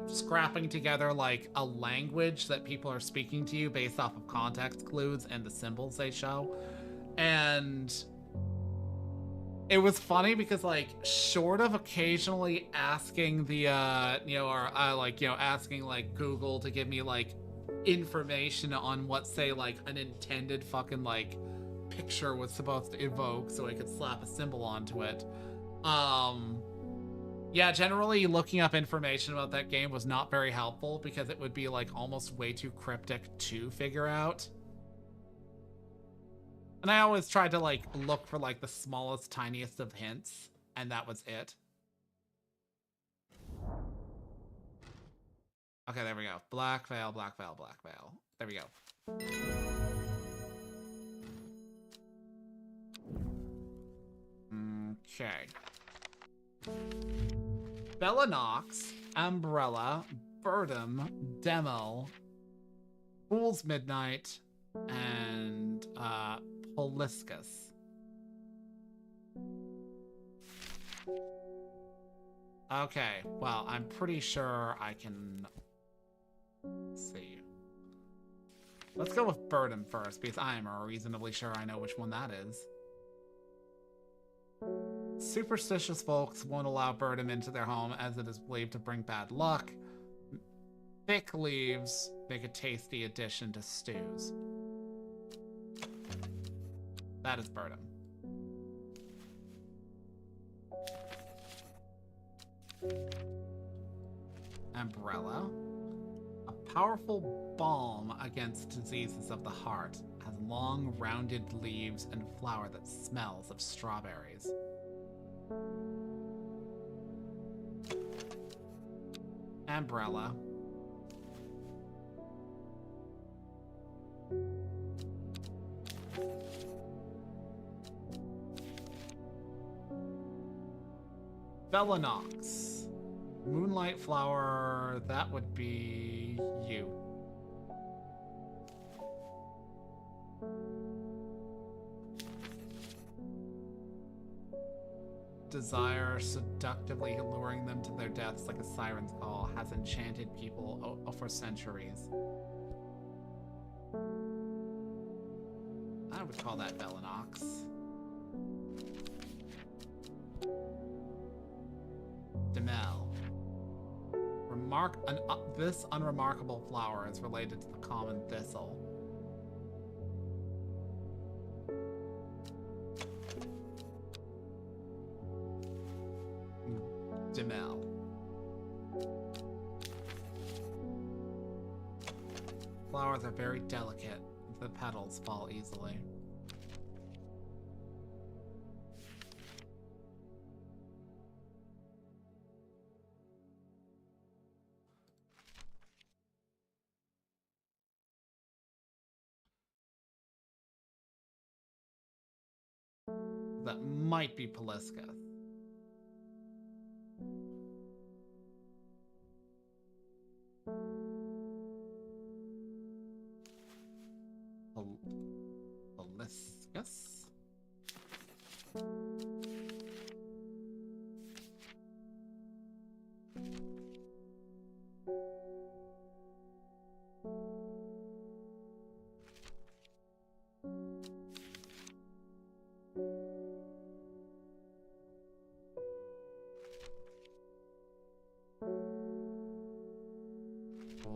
A: scrapping together like a language that people are speaking to you based off of context clues and the symbols they show. And it was funny because like short of occasionally asking the asking like Google to give me like information on what, say, like an intended fucking like picture was supposed to evoke so I could slap a symbol onto it. Yeah, generally looking up information about that game was not very helpful because it would be like almost way too cryptic to figure out. And I always tried to like look for like the smallest, tiniest of hints, and that was it. Okay, there we go. Black veil, black veil, black veil. There we go. Okay. Bellinox, Umbrella, Birdum, Demel, Fool's Midnight, and Poliscus. Okay, well, I'm pretty sure I can see. Let's go with Birdum first, because I am reasonably sure I know which one that is. Superstitious folks won't allow Birdum into their home as it is believed to bring bad luck. Thick leaves make a tasty addition to stews. That is Birdum. Umbrella. A powerful balm against diseases of the heart. Has long, rounded leaves and flower that smells of strawberries. Umbrella. Bellinox. Moonlight flower, that would be you. Desire, seductively luring them to their deaths like a siren's call, has enchanted people for centuries. I would call that Bellinox. Demel. This unremarkable flower is related to the common thistle. Demel. Flowers are very delicate. The petals fall easily. That might be Poliscus. Poliscus?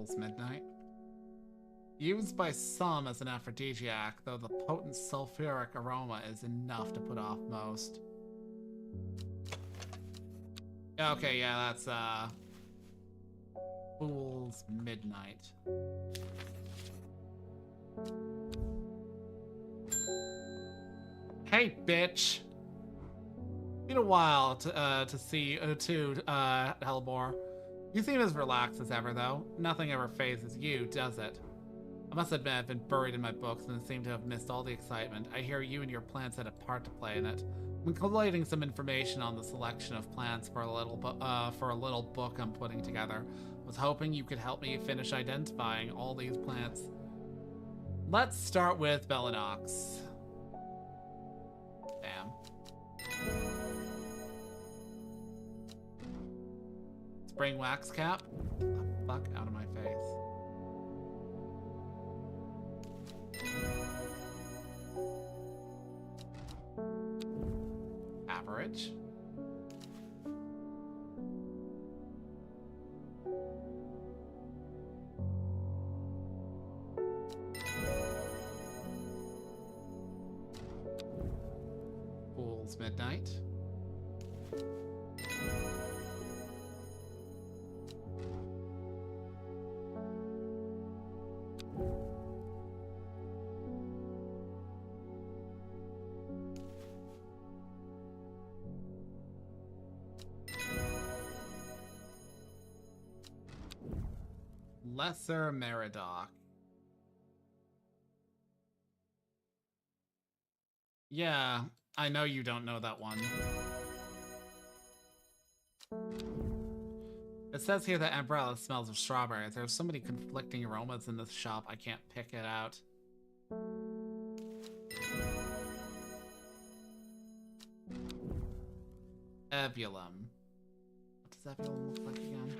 A: Fool's Midnight. Used by some as an aphrodisiac, though the potent sulfuric aroma is enough to put off most. Okay, yeah, that's Fool's Midnight. Hey, bitch! Been a while to see Hellbore. You seem as relaxed as ever, though. Nothing ever phases you, does it? I must admit I've been buried in my books and seem to have missed all the excitement. I hear you and your plants had a part to play in it. I'm collating some information on the selection of plants for a little book I'm putting together. I was hoping you could help me finish identifying all these plants. Let's start with Belinox. Damn. Spring wax cap? Get the fuck out of my face. Average. Fool's Midnight. Lesser Meridoc. Yeah, I know you don't know that one. It says here that Umbrella smells of strawberries. There's so many conflicting aromas in this shop, I can't pick it out. Evulum. What does Evulum look like again?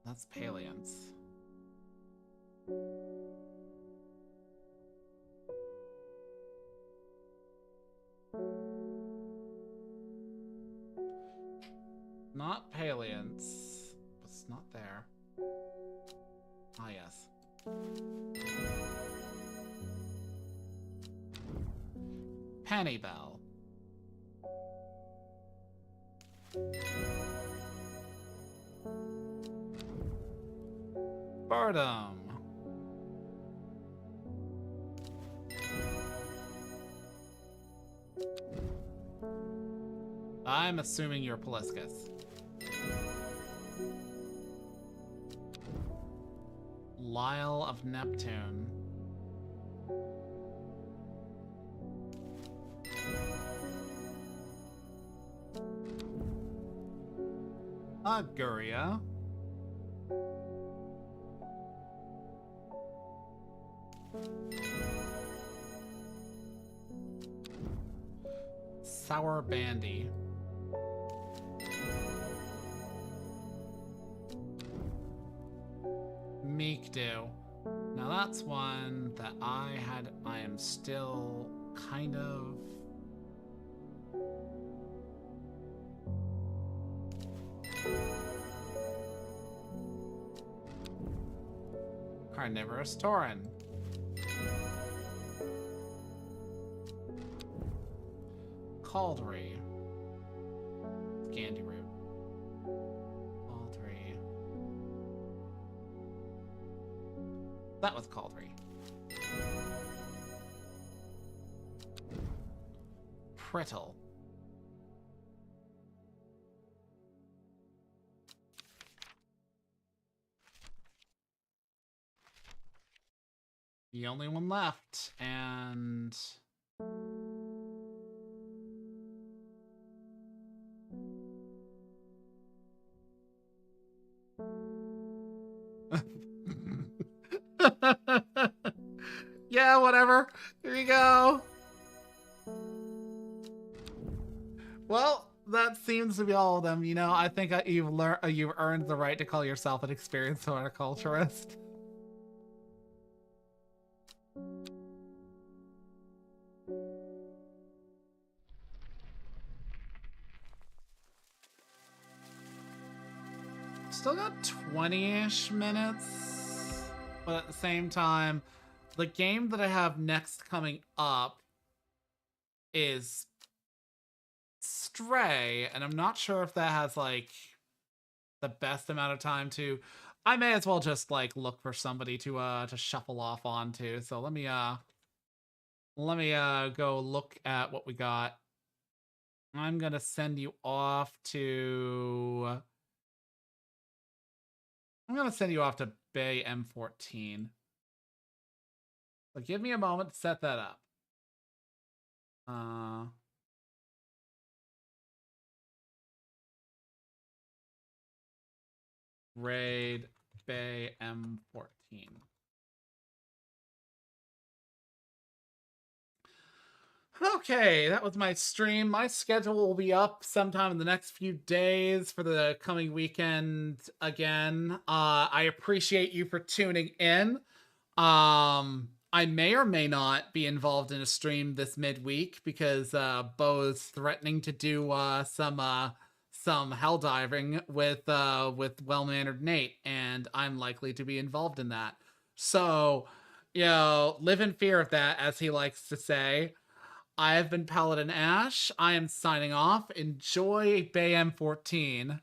A: That's Paleance. Not Paleance. It's not there. Ah, yes. Pennybell. Bardum. I'm assuming you're Poliscus. Lyle of Neptune. Aguria. Sour Bandy. Meekdew. Now that's one that I am still kind of... Carnivorous Tauren. Caldery. Candy root. Caldery. That was Caldery. Prittle. The only one left, and... Yeah, whatever. Here you go. Well, that seems to be all of them. You know, I think you've earned the right to call yourself an experienced horticulturist. Still got 20-ish minutes, but at the same time, the game that I have next coming up is Stray, and I'm not sure if that has like the best amount of time to. I may as well just like look for somebody to shuffle off onto. So let me go look at what we got. I'm gonna send you off to. I'm gonna send you off to Bay M14. So give me a moment to set that up. Raid Bay M14. Okay, that was my stream. My schedule will be up sometime in the next few days for the coming weekend again. I appreciate you for tuning in. I may or may not be involved in a stream this midweek because Bo is threatening to do some hell diving with well-mannered Nate, and I'm likely to be involved in that. So, live in fear of that, as he likes to say. I have been Paladin Ashe. I am signing off. Enjoy Bay M14.